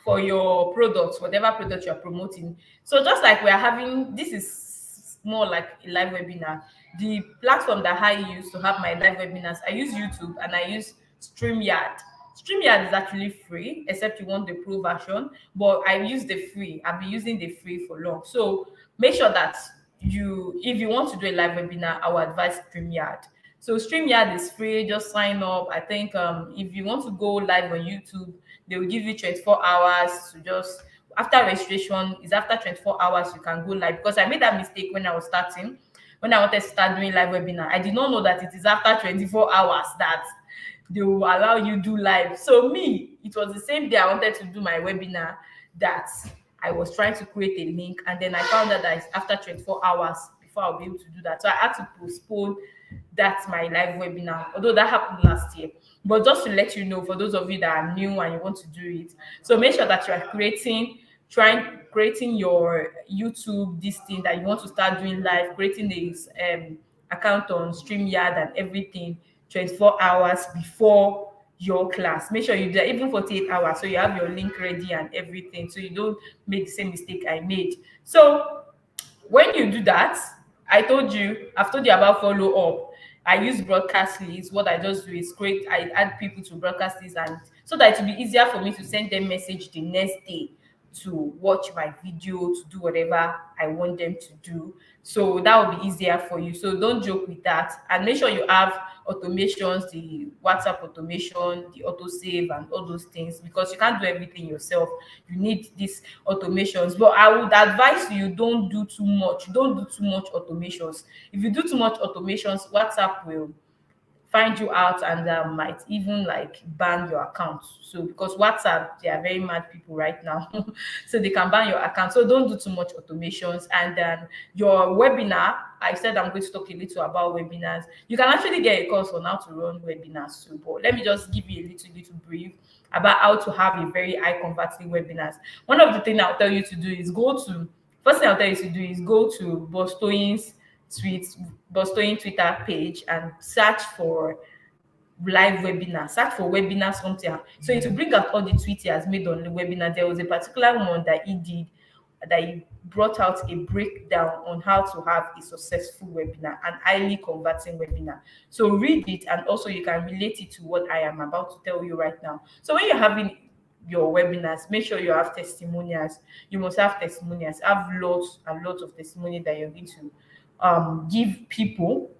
Speaker 3: for your products, whatever product you're promoting. So just like we're having, this is more like a live webinar. The platform that I use to have my live webinars, I use YouTube and I use StreamYard. StreamYard is actually free, except you want the pro version, but I use the free. I've been using the free for long. So make sure that if you want to do a live webinar, I would advise StreamYard. So StreamYard is free, just sign up. I think if you want to go live on YouTube, they will give you 24 hours to just, after registration, is after 24 hours you can go live. Because I made that mistake when I was starting, when I wanted to start doing live webinar. I did not know that it is after 24 hours that they will allow you do live. So me, it was the same day I wanted to do my webinar that I was trying to create a link, and then I found out that it's after 24 hours before I'll be able to do that. So I had to postpone that my live webinar, although that happened last year. But just to let you know, for those of you that are new and you want to do it, so make sure that you are creating your YouTube, this thing that you want to start doing live, creating this account on StreamYard and everything 24 hours before your class. Make sure you do that even 48 hours, so you have your link ready and everything, so you don't make the same mistake I made. So when you do that, I've told you about follow up. I use broadcast lists. What I just do is create, I add people to broadcast lists, and so that it will be easier for me to send them message the next day to watch my video, to do whatever I want them to do. So that will be easier for you. So don't joke with that. And make sure you have automations, the WhatsApp automation, the auto save, and all those things, because you can't do everything yourself. You need these automations. But I would advise you, don't do too much. Don't do too much automations. If you do too much automations, WhatsApp will find you out, and might even like ban your account. So because WhatsApp, they are very mad people right now, so they can ban your account. So don't do too much automations. And then your webinar, I said I'm going to talk a little about webinars. You can actually get a course on how to run webinars too, but let me just give you a little brief about how to have a very high converting webinars. One of the things I'll tell you to do is first thing I'll tell you to do is go to tweet Bostoyin Twitter page and search for live webinar. Search for webinar something. So it will bring out all the tweets he has made on the webinar. There was a particular one that he did, that he brought out a breakdown on how to have a successful webinar, an highly converting webinar. So read it, and also you can relate it to what I am about to tell you right now. So when you're having your webinars, make sure you have testimonials. You must have testimonials. Have lots and lots of testimony that you're going to give people.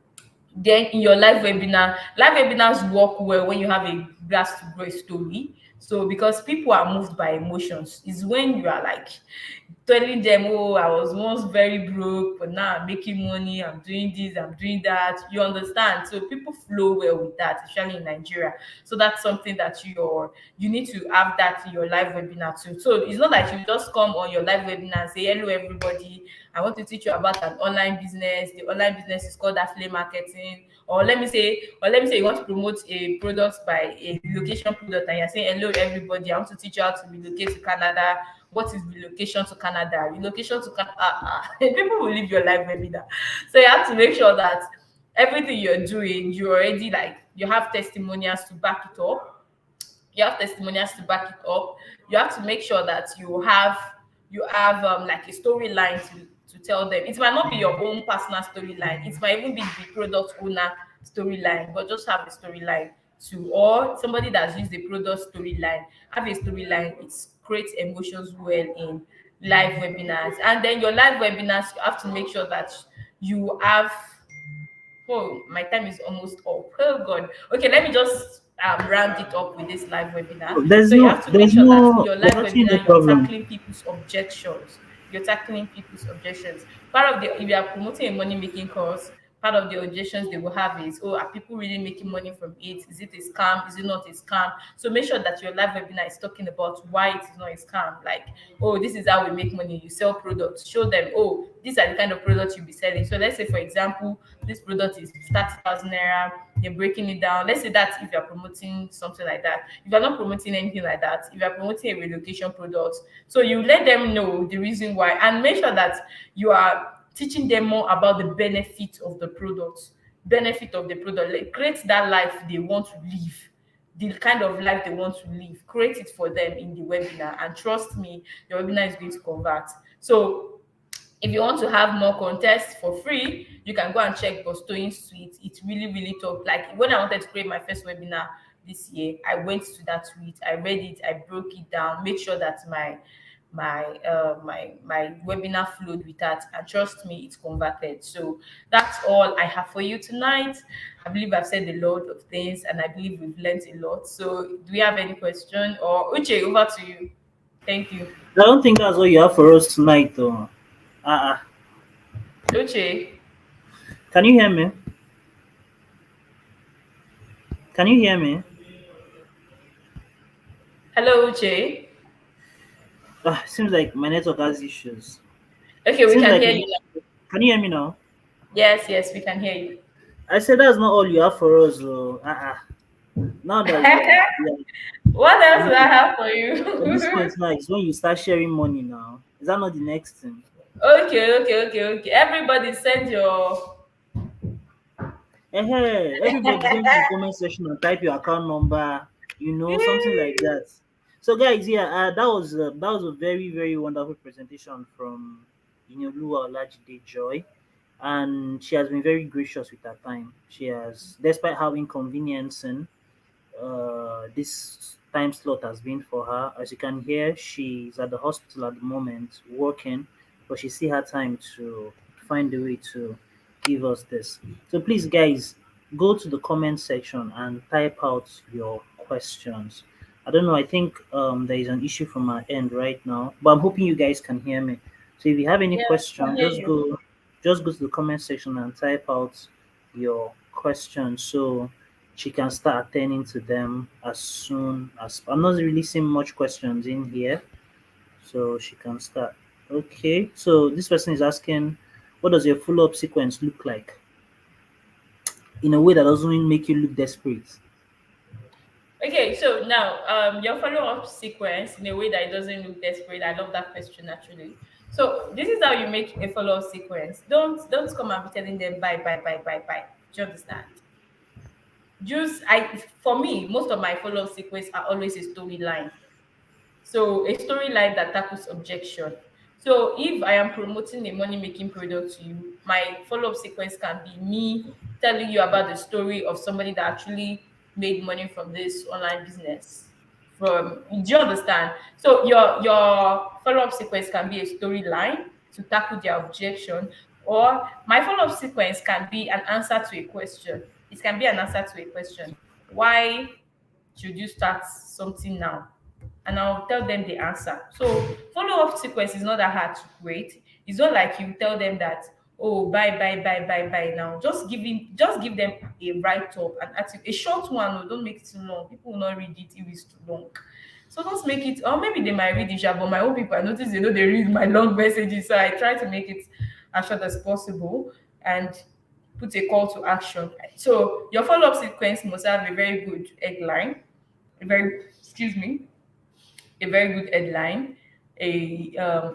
Speaker 3: Then in your live webinars work well when you have a grass to grow story. So because people are moved by emotions, is when you are like telling them, oh, I was once very broke, but now I'm making money, I'm doing this, I'm doing that. You understand? So people flow well with that, especially in Nigeria. So that's something that you need to have that in your live webinar too. So it's not like you just come on your live webinar and say, hello everybody, I want to teach you about an online business. The online business is called affiliate marketing. Or let me say you want to promote a product by a relocation product, and you're saying, hello everybody, I want to teach you how to relocate to Canada. What is relocation to Canada? Relocation to Canada. People will leave your live webinar. So you have to make sure that everything you're doing, you already like you have testimonials to back it up. You have to make sure that you have like a storyline to tell them. It might not be your own personal storyline, it might even be the product owner storyline, but just have a storyline to, or somebody that's used the product storyline. Have a storyline. It creates emotions well in live webinars. And then your live webinars, you have to make sure that you have, oh, my time is almost up. Oh God. Okay, let me just round it up with this live webinar.
Speaker 1: There's
Speaker 3: So you
Speaker 1: no,
Speaker 3: have to make
Speaker 1: there's
Speaker 3: sure that in
Speaker 1: no,
Speaker 3: your live
Speaker 1: there's actually no
Speaker 3: webinar you're
Speaker 1: problem.
Speaker 3: tackling people's objections. You're tackling people's objections. Part of the If you are promoting a money making course, part of the objections they will have is, oh, are people really making money from it? Is it a scam? Is it not a scam? So make sure that your live webinar is talking about why it is not a scam. Like, oh, this is how we make money. You sell products. Show them, oh, these are the kind of products you'll be selling. So let's say, for example, this product is 30,000 naira. You're breaking it down. Let's say that if you're promoting something like that. If you're not promoting anything like that, if you're promoting a relocation product, so you let them know the reason why, and make sure that you are teaching them more about the benefit of the product. Like, create that life they want to live, the kind of life they want to live. Create it for them in the webinar, and trust me, your webinar is going to convert. So if you want to have more contests for free, you can go and check Bostoyin Suite. It's really, really top. Like when I wanted to create my first webinar this year, I went to that tweet, I read it, I broke it down, make sure that my webinar flowed with that, and trust me, it's converted. So that's all I have for you tonight. I believe I've said a lot of things, and I believe we've learned a lot. So do we have any question? Or Uche, over to you. Thank you.
Speaker 1: I don't think that's what you have for us tonight, though. Uh,
Speaker 3: Uche.
Speaker 1: can you hear me? Can you hear me?
Speaker 3: Hello, Uche.
Speaker 1: Seems like my network has issues.
Speaker 3: Okay, we
Speaker 1: Seems
Speaker 3: can
Speaker 1: like
Speaker 3: hear
Speaker 1: a
Speaker 3: you
Speaker 1: net-
Speaker 3: now.
Speaker 1: Can you hear me now?
Speaker 3: Yes, yes, we can hear you.
Speaker 1: I said that's not all you have for us, though. Now that we are,
Speaker 3: What
Speaker 1: you
Speaker 3: else do I
Speaker 1: know,
Speaker 3: have for
Speaker 1: at this
Speaker 3: you?
Speaker 1: point now is when you start sharing money now. Is that not the next thing?
Speaker 3: Okay. Everybody send your.
Speaker 1: Hey, everybody go into the comment section and type your account number, something like that. So, guys, yeah, that was a very very wonderful presentation from Lua Olajide Joy, and she has been very gracious with her time. She has, despite how inconveniencing this time slot has been for her. As you can hear, she's at the hospital at the moment working, but she still had time to find a way to give us this. So please, guys, go to the comment section and type out your questions. I don't know. I think there is an issue from our end right now, but I'm hoping you guys can hear me. So if you have any
Speaker 3: Yeah, we can
Speaker 1: question,
Speaker 3: hear you.
Speaker 1: just go to the comment section and type out your questions. So she can start attending to them as soon as I'm not really seeing much questions in here, so she can start. Okay, so this person is asking, what does your follow-up sequence look like in a way that doesn't make you look desperate?
Speaker 3: Okay, so now your follow-up sequence in a way that it doesn't look desperate. I love that question actually. So this is how you make a follow-up sequence. Don't come and be telling them bye. Do you understand? Just I for me, most of my follow-up sequence are always a storyline. So a storyline that tackles objection. So if I am promoting a money making product to you, my follow up sequence can be me telling you about the story of somebody that actually made money from this online business. Do you understand? So your follow up sequence can be a storyline to tackle their objection, or my follow up sequence can be an answer to a question. It can be an answer to a question. Why should you start something now? And I'll tell them the answer. So follow-up sequence is not that hard to create. It's not like you tell them that, oh, buy now. Just give them a write-up and active a short one. No, don't make it too long. People will not read it if it's too long. So don't make it, or maybe they might read it, sha, but my own people, I notice they know they read my long messages. So I try to make it as short as possible and put a call to action. So your follow-up sequence must have a very good headline, a very excuse me, a very good headline, a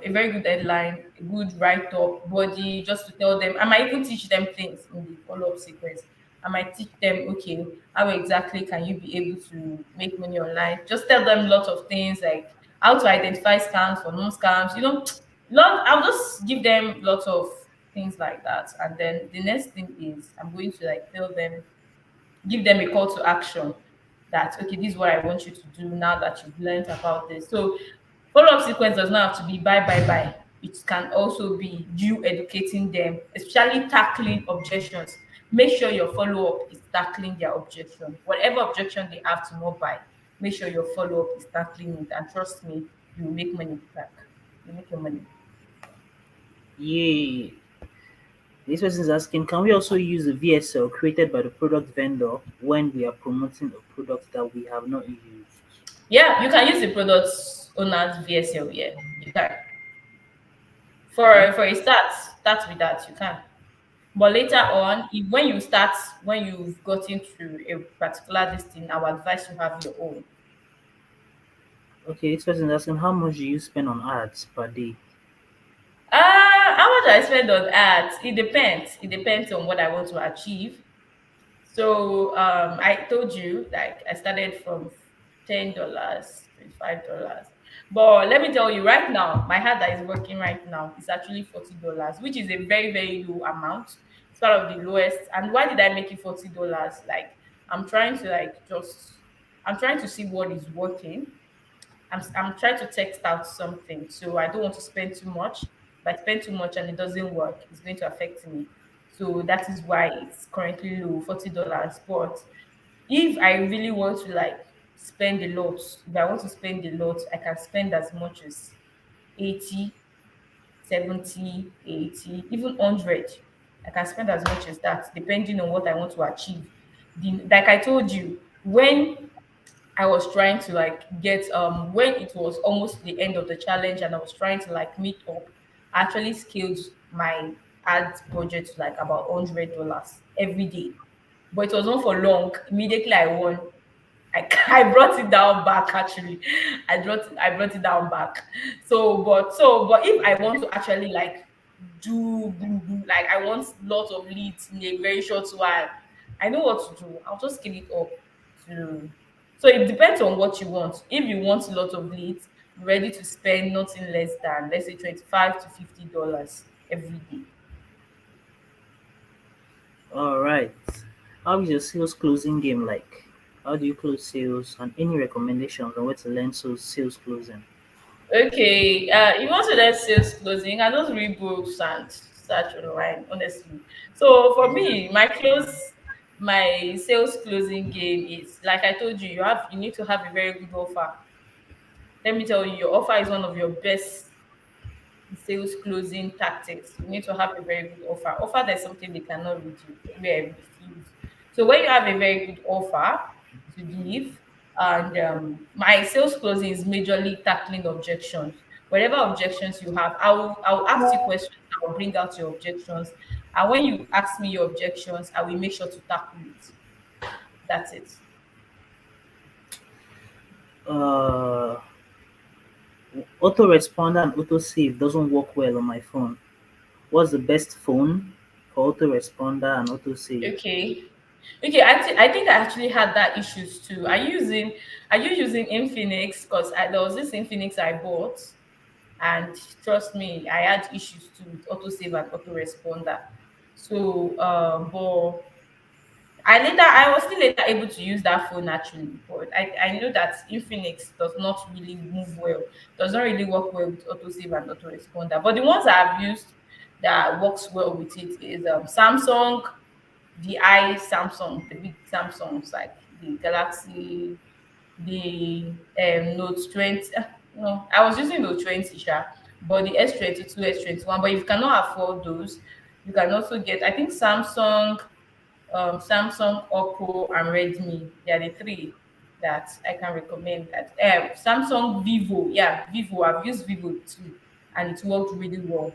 Speaker 3: very good headline, a good write up, body, just to tell them. I might even teach them things in the follow up sequence. I might teach them, okay, how exactly can you be able to make money online? Just tell them lots of things like how to identify scams or non scams. I'll just give them lots of things like that. And then the next thing is I'm going to like tell them, give them a call to action that okay, this is what I want you to do now that you've learned about this. So follow-up sequence does not have to be bye. It can also be you educating them, especially tackling objections. Make sure your follow-up is tackling their objection. Whatever objection they have to not buy, make sure your follow-up is tackling it. And trust me, you will make money back. You make your money.
Speaker 1: Yay. This person is asking, can we also use the VSL created by the product vendor when we are promoting a product that we have not used?
Speaker 3: Yeah, you can use the product owner's VSL. Yeah, you can.
Speaker 1: Okay.
Speaker 3: For a start with that, you can. But later on, when you start, when you've gotten to a particular listing, I would advise you have your own.
Speaker 1: Okay, this person is asking, how much do you spend on ads per day?
Speaker 3: How much I spend on ads? It depends. It depends on what I want to achieve. So I told you like I started from $10, $25. But let me tell you right now, my ad that is working right now is actually $40, which is a very, very low amount. It's one of the lowest. And why did I make it $40? Like I'm trying to like just I'm trying to see what is working. I'm trying to text out something, so I don't want to spend too much. If I spend too much and it doesn't work, it's going to affect me. So that is why it's currently low, $40. But if I really want to like spend a lot, if I want to spend a lot, I can spend as much as 80, 70, 80, even 100. I can spend as much as that, depending on what I want to achieve. Like I told you, when I was trying to like get when it was almost the end of the challenge and I was trying to like meet up. I actually scaled my ads budget to like about $100 every day. But it was not for long. Immediately I won. I brought it down back actually. I brought it down back. But if I want to actually like like I want lots of leads in a very short while, I know what to do. I'll just scale it up to so it depends on what you want. If you want a lot of leads, be ready to spend nothing less than let's say $25 to $50 every day.
Speaker 1: All right. How is your sales closing game like? How do you close sales, and any recommendations on where to learn sales closing?
Speaker 3: Okay, you want to learn sales closing? I just read books and search online, honestly. So for me, my sales closing game is like I told you, you need to have a very good offer. Let me tell you, your offer is one of your best sales closing tactics. You need to have a very good offer. Offer that's something they cannot refuse. So when you have a very good offer to give, and my sales closing is majorly tackling objections. Whatever objections you have, I will ask you questions. I will bring out your objections, and when you ask me your objections, I will make sure to tackle it. That's it.
Speaker 1: Uh, Autoresponder and autosave doesn't work well on my phone. What's the best phone for autoresponder and autosave?
Speaker 3: Okay. Okay, I think I actually had that issues too. Are you using Infinix? Because there was this Infinix I bought, and trust me, I had issues too with autosave and autoresponder. So, but I was still later able to use that phone actually, but I know that Infinix does not really move well, does not really work well with autosave and autoresponder. But the ones I've used that works well with it is Samsung, the Samsung, the big Samsungs like the Galaxy, the Note 20. No, I was using Note 20, sha, but the S22, S21. But if you cannot afford those, you can also get, I think, Samsung, Oppo, and Redmi. They are the three that I can recommend. That Samsung, Vivo, yeah, Vivo. I've used Vivo too, and it worked really well.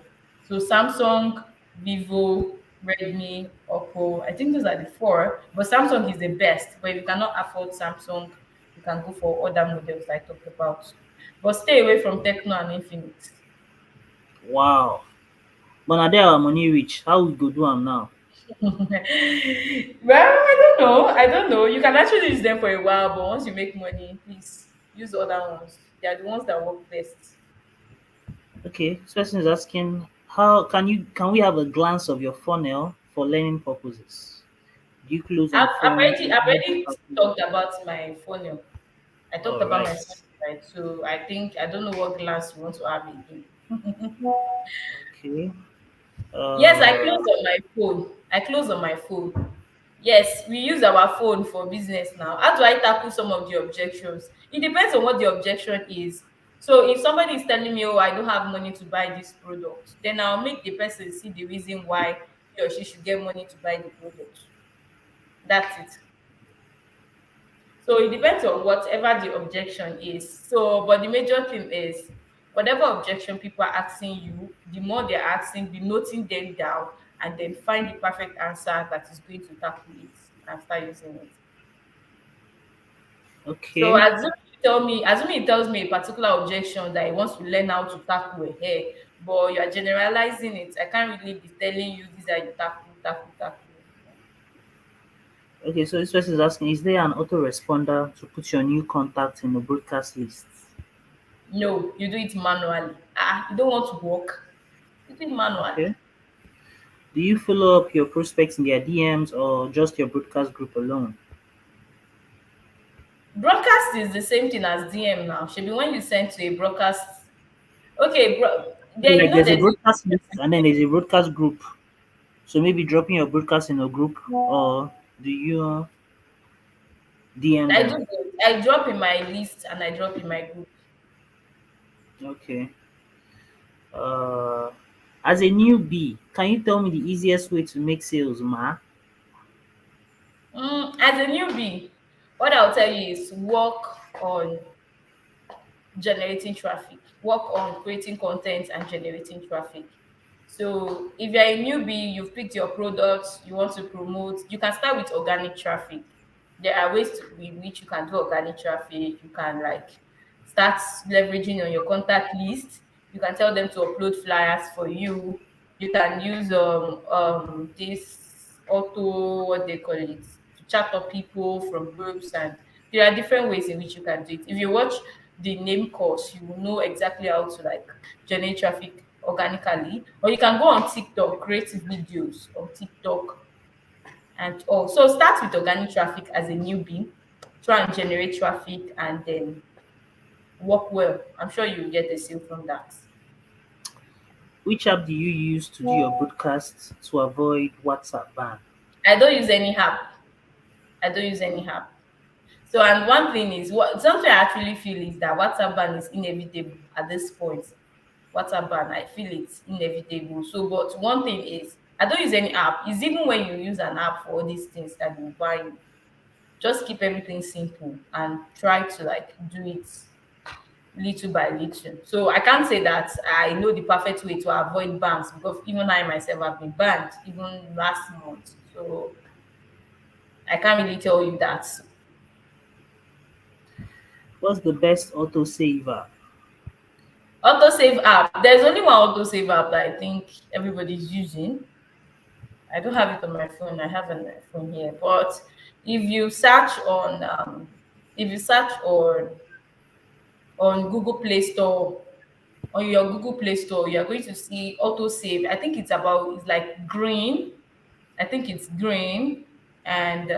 Speaker 3: So Samsung, Vivo, Redmi, Oppo. I think those are the four. But Samsung is the best. But if you cannot afford Samsung, you can go for other models I talked about. But stay away from Techno and Infinix.
Speaker 1: Wow. But now there our money reach. How we go do am now?
Speaker 3: Well, I don't know. I don't know. You can actually use them for a while, but once you make money, please use other ones. They are the ones that work best.
Speaker 1: Okay, this person is asking, how can we have a glance of your funnel for learning purposes? Do you close on phone? Do
Speaker 3: I've
Speaker 1: you
Speaker 3: already talked about my funnel. I talked
Speaker 1: All
Speaker 3: about my
Speaker 1: right.
Speaker 3: funnel, right? So I think I don't know what glance you want to have again.
Speaker 1: Okay.
Speaker 3: Yes, I
Speaker 1: Uh,
Speaker 3: close on my phone. I close on my phone. Yes, we use our phone for business now. How do I tackle some of the objections? It depends on what the objection is. So if somebody is telling me, oh, I don't have money to buy this product, then I'll make the person see the reason why he or she should get money to buy the product. That's it. So it depends on whatever the objection is. So, but the major thing is whatever objection people are asking you, the more they're asking, be noting them down and then find the perfect answer that is going to tackle it and start using it. So
Speaker 1: okay.
Speaker 3: assuming it tells me a particular objection that he wants to learn how to tackle a hair, but you are generalizing it. I can't really be telling you these are the tackle.
Speaker 1: Okay, so this person is asking, is there an autoresponder to put your new contact in the broadcast list?
Speaker 3: No, you do it manually. You don't want to work. You do it manually.
Speaker 1: Okay. Do you follow up your prospects in their DMs or just your broadcast group alone?
Speaker 3: Broadcast is the same thing as DM now. Should be when you send to a broadcast. Okay,
Speaker 1: So,
Speaker 3: there
Speaker 1: like there's a
Speaker 3: there's
Speaker 1: broadcast list and then there's a broadcast group. So maybe dropping your broadcast in a group, or do you DM
Speaker 3: I do
Speaker 1: them?
Speaker 3: both. I drop in my list and I drop in my group.
Speaker 1: Okay. Uh, as a newbie, can you tell me the easiest way to make sales, ma?
Speaker 3: As a newbie, What I'll tell you is work on generating traffic, work on creating content and generating traffic. So if you're a newbie, you've picked your products, you want to promote, you can start with organic traffic. There are ways in which you can do organic traffic. You can like start leveraging on your contact list. You can tell them to upload flyers for you. You can use this auto, what they call it, to chat up people from groups, and there are different ways in which you can do it. If you watch the name course, you will know exactly how to like generate traffic organically. Or you can go on TikTok, create videos on TikTok, and also start with organic traffic as a newbie, try and generate traffic and then work well. I'm sure you'll get a sale from that.
Speaker 1: Which app do you use to do your broadcasts to avoid WhatsApp ban?
Speaker 3: I don't use any app. I don't use any app. So, and one thing is, what something I actually feel is that WhatsApp ban is inevitable at this point. WhatsApp ban, I feel it's inevitable. So, but one thing is, I don't use any app. It's even when you use an app for all these things that you buy, just keep everything simple and try to like do it little by little. So I can't say that I know the perfect way to avoid bans because even I myself have been banned even last month. So I can't really tell you that.
Speaker 1: What's the best autosave app?
Speaker 3: Autosave app. There's only one autosave app that I think everybody's using. I don't have it on my phone. I have it on my phone here. But if you search on if you search on Google Play Store, on your Google Play Store, you are going to see autosave. I think it's like green. I think it's green, and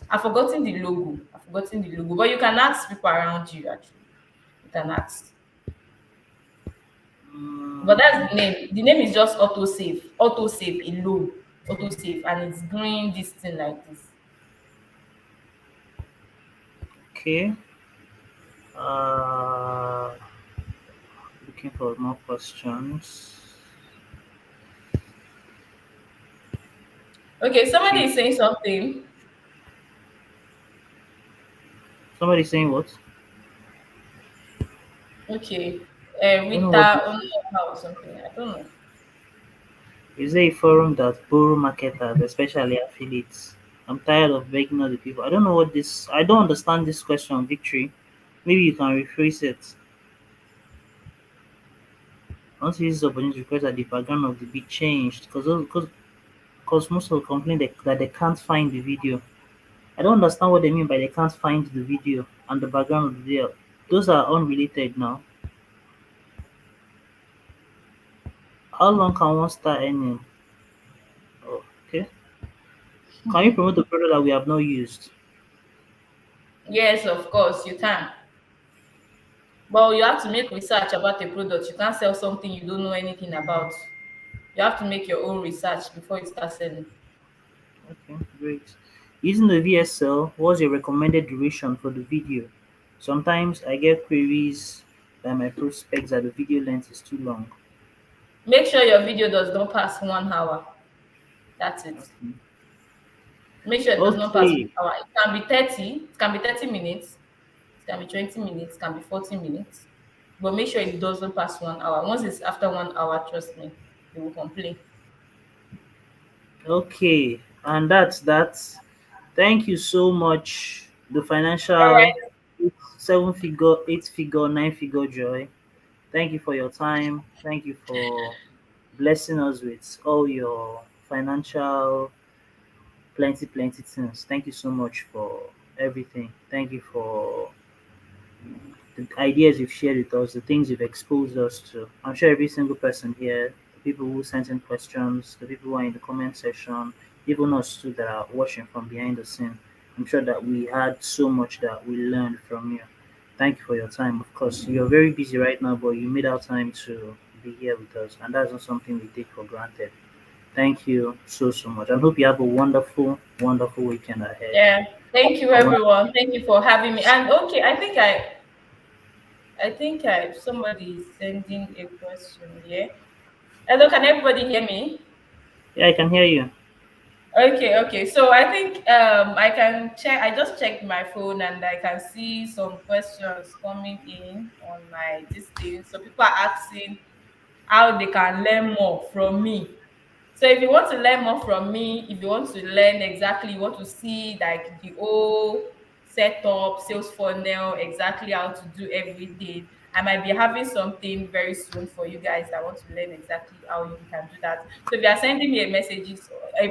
Speaker 3: I've forgotten the logo. I've forgotten the logo, but you can ask people around you. Actually, you can ask. But that's
Speaker 1: Mm,
Speaker 3: the name. The name is just autosave. Autosave alone. Autosave, and it's green. This thing like this.
Speaker 1: okay. Uh, Looking for more questions.
Speaker 3: Okay, somebody
Speaker 1: Okay.
Speaker 3: is saying something.
Speaker 1: Somebody saying what?
Speaker 3: Okay,
Speaker 1: I don't know what
Speaker 3: Rita
Speaker 1: this is.
Speaker 3: Onoha or something. I don't know.
Speaker 1: Is there a forum that borrow marketers, especially affiliates? I'm tired of begging other people. I don't know what this. I don't understand this question, Victory. Maybe you can rephrase it. I want to use this opportunity to request that the background of the beat changed because most of the complain that they can't find the video. I don't understand what they mean by they can't find the video and the background of the video. Those are unrelated now. How long can one start earning? Oh, okay. Can you promote the product that we have not used?
Speaker 3: Yes, of course you can. But you have to make research about a product. You can't sell something you don't know anything about. You have to make your own research before you start selling.
Speaker 1: Okay, great. Using the VSL, what's your recommended duration for the video? Sometimes I get queries by my prospects that the video length is too long.
Speaker 3: Make sure your video does not pass 1 hour. That's it.
Speaker 1: Okay.
Speaker 3: Make sure it does not pass
Speaker 1: Okay.
Speaker 3: 1 hour. It can be 30, it can be 30 minutes, it can be 20 minutes, it can be 40 minutes. But make sure it doesn't pass 1 hour. Once it's after 1 hour, trust me, they will complain.
Speaker 1: Okay. And that's that. Thank you so much. The
Speaker 3: All
Speaker 1: financial
Speaker 3: right.
Speaker 1: seven figure, eight figure, nine figure joy. Thank you for your time. Thank you for blessing us with all your financial plenty things. Thank you so much for everything. Thank you for the ideas you've shared with us, the things you've exposed us to. I'm sure every single person here, the people who sent in questions, the people who are in the comment section, even us too that are watching from behind the scene, I'm sure that we had so much that we learned from you. Thank you for your time. Of course, you're very busy right now, but you made out time to be here with us, and that's not something we take for granted. Thank you so much. I hope you have a wonderful weekend ahead.
Speaker 3: Yeah. Thank you,
Speaker 1: I want
Speaker 3: everyone. Thank you for having me. And okay, I think somebody is sending a question here. Hello, can everybody hear me?
Speaker 1: yeah, I can hear you.
Speaker 3: Okay, okay. So I think I can check. I just checked my phone and I can see some questions coming in on my this thing. So people are asking how they can learn more from me. So if you want to learn more from me, if you want to learn exactly, you want to see like the whole setup, sales funnel, exactly how to do everything, I might be having something very soon for you guys that want to learn exactly how you can do that. So if you are sending me a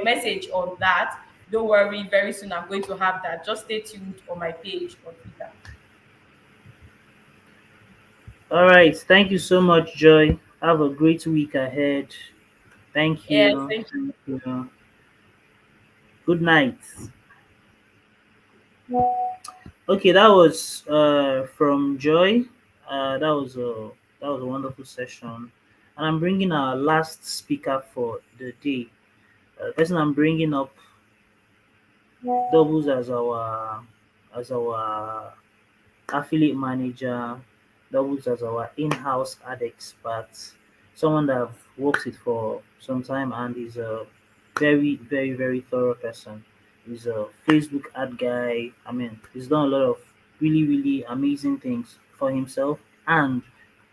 Speaker 3: message on that, don't worry, very soon I'm going to have that. Just stay tuned on my page on Twitter.
Speaker 1: All right. Thank you so much, Joy. Have a great week ahead. Thank
Speaker 3: Yes,
Speaker 1: you.
Speaker 3: thank
Speaker 1: Thank you. Good night. Okay, that was from Joy. That was a wonderful session, and I'm bringing our last speaker for the day. The person I'm bringing up doubles as our affiliate manager, doubles as our in-house ad expert, someone that I've worked with for some time and is a very, very, very thorough person. He's a Facebook ad guy. I mean, he's done a lot of really, really amazing things for himself and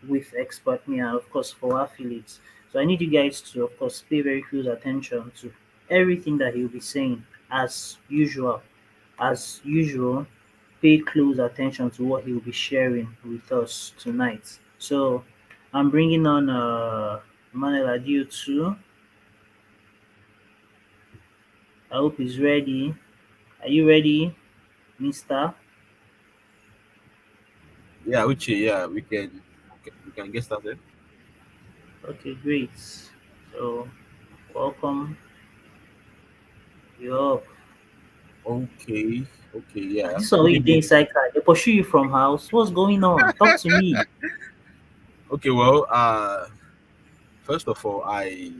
Speaker 1: with expert me and of course for affiliates. So I need you guys to of course pay very close attention to everything that he'll be saying as usual. As usual, pay close attention to what he'll be sharing with us tonight. So I'm bringing on Emmanuel Adio too. I hope he's ready. Are you ready, Mister?
Speaker 4: Yeah, Uche, yeah, we can get started.
Speaker 1: Okay, great. So welcome. You're up.
Speaker 4: Okay, okay,
Speaker 1: Ah,
Speaker 4: yeah.
Speaker 1: this one
Speaker 4: Good
Speaker 1: where you dey
Speaker 4: evening.
Speaker 1: inside car. They pursue you from house. What's going on? Talk to me.
Speaker 4: Okay, well, first of all, I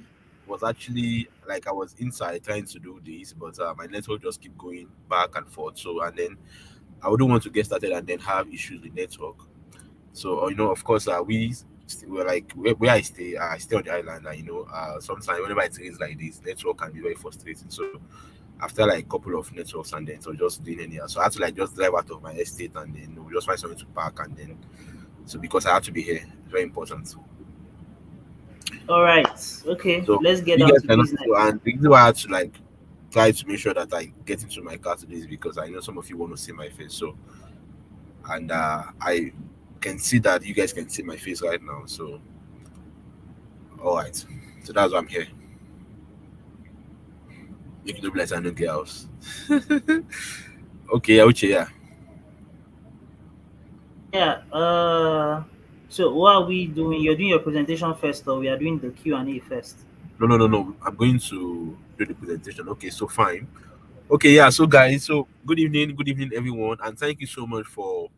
Speaker 4: was actually like I was inside trying to do this, but my network just keep going back and forth. So and then I wouldn't want to get started and then have issues with network. So of course, we're like where I stay on the island, and sometimes whenever it rains like this, network can be very frustrating. So after like a couple of networks and then so just doing anyhow. So I had to like just drive out of my estate and then we just find something to park and then so because I had to be here, it's very important.
Speaker 1: All right. Okay,
Speaker 4: So
Speaker 1: let's get
Speaker 4: you
Speaker 1: down
Speaker 4: guys
Speaker 1: to
Speaker 4: cannot
Speaker 1: business.
Speaker 4: so and the reason why I had to like try to make sure that I get into my car today is because I know some of you want to see my face. So and I can see that you guys can see my face right now. So all right. So that's why I'm here. You can do like I don't get house. Okay, yeah, Uche, yeah.
Speaker 1: Yeah. So what are we doing? You're doing your presentation first, or we are doing the Q&A first?
Speaker 4: No, no, no, no. I'm going to do the presentation. Okay, so fine. Okay, yeah. So, guys, so good evening, everyone, and thank you so much for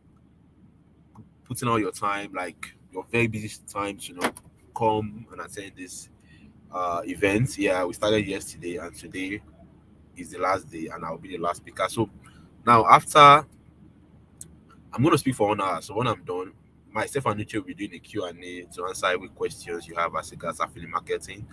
Speaker 4: putting all your time, like your very busy time, to come and attend this event. Yeah, we started yesterday, and today is the last day, and I'll be the last speaker. So now, after I'm going to speak for 1 hour, so when I'm done, myself and Nuche will be doing a Q&A to answer every questions you have as regards affiliate marketing,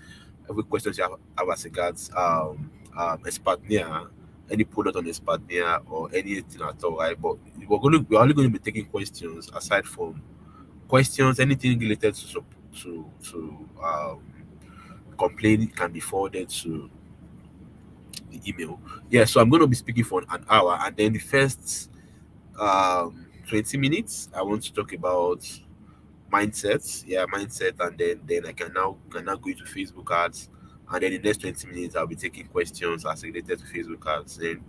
Speaker 4: every questions you have as regards Espatnia, any product on Espatnia or anything at all, right? But we're only going to be taking questions aside from questions, anything related to complaint can be forwarded to the email. Yeah, so I'm going to be speaking for an hour, and then the first 20 minutes I want to talk about mindsets, yeah, mindset, and then I can now go into Facebook ads, and then the next 20 minutes I'll be taking questions as related to Facebook ads. Then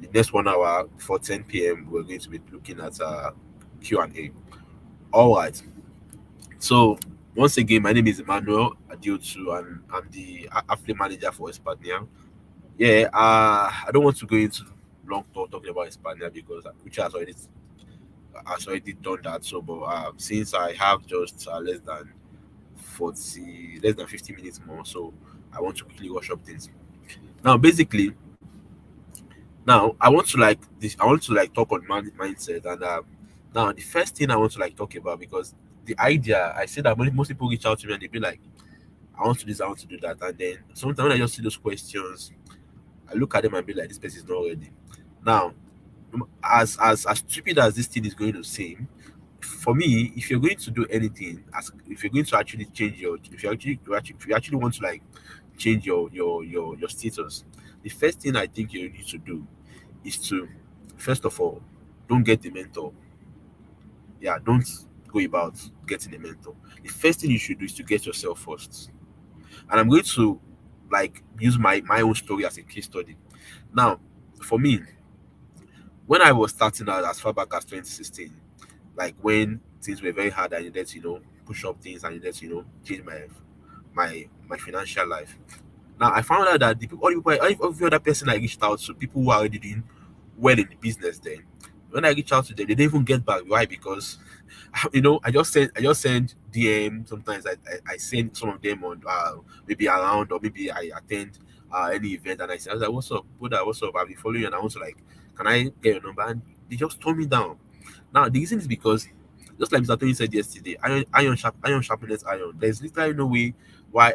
Speaker 4: the next 1 hour for 10 p.m. we're going to be looking at Q&A. All right. So once again, my name is Emmanuel Adiotu, and I'm the affiliate manager for Espania. Yeah, I don't want to go into long talk talking about Espania because which has already done that. So, but since I have just less than 50 minutes more, so I want to quickly rush up things. Now, basically, now I want to like this. I want to like talk on mindset, and now the first thing I want to like talk about because the idea I said that most people reach out to me and they be like, I want to do this, I want to do that, and then sometimes when I just see those questions, I look at them and be like, this person is not ready. Now, as stupid as this thing is going to seem, for me, if you're going to do anything, as if you're going to actually change your, if you actually want to like change your status, the first thing I think you need to do is to, first of all, don't get a mentor. Yeah, don't go about getting a mentor. The first thing you should do is to get yourself first. And I'm going to like use my own story as a case study. Now, for me, when I was starting out as far back as 2016, like when things were very hard, I needed to, push up things, I needed to, change my financial life. Now I found out that the people, all the people, every other person I reached out to, people who are already doing well in the business, then when I reach out to them, they didn't even get back. Why? Because I just send DM. Sometimes I send some of them on maybe around, or maybe I attend any event, and I was like, what's up, Buddha, what's up? I've been following you and I want to like, can I get your number? And they just turn me down. Now the reason is because, just like Mr. Tony said yesterday, iron sharpness iron. There's literally no way why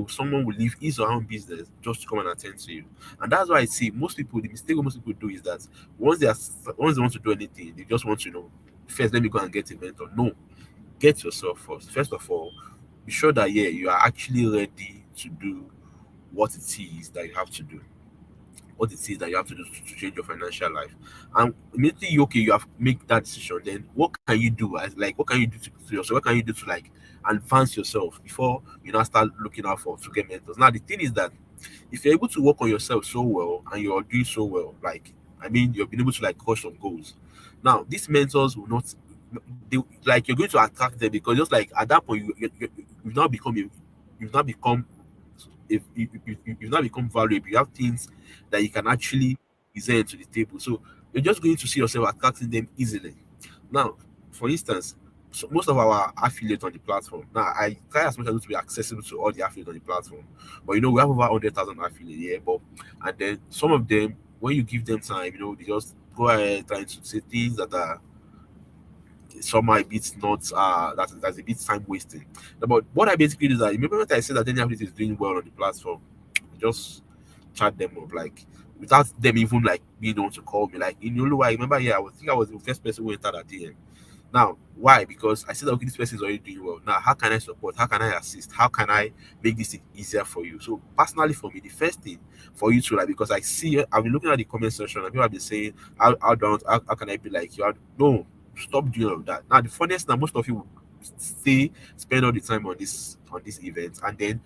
Speaker 4: someone will leave his or her own business just to come and attend to you. And that's why I see most people, the mistake most people do is that once they want to do anything, they just want to, first let me go and get a mentor. No, get yourself first. First of all, be sure that, yeah, you are actually ready to do what it is that you have to do, what it is that you have to do to change your financial life. And immediately you have make that decision, then what can you do, as like, what can you do to yourself, what can you do to like advance yourself before you now start looking out for to get mentors. Now the thing is that if you're able to work on yourself so well and you're doing so well, like, I mean, you've been able to like crush some goals. Now these mentors will not, they, like, you're going to attract them, because just like at that point you've now become you've now become, if you've now become valuable, you have things that you can actually present to the table. So you're just going to see yourself attracting them easily. Now, for instance, so most of our affiliates on the platform. Now, I try as much as possible to be accessible to all the affiliates on the platform. But we have over 100,000 affiliates here. But and then some of them, when you give them time, they just go ahead trying to say things that are somehow a bit not that's a bit time wasting. But what I basically do is that, remember what I said, that any affiliate is doing well on the platform, just chat them up, like, without them even like being able to call me. Like in Yolo, I remember, yeah, I was the first person who entered that DM. Now, why? Because I said, okay, this person is already doing well. Now, how can I support? How can I assist? How can I make this thing easier for you? So, personally, for me, the first thing for you to like, because I see, I've been looking at the comment section, and people have been saying, how can I be like you? No, stop doing all of that. Now, the funniest thing, most of you will spend all the time on this event, and then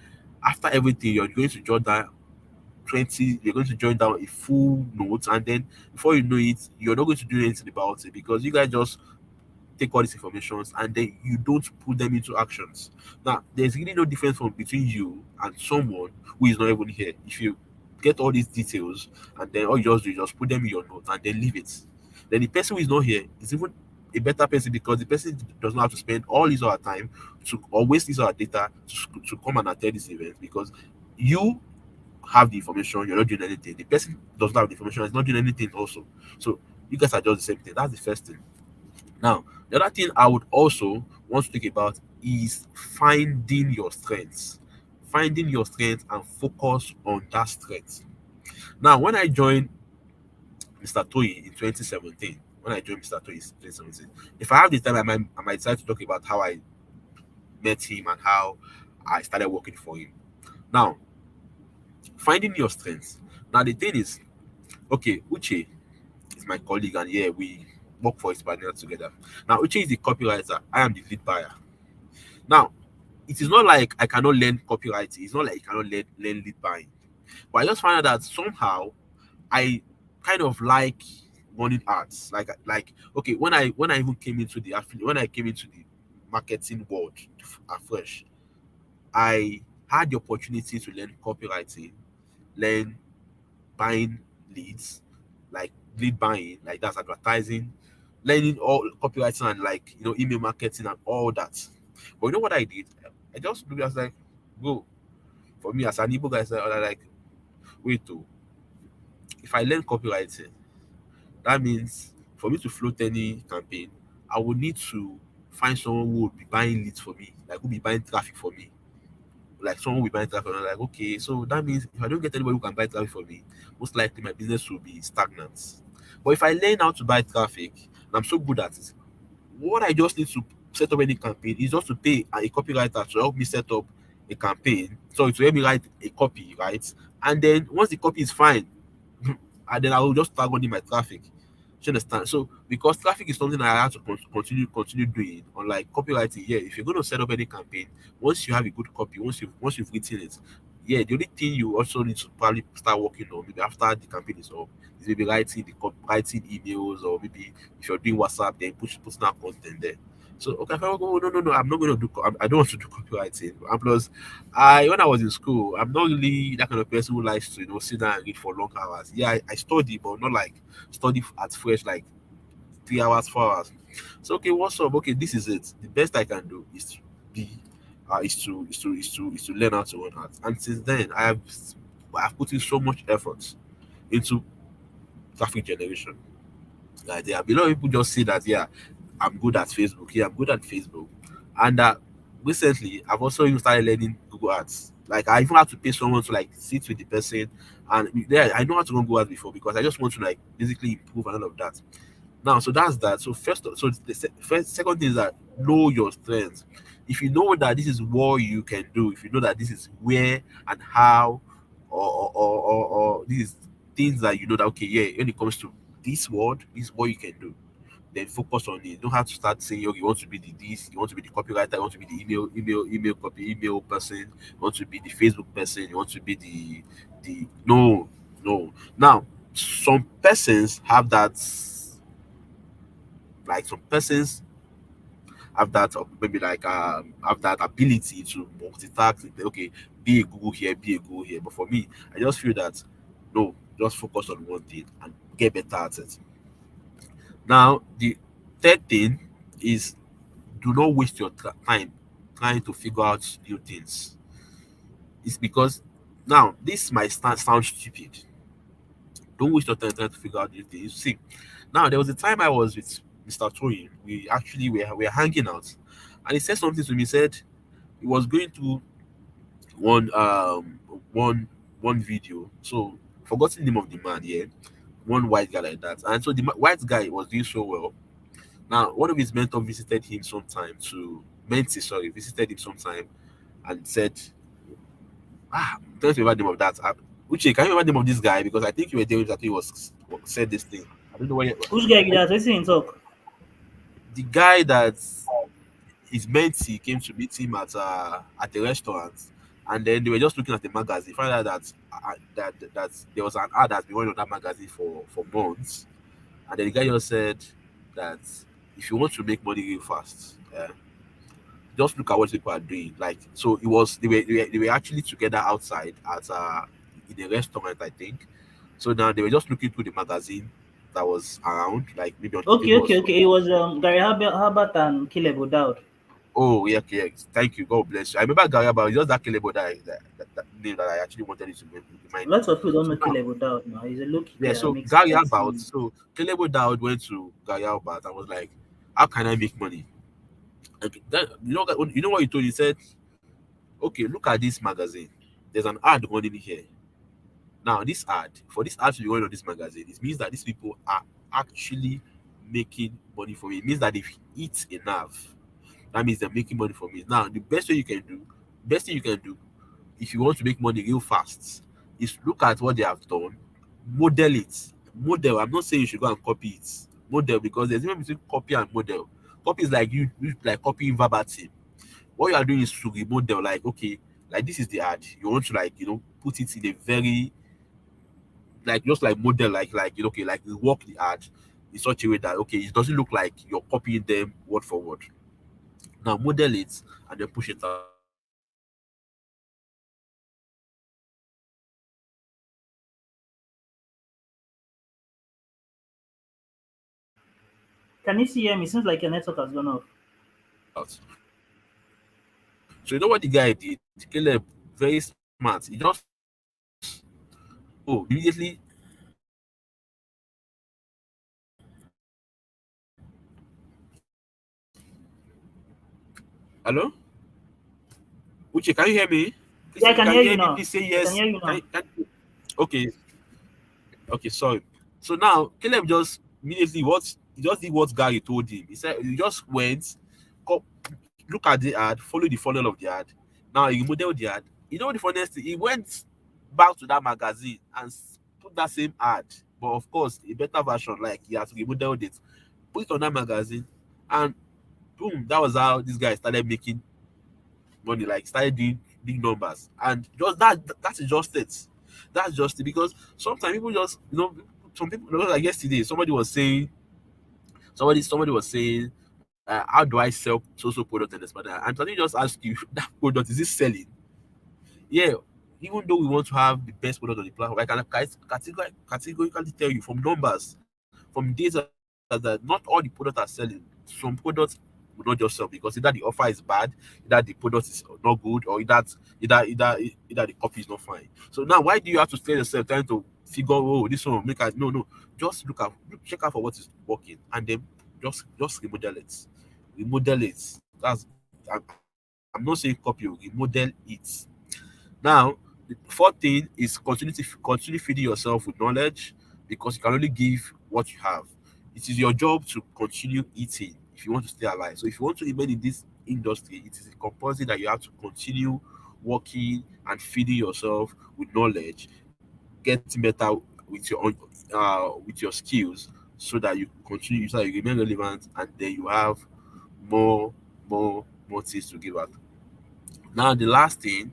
Speaker 4: after everything, you're going to jot down 20, you're going to join down a full note, and then before you know it, you're not going to do anything about it, because you guys just take all these informations and then you don't put them into actions. Now, there's really no difference between you and someone who is not even here. If you get all these details and then all you just do is just put them in your note and then leave it, then the person who is not here is even a better person, because the person does not have to spend all his or her time to, or waste his or her data to come and attend this event, because you have the information, you're not doing anything. The person does not have the information, is not doing anything also. So you guys are just the same thing. That's the first thing. Now, the other thing I would also want to think about is finding your strengths. Finding your strength and focus on that strength. Now, when I joined Mr. Toy in 2017, if I have the time, I might decide to talk about how I met him and how I started working for him. Now, finding your strengths. Now, the thing is, okay, Uche is my colleague, and yeah, we work for Hispania together. Now, Uche is the copywriter. I am the lead buyer. Now, it is not like I cannot learn copywriting. It's not like I cannot learn lead buying. But I just found out that somehow I kind of like running ads. Like okay, when I even came into the when I came into the marketing world afresh, I had the opportunity to learn copywriting, learn buying leads, like lead buying, like that's advertising, learning all copywriting and like email marketing and all that. But you know what I did? I just looked, I was like, bro, for me as an Igbo guy, I said, like, wait, if I learn copywriting, that means for me to float any campaign, I would need to find someone who would be buying leads for me, like who be buying traffic for me. like someone will buy traffic. And I'm like, okay, so that means if I don't get anybody who can buy traffic for me, most likely my business will be stagnant. But if I learn how to buy traffic, and I'm so good at it, what I just need to set up any campaign is just to pay a copywriter to help me set up a campaign. So to help me write a copy, right? And then once the copy is fine, and then I will just start running my traffic. Do you understand? So because traffic is something I have to continue doing, unlike copywriting, yeah, if you're going to set up any campaign, once you have a good copy, once you've written it, yeah, the only thing you also need to probably start working on maybe after the campaign is up is maybe writing emails, or maybe if you're doing WhatsApp, then put that content there. So okay, if I go, no, I'm not going to do. I don't want to do copywriting. And plus, when I was in school, I'm not really that kind of person who likes to sit down and read for long hours. Yeah, I study, but not like study at fresh like 3 hours, 4 hours. So okay, what's up? Okay, this is it. The best I can do is to be is to learn how to run art. And since then, I've put in so much effort into traffic generation. Like there are a lot of people just say that yeah, I'm good at Facebook. Yeah, I'm good at Facebook. And recently I've also even started learning Google Ads. Like I even had to pay someone to like sit with the person, and yeah, I know how to run Google Ads before because I just want to like basically improve and all of that. Now, so that's that. So second thing is that know your strengths. If you know that this is what you can do, if you know that this is where and how, or these things that you know that okay, yeah, when it comes to this word, this is what you can do. Then focus on it. You don't have to start saying, okay, you want to be the this, you want to be the copywriter, you want to be the email person, you want to be the Facebook person, you want to be the no, no. Now, some persons have that, like some persons have that, maybe like have that ability to multitask. Okay, be a Google here, be a Google here. But for me, I just feel that no, just focus on one thing and get better at it. Now, the third thing is do not waste your time trying to figure out new things. It's because now this might sound stupid. Don't waste your time trying to figure out new things. See, now there was a time I was with Mr. Toyin. We actually were hanging out, and he said something to me. He said he was going to one one video. So forgotten the name of the man. Yeah, one white guy like that. And so the white guy was doing so well. Now, one of his mentors visited him sometime to mentee, sorry, visited him sometime and said, tell me about the name of that. Uche, can you remember the name of this guy? Because I think you were there that he was said this thing. I don't know why.
Speaker 1: Which guy be that? Let's see him talk.
Speaker 4: The guy that his mentee came to meet him at a restaurant, and then they were just looking at the magazine. Found out that there was an ad that's been running on that magazine for months, and then the guy just said that if you want to make money real fast, just look at what people are doing. Like, so it was they were actually together outside at in a restaurant, I think. So now they were just looking through the magazine that was around, like maybe on the
Speaker 1: Okay,
Speaker 4: table or
Speaker 1: okay,
Speaker 4: so.
Speaker 1: okay. It was Gary Herbert and Caleb O'Dowd.
Speaker 4: Oh yeah, okay, yes. Thank you. God bless you. I remember Gary, but it's just that Caleb that name that I actually wanted you to remind me.
Speaker 1: Lots of people don't
Speaker 4: So
Speaker 1: know
Speaker 4: now,
Speaker 1: Caleb O'Dowd now. He's a low-key
Speaker 4: yeah,
Speaker 1: guy that
Speaker 4: so
Speaker 1: makes
Speaker 4: Gary about
Speaker 1: plenty.
Speaker 4: so Caleb Dowd went to Gary Albert and was like, "How can I make money?" Okay, then, you know what he told you? He said, okay, look at this magazine. There's an ad running here. Now, for this ad to be running on this magazine, it means that these people are actually making money for me. It means that they've eat enough. That means they're making money for me. Now, the best thing you can do if you want to make money real fast is look at what they have done, model it. Model. I'm not saying you should go and copy it. Model, because there's a difference between copy and model. Copy is like you like copying verbatim. What you are doing is to remodel, like okay, like this is the ad, you want to like put it in a very like just like model okay, like work the ad in such a way that okay, it doesn't look like you're copying them word for word. Now model it and then push it out.
Speaker 1: Can you see him? It seems like your network has gone off.
Speaker 4: So you know what the guy did? Caleb, very smart. He just immediately. Hello? Uche, can you hear me? Please,
Speaker 1: Yeah, I
Speaker 4: if you
Speaker 1: can
Speaker 4: can
Speaker 1: hear
Speaker 4: hear
Speaker 1: you
Speaker 4: me,
Speaker 1: now.
Speaker 4: please say
Speaker 1: I can
Speaker 4: yes.
Speaker 1: hear you now.
Speaker 4: Okay, okay, sorry. So now Caleb just immediately he just did what Gary told him. He said he just went, look at the ad, follow the funnel of the ad. Now he modeled the ad. You know the funniest thing? He went back to that magazine and put that same ad, but of course a better version. Like he has remodeled it, put it on that magazine, and boom, that was how this guy started making money. Like started doing big numbers, and just that is just it. That's just it because sometimes people just some people like yesterday somebody was saying how do I sell social product and this matter? And somebody just ask you that product is it selling? Yeah, even though we want to have the best product on the platform, I can categorically tell you from numbers, from data that not all the products are selling. Some products will not just sell because either the offer is bad, either the product is not good, or either the copy is not fine. So now why do you have to stress yourself trying to figure this one will make it? No, just check out for what is working and then just remodel it. Remodel it. I'm not saying copy, remodel it. Now, the fourth thing is continue feeding yourself with knowledge because you can only give what you have. It is your job to continue eating if you want to stay alive. So if you want to remain in this industry, it is compulsory that you have to continue working and feeding yourself with knowledge, getting better with your skills so that you continue so that you remain relevant and then you have more more things to give out. Now the last thing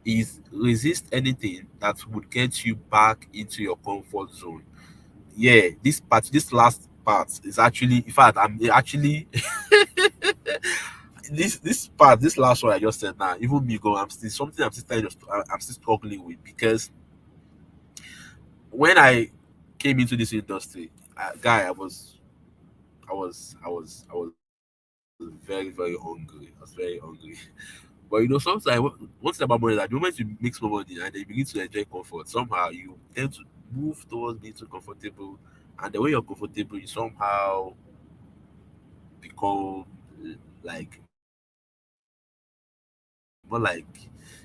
Speaker 4: is resist anything that would get you back into your comfort zone. Yeah, this last part is actually, in fact, I'm actually this last one I just said now. Even me go, I'm still struggling with because when I came into this industry, guy, I was very hungry. I was very hungry. But sometimes one thing about money is that the moment you make more money and then you begin to enjoy comfort, somehow you tend to move towards being too comfortable. And the way you're comfortable, you somehow become like more like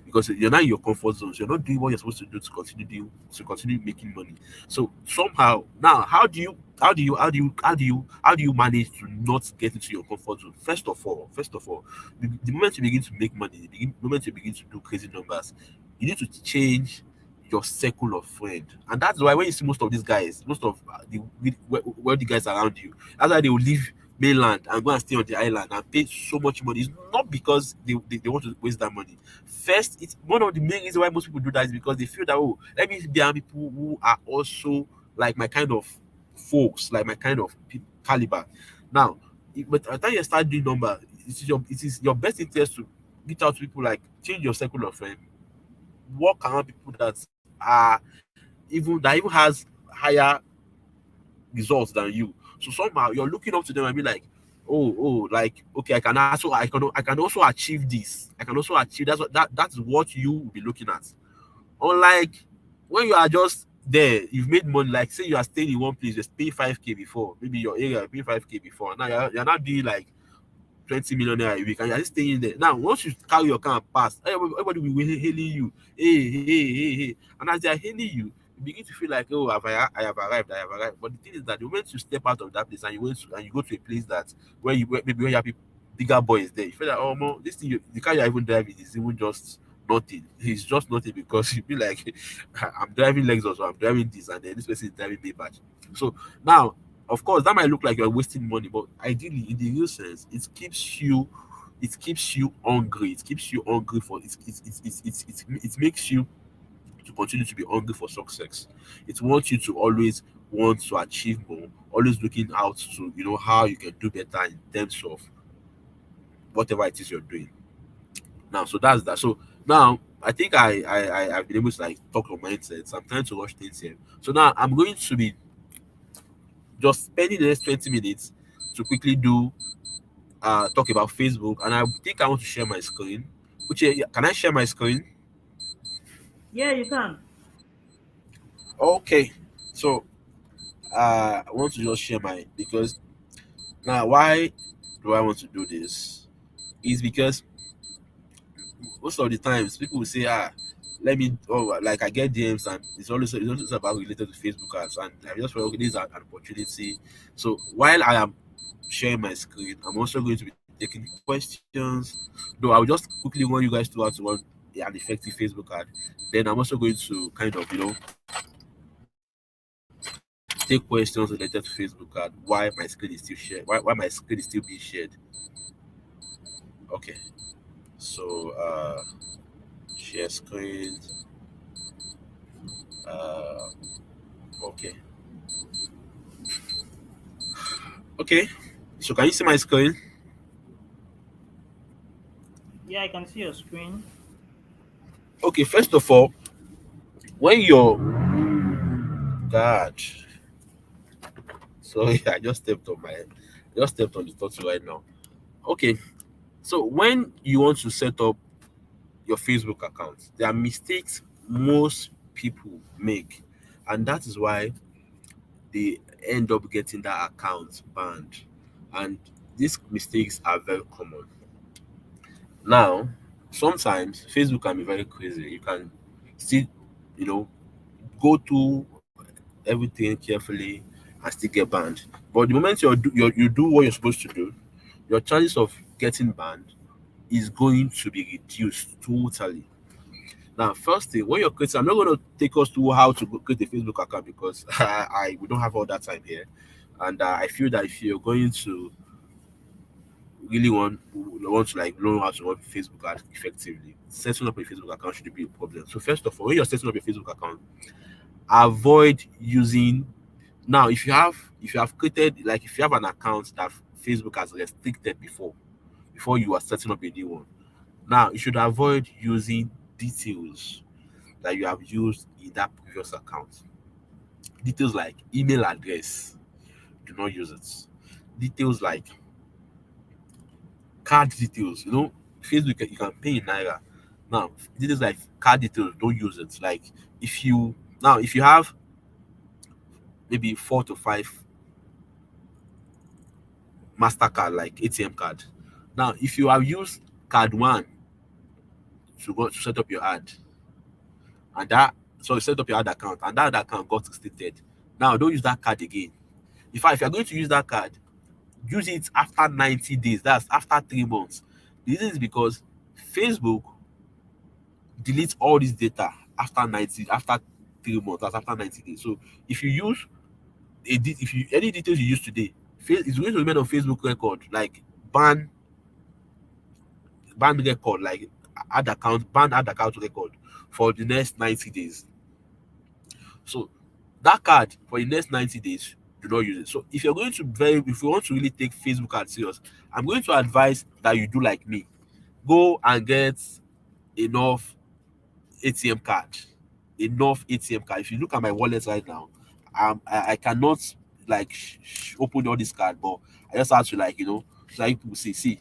Speaker 4: because you're not in your comfort zone, so you're not doing what you're supposed to do to continue making money. So somehow now how do you manage to not get into your comfort zone? First of all, the moment you begin to make money, the moment you begin to do crazy numbers, you need to change your circle of friend. And that's why when you see most of these guys, most of the guys around you, that's why they will leave mainland and go and stay on the island and pay so much money. It's not because they want to waste that money. First, it's one of the main reasons why most people do that is because they feel that, oh, let me be around people who are also like my kind of folks, like my kind of caliber. Now, but by the time you start doing number, it is your best interest to reach out to people, like change your circle of friends, work around people that are even has higher results than you. So somehow you're looking up to them and be like, like okay, I can also achieve this. I can also achieve that's what you will be looking at. Unlike when you are just there, you've made money. Like say you are staying in one place, just pay 5K before, maybe your area pay 5K before. Now you're not doing like 20 million naira a week and you're just staying there. Now, once you carry your car and pass, everybody will be hailing you. Hey. And as they are hailing you, you begin to feel like, oh, I have arrived, I have arrived. But the thing is that the moment you step out of that place and you go to a place that maybe where you have bigger boys there, you feel like, oh, this thing, the car you're even driving is even just nothing. It's just nothing because you feel like I'm driving Lexus or I'm driving this, and then this person is driving Maybach. So now, of course, that might look like you're wasting money, but ideally, in the real sense, it keeps you hungry. It keeps you hungry for it makes you to continue to be hungry for success. It wants you to always want to achieve more, always looking out to how you can do better in terms of whatever it is you're doing. Now, so that's that. So now I think I've been able to like talk on mindset. So I'm trying to rush things here. So now I'm going to be just spending the next 20 minutes to quickly do talk about Facebook, and I think I want to share my screen. Which can I share my screen?
Speaker 1: Yeah, you can.
Speaker 4: Okay. So I want to just share my because now why do I want to do this? Is because most of the times people will say, let me, oh, like I get DMs and it's always about related to Facebook ads, and I just feel okay, this is an opportunity. So while I am sharing my screen, I'm also going to be taking questions. Though I'll just quickly want you guys to how to run an effective Facebook ad. Then I'm also going to kind of, take questions related to Facebook ad. Why my screen is still shared? Why my screen is still being shared? Okay. So share screen. Uh, okay. Okay. So can you see my screen?
Speaker 1: Yeah, I can see your screen.
Speaker 4: Okay. First of all, when you're God, sorry, I just stepped on the turtle right now. Okay. So when you want to set up your Facebook account, there are mistakes most people make, and that is why they end up getting that account banned. And these mistakes are very common. Now, sometimes Facebook can be very crazy. You can still, you know, go through everything carefully and still get banned. But the moment you do what you're supposed to do, your chances of getting banned is going to be reduced totally. Now, first thing, when you're creating, I'm not going to take us through how to create a Facebook account because we don't have all that time here, and I feel that if you're going to really want to like learn how to run Facebook ad effectively, setting up a Facebook account should be a problem. So first of all, when you're setting up your Facebook account, avoid using now if you have created like if you have an account that Facebook has restricted before you are setting up a new one. Now you should avoid using details that you have used in that previous account. Details like email address, do not use it. Details like card details, Facebook you can pay in naira. Now, details like card details, don't use it. Like if you have maybe 4 to 5 MasterCard like ATM card. Now, if you have used card one to go to set up your ad, and that so you set up your ad account and that account got restricted. Now don't use that card again. In fact, if you're going to use that card, use it after 90 days. That's after 3 months. The reason is because Facebook deletes all this data after 3 months, that's after 90 days. So if you use if you any details you use today, it's going to remain on Facebook record, like ban record, like ad account record for the next 90 days. So that card for the next 90 days, do not use it. So if you want to really take Facebook ad serious, I'm going to advise that you do like me. Go and get enough ATM card. Enough ATM card. If you look at my wallet right now, I cannot like open all this card, but I just have to so that people see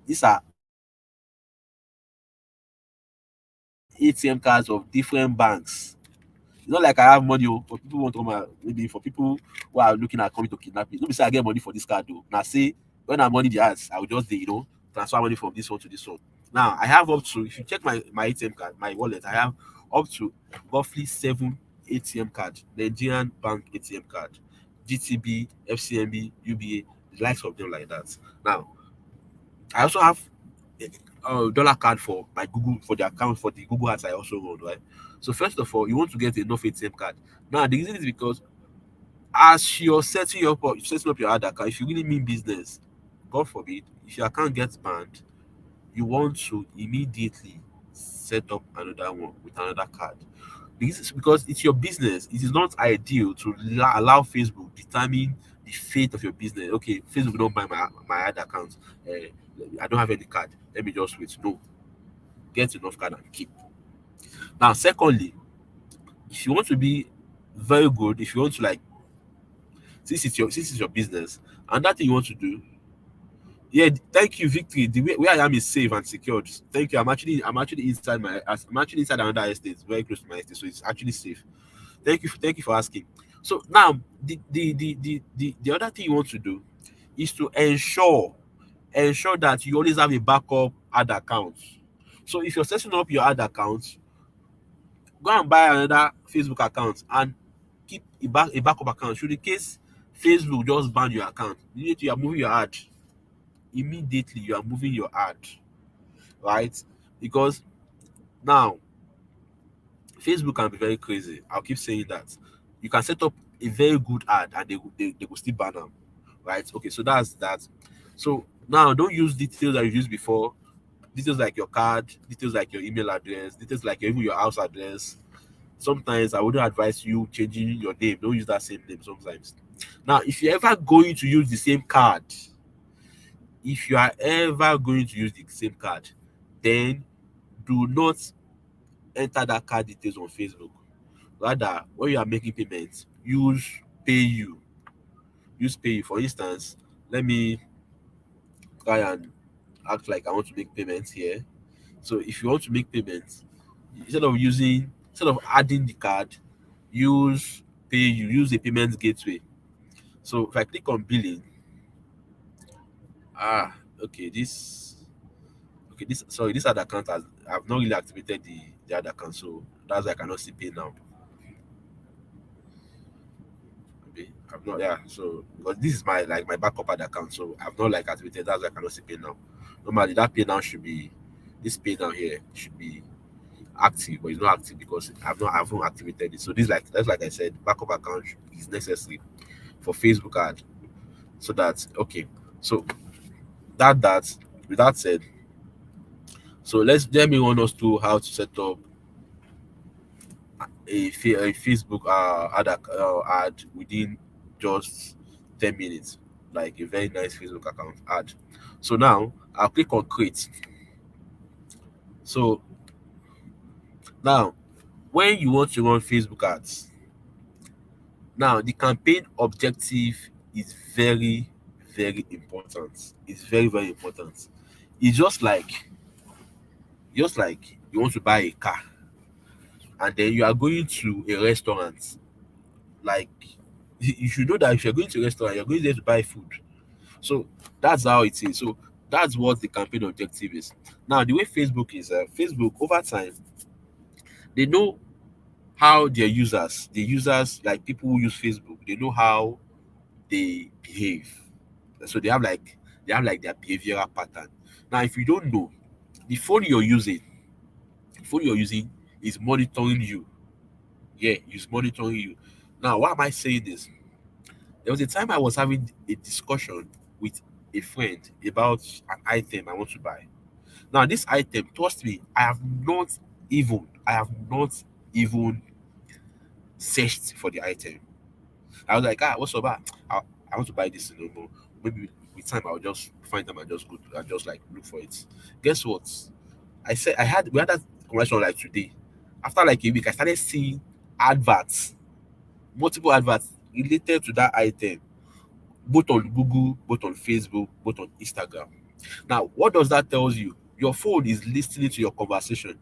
Speaker 4: these are ATM cards of different banks. It's not like I have money for people who want to come out, maybe for people who are looking at coming to kidnap me. Don't be say I get money for this card though. Now say when I'm money the ads, I will just transfer money from this one to this one. Now I have up to, if you check my ATM card, my wallet, I have up to roughly 7 ATM cards, Nigerian bank ATM card, GTB, FCMB, UBA, the likes of them like that. Now I also have a dollar card for my Google, for the account for the Google ads I also run, right? So first of all, you want to get enough ATM card. Now the reason is because as you're setting up your ad account, if you really mean business, God forbid, if your account gets banned, you want to immediately set up another one with another card. This is because it's your business. It is not ideal to allow Facebook determine the fate of your business. Okay, Facebook will not buy my ad account. I don't have any card. Let me just wait. No, get enough card and keep. Now, secondly, if you want to be very good, if you want to like, this is your business, and that thing you want to do, yeah, thank you, Victory. The way where I am is safe and secured. Thank you. I'm actually inside another estate, very close to my estate, so it's actually safe. Thank you for asking. So now the other thing you want to do is to ensure that you always have a backup ad account. So if you're setting up your ad account, go and buy another Facebook account and keep a backup account. Should in case Facebook just ban your account, immediately you are moving your ad. Immediately you are moving your ad, right? Because now Facebook can be very crazy. I'll keep saying that. You can set up a very good ad and they will still ban them, right? Okay, so that's that. So now don't use details that you used before. Details like your card, details like your email address, details like even your house address. Sometimes I wouldn't advise you changing your name. Don't use that same name sometimes. Now, if you're ever going to use the same card, if you are ever going to use the same card, then do not enter that card details on Facebook. Rather, when you are making payments, use pay you. Use pay you. For instance, let me try and act like I want to make payments here. So if you want to make payments, instead of adding the card, use pay you, use a payment gateway. So if I click on billing, ah, okay, this other account has I've not really activated the other account, so that's why I cannot see pay now. Okay, I've not, yeah, so because this is my backup ad account, so I've not like activated, that's why I cannot see pay now. Normally that pay now should be this pay down here should be active, but it's not active because I haven't activated it. So this like that's like I said, backup account is necessary for Facebook ad. So that's okay. So that with that said, so let me run us through how to set up a Facebook ad within just 10 minutes, like a very nice Facebook account ad. So now I'll click on create. So now when you want to run Facebook ads, now the campaign objective is very, very important. It's very, very important. It's just like you want to buy a car and then you are going to a restaurant. Like you should know that if you're going to a restaurant, you're going there to buy food. So that's how it is. So that's what the campaign objective is. Now the way Facebook is, Facebook over time, they know how the users like people who use Facebook, they know how they behave. So they have like their behavioral pattern. Now, if you don't know, the phone you're using, the phone you're using is monitoring you. Yeah, it's monitoring you. Now, why am I saying this? There was a time I was having a discussion with a friend about an item I want to buy. Now, this item, trust me, I have not even searched for the item. I was like, what's up? I want to buy this, maybe with time I'll just find them and just and just like look for it. Guess what? We had that conversation like today. After like a week, I started seeing adverts, multiple adverts related to that item, both on Google, both on Facebook, both on Instagram. Now, what does that tell you? Your phone is listening to your conversation.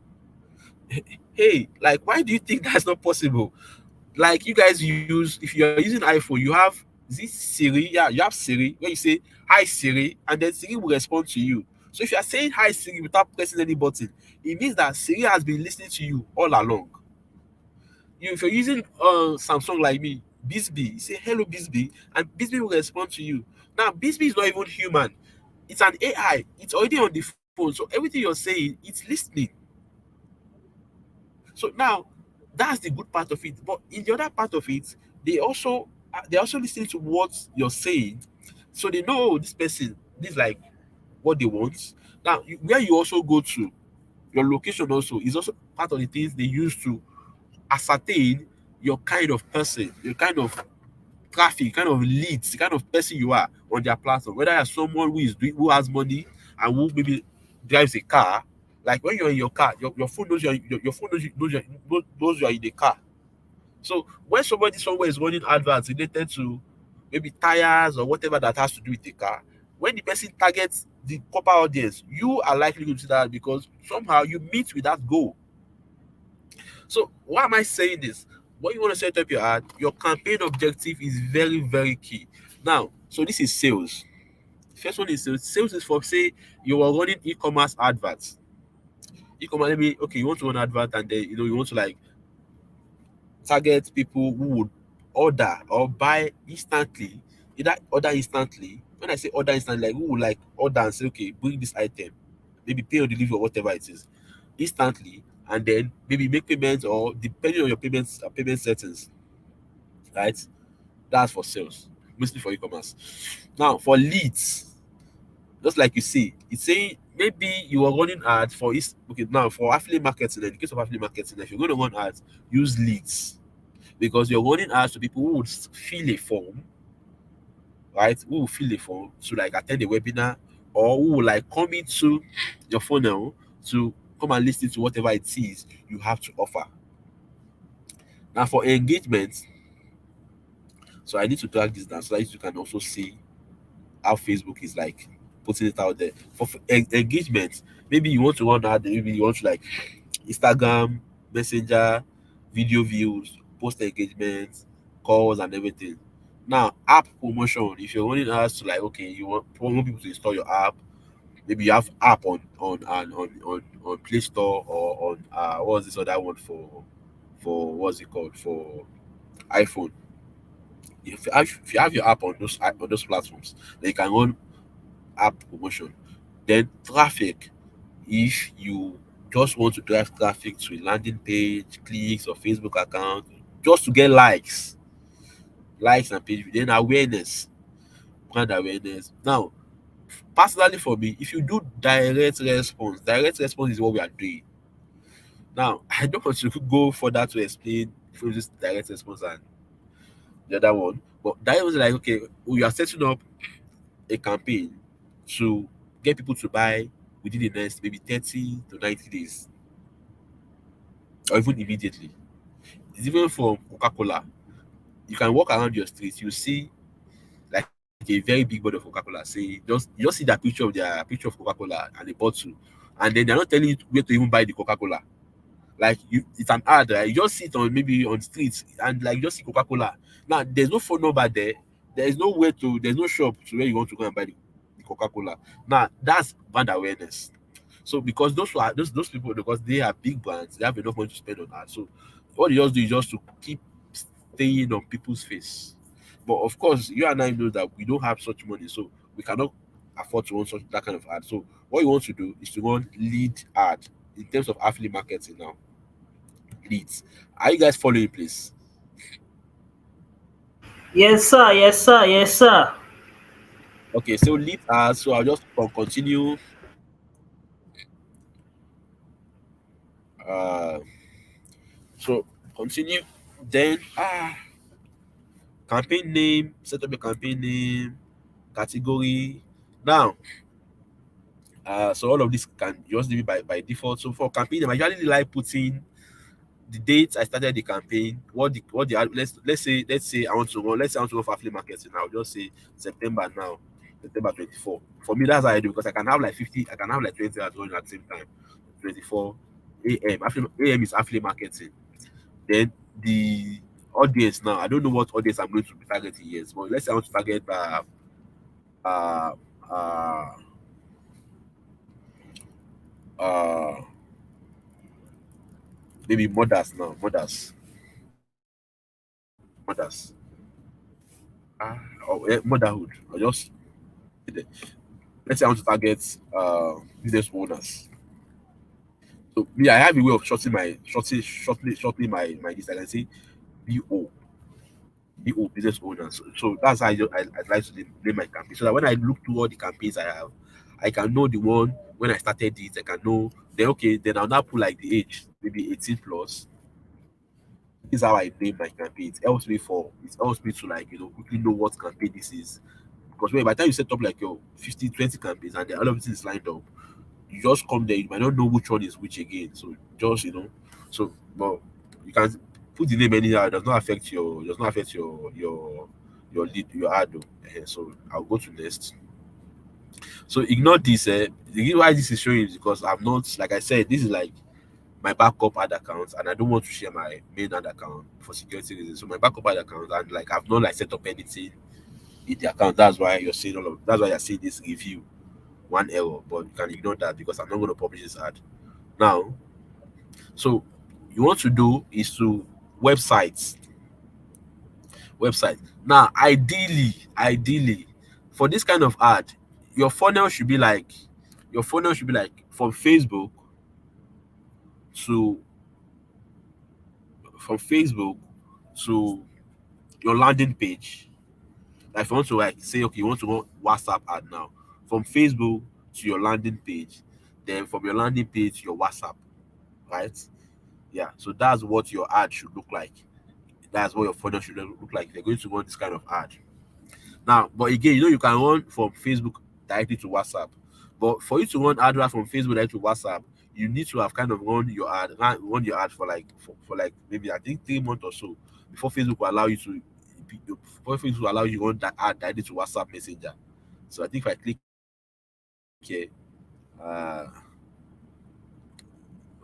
Speaker 4: Hey, like, why do you think that's not possible? Like, you guys use, if you're using iPhone, you have this Siri. Yeah, you have Siri where you say hi Siri, and then Siri will respond to you. So if you are saying hi Siri without pressing any button, it means that Siri has been listening to you all along. If you're using Samsung like me, Bisbee, you say hello Bisbee, and Bisbee will respond to you. Now Bisbee is not even human; it's an AI. It's already on the phone, so everything you're saying, it's listening. So now that's the good part of it. But in the other part of it, they're also listening to what you're saying, so they know, oh, this person, this is like what they want. Now, where you also go to, your location also is also part of the things they use to ascertain your kind of person, your kind of traffic, kind of leads, the kind of person you are on their platform. Whether you're someone who has money and who maybe drives a car. Like when you're in your car, your phone knows your phone knows you're in the car. So when somebody somewhere is running adverts related to maybe tires or whatever that has to do with the car, when the person targets the proper audience, you are likely to see that because somehow you meet with that goal. So why am I saying this? When you want to set up your ad, your campaign objective is very, very key. Now, so this is sales. First one is sales. Sales is for, say, you are running e-commerce adverts. e-commerce, maybe okay, you want to run advert, and then you want to like target people who would order or buy instantly, either order instantly. When I say order instantly, like who would like order and say, okay, bring this item, maybe pay or deliver or whatever it is, instantly, and then maybe make payments or depending on your payment settings, right? That's for sales, mostly for e-commerce. Now for leads, just like you see, it's saying maybe you are running ads for is okay now for affiliate marketing. In the case of affiliate marketing, if you're going to run ads, use leads because you're running ads to people who would fill a form, right? Who will fill a form to like attend a webinar or who will like come into your funnel to come and listen to whatever it is you have to offer. Now for engagement, so I need to drag this down so that you can also see how Facebook is like putting it out there. For engagement, maybe you want to run ad, maybe you want to like Instagram, Messenger, video views, post engagement, calls, and everything. Now, app promotion. If you're running ads to like, okay, you want people to install your app. Maybe you have app on Play Store or on what's this other one for what's it called for iPhone. If you have your app on those platforms, then you can run app promotion. Then traffic. If you just want to drive traffic to a landing page, clicks, or Facebook account, just to get likes and page, then awareness, brand awareness. Now, personally for me, if you do direct response is what we are doing. Now, I don't want to go further to explain if we just direct response and the other one, but that was like okay, we are setting up a campaign to get people to buy within the next maybe 30 to 90 days or even immediately. It's even from Coca-Cola. You can walk around your street, you see like a very big board of Coca-Cola. Say just you just see that picture of Coca-Cola and the bottle, and then they're not telling you where to even buy the Coca-Cola. Like it's an ad, right? You just see it on maybe on streets and like you just see Coca-Cola. Now there's no phone number there. There's no shop to where you want to go and buy the Coca-Cola. Now that's brand awareness. So because those people because they are big brands, they have enough money to spend on that. So what you just do is just to keep staying on people's face. But of course, you and I know that we don't have such money, so we cannot afford to run such that kind of ad. So what you want to do is to run lead ad in terms of affiliate marketing now. Leads. Are you guys following, please?
Speaker 1: Yes, sir. Yes, sir. Yes, sir.
Speaker 4: Okay, so lead ads. So I'll just continue. Uh, so continue. Then campaign name. Set up your campaign name. Category. Now, so all of this can just do it by default. So for campaign, I usually like putting the date I started the campaign. Let's say I want to run. Let's say I want to run for affiliate marketing. I'll just say September now, September 24. For me, that's how I do because I can have like 50. I can have like 20 ads running at the same time. 24 a.m. A.m. is affiliate marketing. Then the audience now. I don't know what audience I'm going to be targeting yet, but let's say I want to target uh uh uh maybe mothers now, mothers motherhood or just let's say I want to target business owners. So me, I have a way of shortening my this. I can say BO business owners. So that's how I like to name my campaign. So that when I look through all the campaigns I have, I can know the one when I started it. I can know then okay, then I'll now put like the age, maybe 18 plus. This is how I name my campaign. It helps me to like quickly know what campaign this is. Because when by the time you set up like your 50, 20 campaigns and then all of it is lined up, you just come there, you might not know which one is which again. So just but you can put the name anyhow, it does not affect your lead your ad. So I'll go to next. So ignore this. The reason why this is showing is because I'm not like I said, this is like my backup ad account and I don't want to share my main ad account for security reasons. So my backup ad account and like I've not like set up anything in the account. That's why you're seeing this review one error, but you can ignore that because I'm not going to publish this ad. Now, so you want to do is to websites, website. Now, ideally, for this kind of ad, your funnel should be like from Facebook to from Facebook to your landing page. Like if you want to like say, okay, you want to run WhatsApp ad now, from Facebook to your landing page, then from your landing page to your WhatsApp, right? Yeah. So that's what your ad should look like. That's what your funnel should look like. They're going to run this kind of ad. Now, but again, you can run from Facebook directly to WhatsApp. But for you to run ad right from Facebook directly to WhatsApp, you need to have kind of run your ad for like like maybe I think 3 months or so before Facebook will allow you to before Facebook will allow you to run that ad directly to WhatsApp Messenger. So I think if I click here, uh,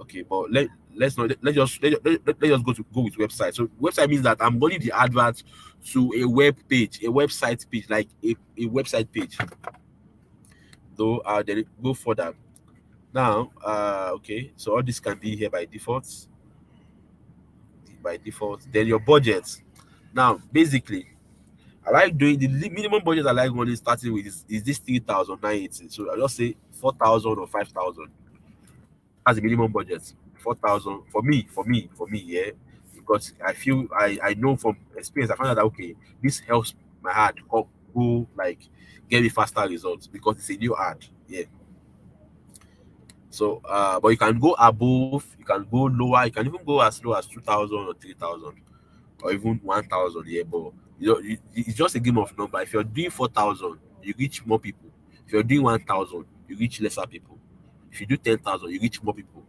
Speaker 4: okay, but let's not let's just go with website. So website means that I'm running the advert to a web page, a website page, like a website page. Though then go further. Now, okay, so all this can be here by default. Then your budget. Now, basically, I like doing the minimum budget I like running starting with is this 3,980. So I just say 4,000 or 5,000 as the minimum budget. 4,000 for me, yeah. Because I feel I know from experience, I found out that okay, this helps my ad go like get me faster results because it's a new ad. Yeah. So but you can go above, you can go lower, you can even go as low as 2,000 or 3,000 or even 1,000. Yeah, but it's just a game of number. If you're doing 4,000, you reach more people. If you're doing 1,000, you reach lesser people. If you do 10,000, you reach more people.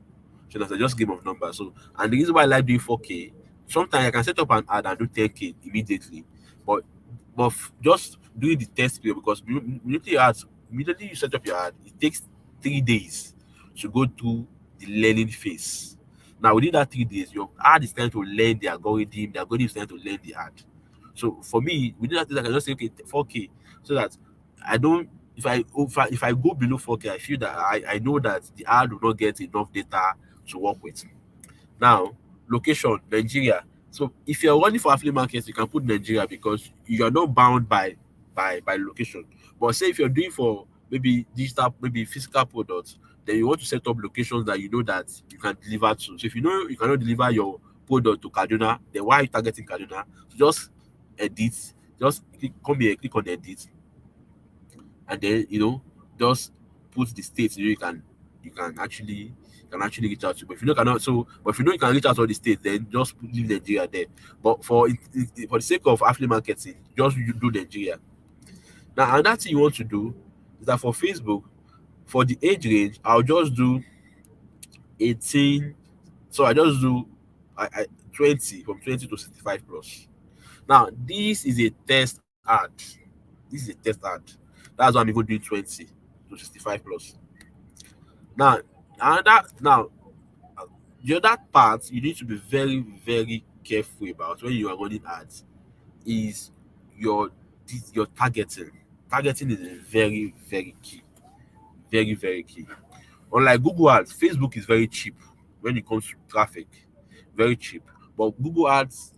Speaker 4: So that's just game of numbers. So, and the reason why I like doing 4K, sometimes I can set up an ad and do 10K immediately, but just doing the test period because immediately you set up your ad, it takes 3 days to go through the learning phase. Now within that 3 days, your ad is trying to learn the algorithm is trying to learn the ad. So for me, within that, I can just say okay 4K, so that I don't if I go below 4K, I feel that I know that the ad will not get enough data to work with. Now, location, Nigeria. So if you're running for affiliate markets, you can put Nigeria because you're not bound by location. But say if you're doing for maybe digital, maybe physical products, then you want to set up locations that you know that you can deliver to. So if you know you cannot deliver your product to Kaduna, then why are you targeting Kaduna? So just edit, come here, click on edit, and then just put the states you can actually reach out to. But if you know cannot, so but if you know you can reach out to all the states, then just leave Nigeria there. But for the sake of affiliate marketing, just you do Nigeria. Now another thing you want to do is that for Facebook, for the age range, I'll just do 18. So I just do I 20, from 20 to 65 plus. Now this is a test ad. This is a test ad. That's why I'm even doing 20 to 65 plus. Now, now the other part you need to be very, very careful about when you are running ads is your your targeting. Targeting is very, very key. Very, very key. Unlike Google Ads, Facebook is very cheap when it comes to traffic. Very cheap. But Google Ads,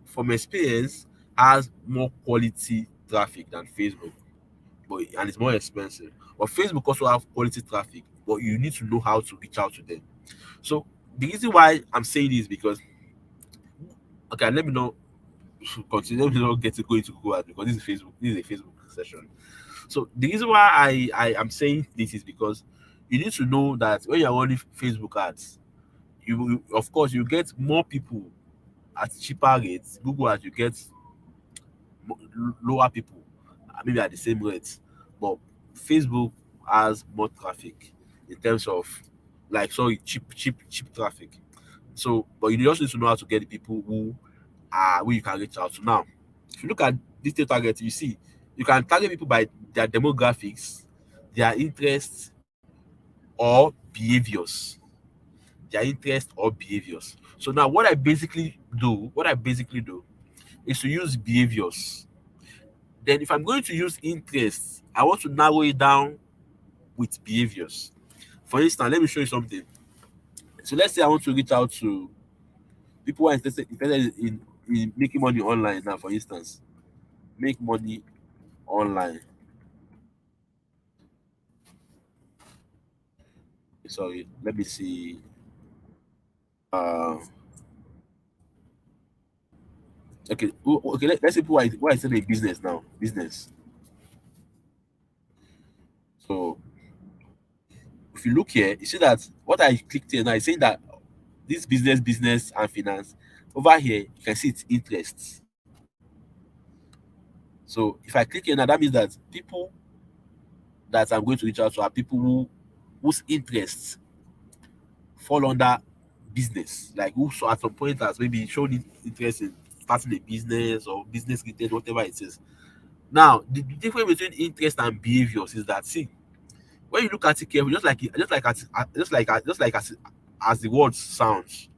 Speaker 4: from experience, has more quality traffic than Facebook. And it's more expensive. But Facebook also have quality traffic, but you need to know how to reach out to them. So the reason why I'm saying this is because okay, let me know continue. Let me not get to go into Google Ads because this is Facebook. This is a Facebook session. So the reason why I am saying this is because you need to know that when you're running Facebook ads, of course you get more people at cheaper rates. Google ads you get lower people, maybe at the same rate, but Facebook has more traffic in terms of like sorry cheap traffic. So, but you just need to know how to get the people who you can reach out to. Now, if you look at this target, you see you can target people by their demographics, their interests or behaviors. Their interests or behaviors. So now what I basically do is to use behaviors. Then if I'm going to use interests, I want to narrow it down with behaviors. For instance, let me show you something. So let's say I want to reach out to people who are interested in making money online now, for instance. Make money online. Sorry, let me see. Uh, okay, okay. Let's say who are still in business now. Business. So if you look here, you see that what I clicked here now is saying that this business, and finance. Over here, you can see it's interests. So if I click here now, that means that people that I'm going to reach out to are people whose interests fall under business, like who so at some point has maybe shown interest in starting a business or business related, whatever it is. Now, the difference between interest and behaviors is that, see, when you look at it carefully, as the word sounds,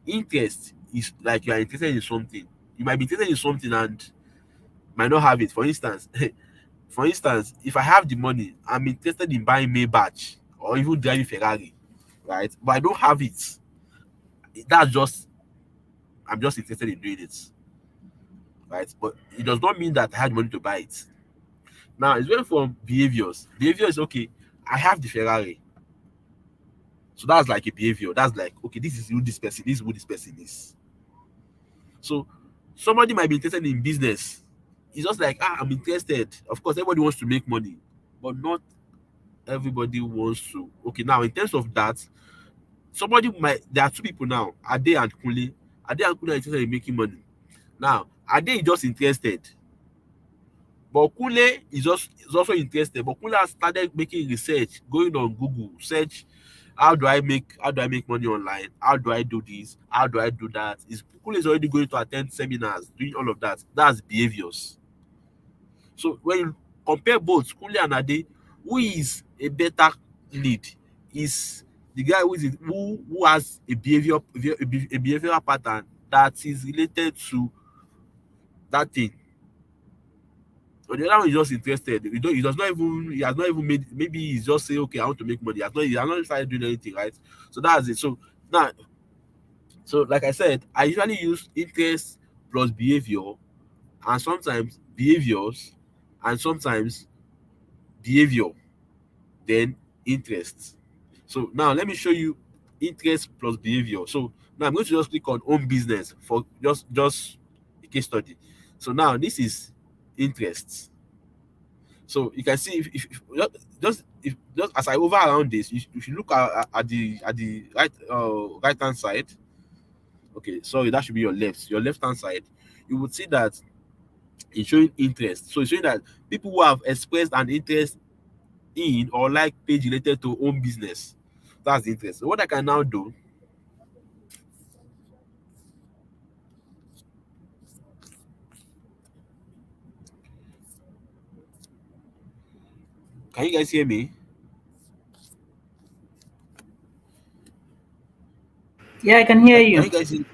Speaker 4: interest is like you are interested in something. You might be interested in something and might not have it. For instance, if I have the money, I'm interested in buying Maybach or even driving Ferrari, right? But I don't have it. That's just I'm just interested in doing it, right? But it does not mean that I had money to buy it. Now it's went from behaviors. Behavior is okay. I have the Ferrari, so that's like a behavior. That's like, okay, this is who this person. This is who this person is. So somebody might be interested in business. It's just like, I'm interested. Of course, everybody wants to make money, but not everybody wants to. Okay, now in terms of that, somebody might. There are two people now. Ade and Kunle. Ade and Kunle are interested in making money. Now, Ade is just interested, but Kunle is also interested. But Kunle has started making research, going on Google, search how do I make money online? How do I do this? How do I do that? Kunle is already going to attend seminars, doing all of that. That's behaviors. So when you compare both Kunle and Ade, who is a better lead? Is the guy who has a behavioral pattern that is related to that thing. But the other one is just interested. He does not even he has not even made, maybe he's just saying, okay, I want to make money. He has not started doing anything, right? So that's it. So now, so like I said, I usually use interest plus behavior, and sometimes behaviors, and sometimes behavior, then interest. So now let me show you interest plus behavior. So now I'm going to just click on own business for just a case study. So now this is interest. So you can see if just as I hover around this, if you look at the right hand side. Okay, sorry, that should be your left hand side. You would see that it's showing interest. So it's showing that people who have expressed an interest in or like page related to own business. That's the interest. So what I can now do, can you guys hear me?
Speaker 1: Yeah, I can hear
Speaker 4: Can
Speaker 1: you.
Speaker 4: you guys hear?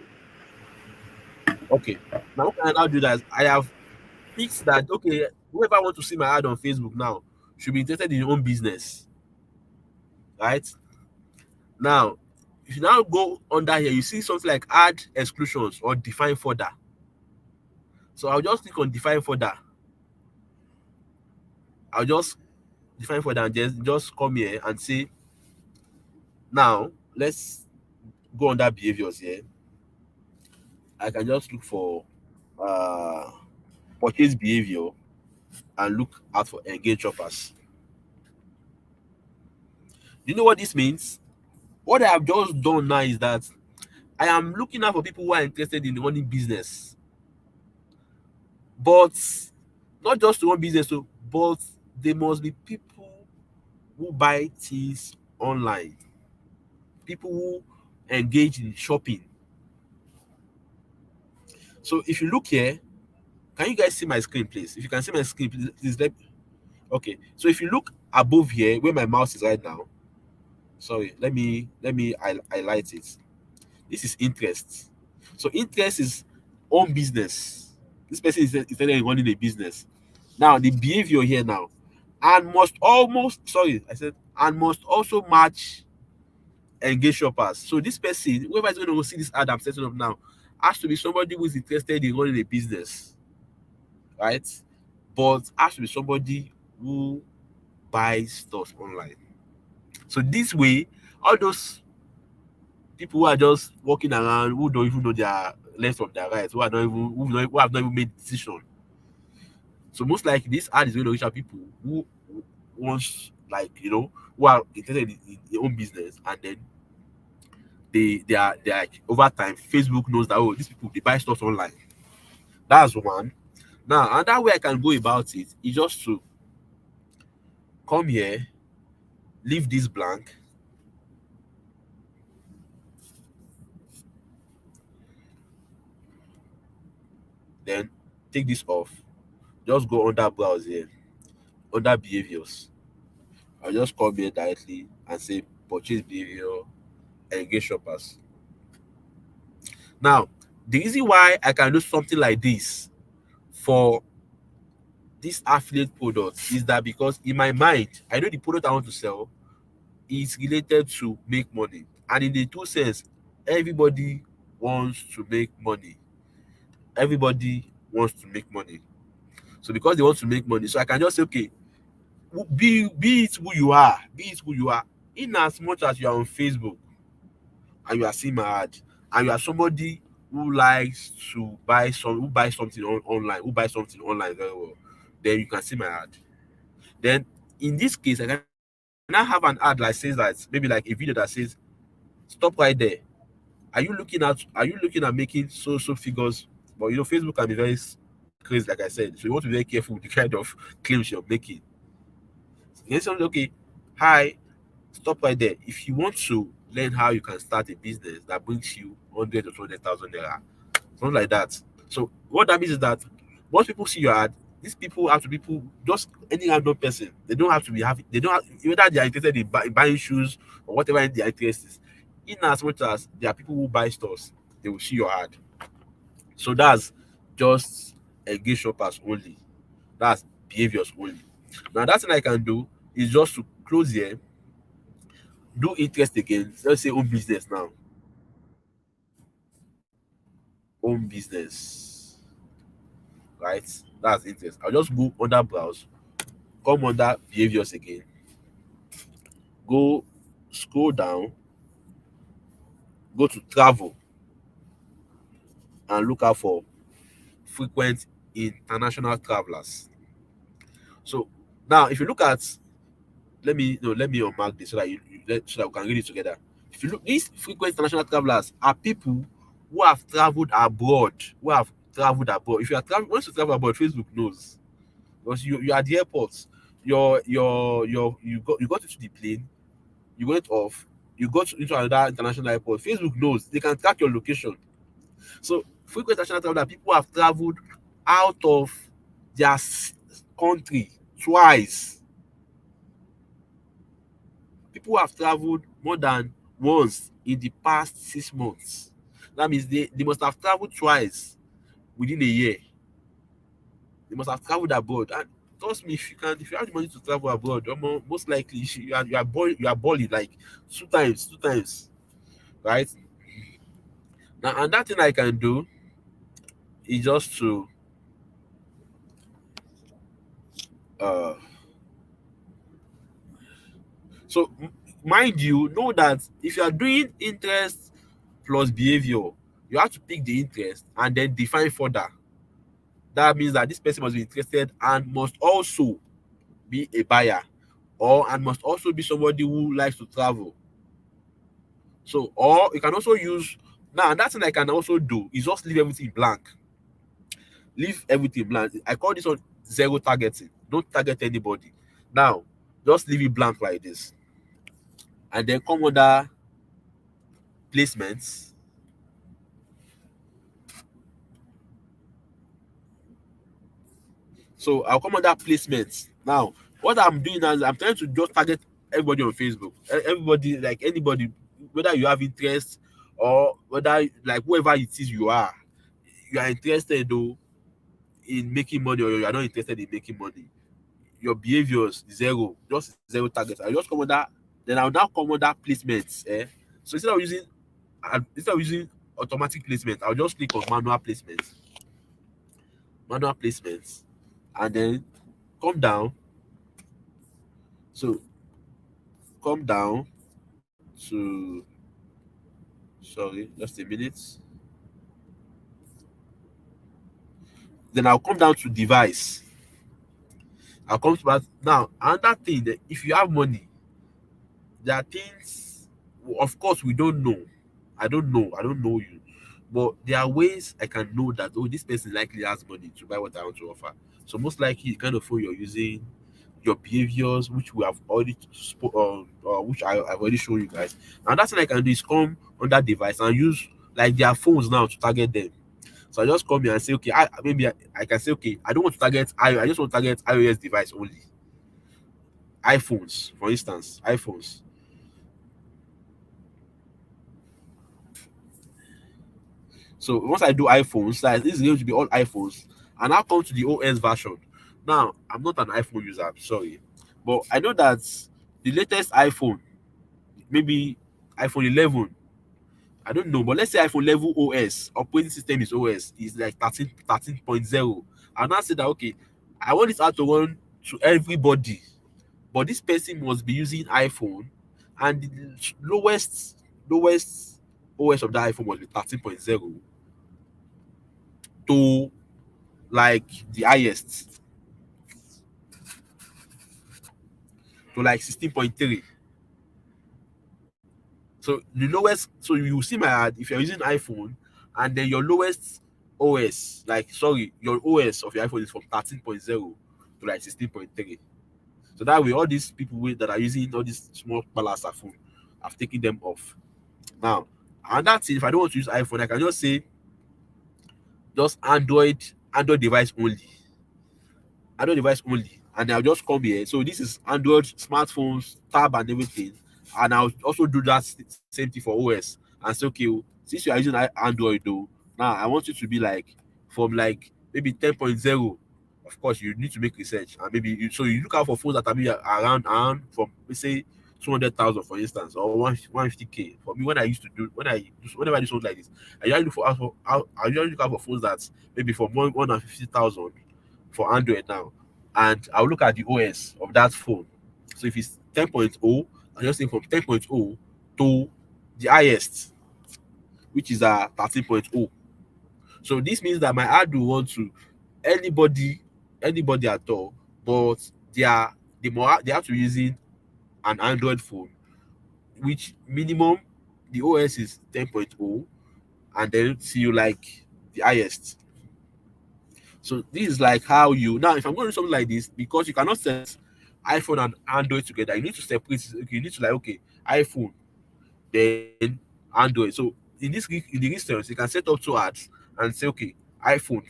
Speaker 4: Okay. Now what can I now do that? I have fixed that, okay, whoever want to see my ad on Facebook now should be interested in your own business. Right? Now, if you now go under here, you see something like add exclusions or define further. So I'll just click on define further. I'll just define further and just come here and say, now let's go under behaviors here. I can just look for uh purchase behavior and look out for engage shoppers. You know what this means? What I have just done now is that I am looking out for people who are interested in running business, but not just to run business, so but they must be people who buy things online, people who engage in shopping. So if you look here, can you guys see my screen, please? If you can see my screen, please let. Okay, so if you look above here, where my mouse is right now, sorry, let me highlight it. This is interest. So interest is own business. This person is running a business. Now the behavior here now, and must almost sorry, I said and must also match engage shoppers. So this person, whoever is going to see this ad I'm setting up now, has to be somebody who is interested in running a business, right? But has to be somebody who buys stuff online. So this way, all those people who are just walking around, who don't even know their left from their right, who have not even made decision. So most likely this ad is going to reach out people who wants, like, who are interested in their own business, and then they are like, over time Facebook knows that, oh, these people, they buy stuff online. That's one. Now another way I can go about it is just to come here, leave this blank, then take this off, just go under browse here, under behaviors. I'll just come here directly and say purchase behavior, engage shoppers. Now, the reason why I can do something like this for this affiliate product is that because in my mind, I know the product I want to sell is related to make money. And in the two sense, everybody wants to make money. Everybody wants to make money. So because they want to make money, so I can just say, okay, be it who you are, be it who you are, in as much as you are on Facebook and you are seeing my ad, and you are somebody who likes to buy something online, who buys something online very well, then you can see my ad. Then in this case, I can now have an ad like says that, maybe like a video that says, stop right there. Are you looking at making so figures? But Facebook can be very crazy, like I said. So you want to be very careful with the kind of claims you're making. Then something, okay, hi, stop right there. If you want to learn how you can start a business that brings you 100 or 200,000 naira, something like that. So what that means is that once people see your ad, these people have to be people, just any random person. They don't have to be having. They don't have, whether they are interested in buying shoes or whatever their interest is. In as much as there are people who buy stores, they will see your ad. So that's just engage shoppers only. That's behaviors only. Now that thing I can do is just to close here, do interest again. Let's say own business now. Own business. Right? That's interest. I'll just go under browse, come under behaviors again. Go scroll down, go to travel and look out for frequent international travelers. So now if you look at, let me unmark this so that so that we can read it together. If you look, these frequent international travelers are people who have traveled abroad. If you are traveling, once you travel abroad, Facebook knows, because you are at the airport. You got into the plane, you went off, you got into another international airport. Facebook knows, they can track your location. So frequent international traveler, people who have traveled out of their country twice. People who have traveled more than once in the past 6 months. That means they must have traveled twice within a year. They must have traveled abroad. And trust me, if you have the money to travel abroad, most likely you are balling like two times, right? Now, and that thing I can do is just to uh so mind you, know that if you are doing interest plus behavior, you have to pick the interest and then define further. That means that this person must be interested and must also be a buyer, and must also be somebody who likes to travel. So, or you can also use, now that thing I can also do is just leave everything blank. Leave everything blank. I call this one zero targeting. Don't target anybody. Now, just leave it blank like this. And then come under placements. So I'll come under placements. Now, what I'm doing now is I'm trying to just target everybody on Facebook. Everybody, like anybody, whether you have interest or whether, like, whoever it is you are interested though in making money, or you are not interested in making money. Your behaviors zero, just zero targets. I just come under, then I'll now come under placements. So instead of using automatic placement, I'll just click on manual placements, and then come down. So come down to, sorry, just a minute. Then I'll come down to device. I'll come to that now. Another thing that if you have money, there are things. Of course, we don't know. I don't know. I don't know you, but there are ways I can know that, oh, this person likely has money to buy what I want to offer. So most likely, the kind of phone you're using, your behaviors, which we have already which I've already shown you guys. And that's what I can do is come on that device and use like their phones now to target them. So I just come here and say, okay, I can say, okay, I don't want to target I just want to target iOS device only. iPhones, for instance, iPhones. So once I do iPhones, like this is going to be all iPhones, and I'll come to the OS version. Now, I'm not an iPhone user, I'm sorry, but I know that the latest iPhone, maybe iPhone 11, I don't know, but let's say iPhone level OS, operating system is like 13.0. And I said that, okay, I want this app to run to everybody, but this person must be using iPhone, and the lowest OS of that iPhone must be 13.0 to like the highest, to like 16.3. So the lowest, so you see my ad if you're using iPhone, and then your lowest OS, like sorry, your OS of your iPhone is from 13.0 to like 16.3. So that way, all these people that are using all these small palace phone, I've taken them off. Now, and that's it. If I don't want to use iPhone, I can just say just Android device only. Android device only, and I'll just come here. So this is Android smartphones tab and everything, and I'll also do that same thing for OS and say, okay, oh, since you are using Android though, now I want you to be like from like maybe 10.0. Of course, you need to make research, and maybe so you look out for phones that are maybe around from, let's say, 200,000 for instance, or 150K. For me, when I used to do whenever I do something like this, I usually I usually look out for phones that maybe from 150,000 for Android now, and I'll look at the OS of that phone. So if it's 10.0, I'm just saying from 10.0 to the highest, which is 13.0. So this means that my ad will want to anybody at all, but they have to be using an Android phone, which minimum the OS is 10.0, and then see you like the highest. So this is like how you now, if I'm going to do something like this, because you cannot set iPhone and Android together, you need to separate. Okay, you need to like, okay, iPhone, then Android. So in the instance, you can set up two ads and say, okay, iPhone,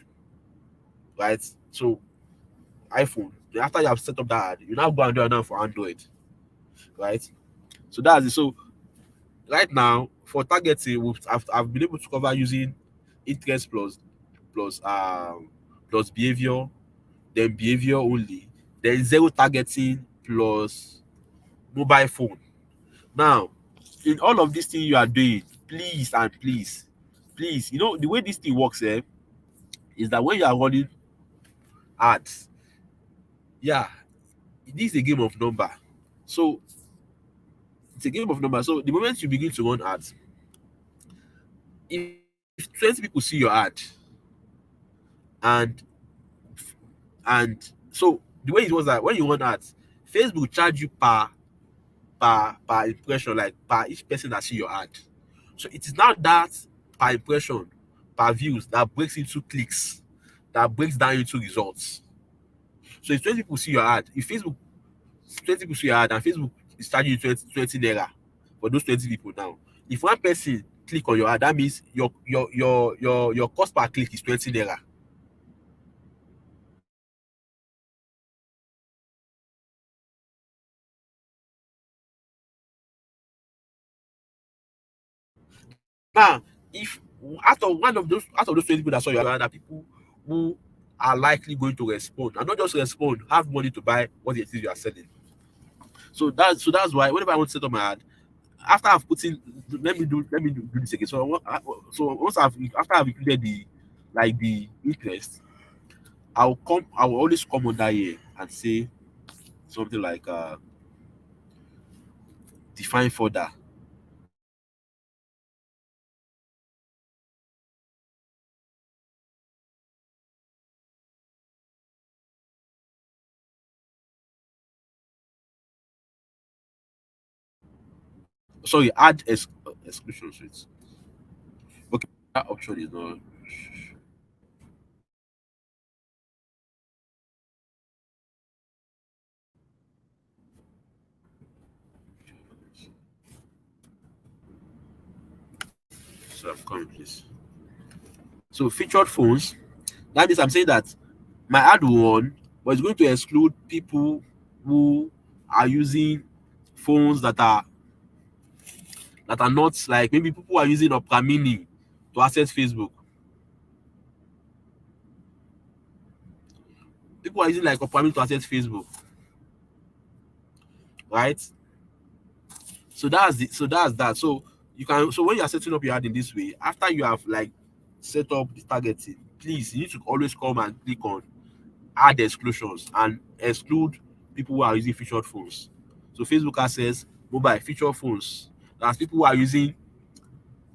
Speaker 4: right? So iPhone. Then after you have set up that ad, you now go and do it now for Android, right? So that's it. So right now for targeting, I've been able to cover using interest plus behavior, then behavior only, then zero targeting plus mobile phone. Now, in all of these things you are doing, please, the way this thing works, is that when you are running ads, yeah, this is a game of number. So it's a game of number. So the moment you begin to run ads, if 20 people see your ad, and so the way it was that when you run ads, Facebook charge you per impression, like per each person that see your ad. So it is now that per impression, per views, that breaks into clicks, that breaks down into results. So if 20 people see your ad, if Facebook 20 people see your ad and Facebook is charging you 20 naira for those 20 people now. If one person click on your ad, that means your cost per click is 20 naira. Now, if out of those 20 people that saw your ad, are people who are likely going to respond, and not just respond, have money to buy what it is you are selling. So that's why whenever I want to set up my ad, after I've put in, do this again. So so once I've after I've included the interest, I will always come under here and say something like define further. Sorry, add exclusion rates. Okay, that option is not. So I'm coming, please. So featured phones. That means I'm saying that my ad one was going to exclude people who are using phones that are not, like, maybe people who are using Opera Mini to access Facebook. People are using like Opera Mini to access Facebook, right? So that's that. So you can, so when you are setting up your ad in this way, after you have like set up the targeting, please, you need to always come and click on add exclusions and exclude people who are using featured phones. So Facebook access mobile featured phones. That's people who are using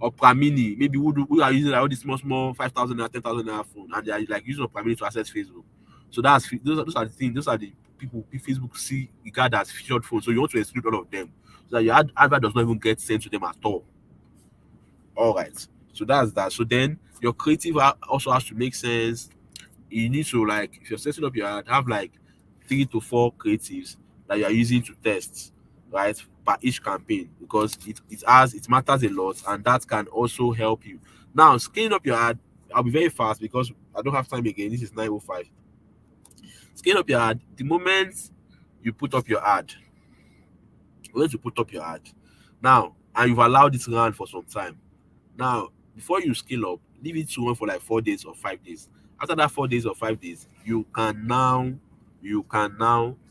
Speaker 4: Opera Mini, maybe who are using like all these small 5,000 and 10,000 naira phone, and they are like using Opera Mini to access Facebook. So those are the things. Those are the people Facebook see regard as featured phones. So you want to exclude all of them so that your advert does not even get sent to them at all. All right. So that's that. So then your creative also has to make sense. You need to, like, if you're setting up your ad, have like 3 to 4 creatives that you are using to test, right, per each campaign, because it matters a lot, and that can also help you. Now, scaling up your ad, I'll be very fast because I don't have time again. This is 9:05. Scale up your ad. The moment you put up your ad, once you put up your ad, now, and you've allowed it to run for some time. Now, before you scale up, leave it to run for like 4 days or 5 days. After that 4 days or 5 days, you can now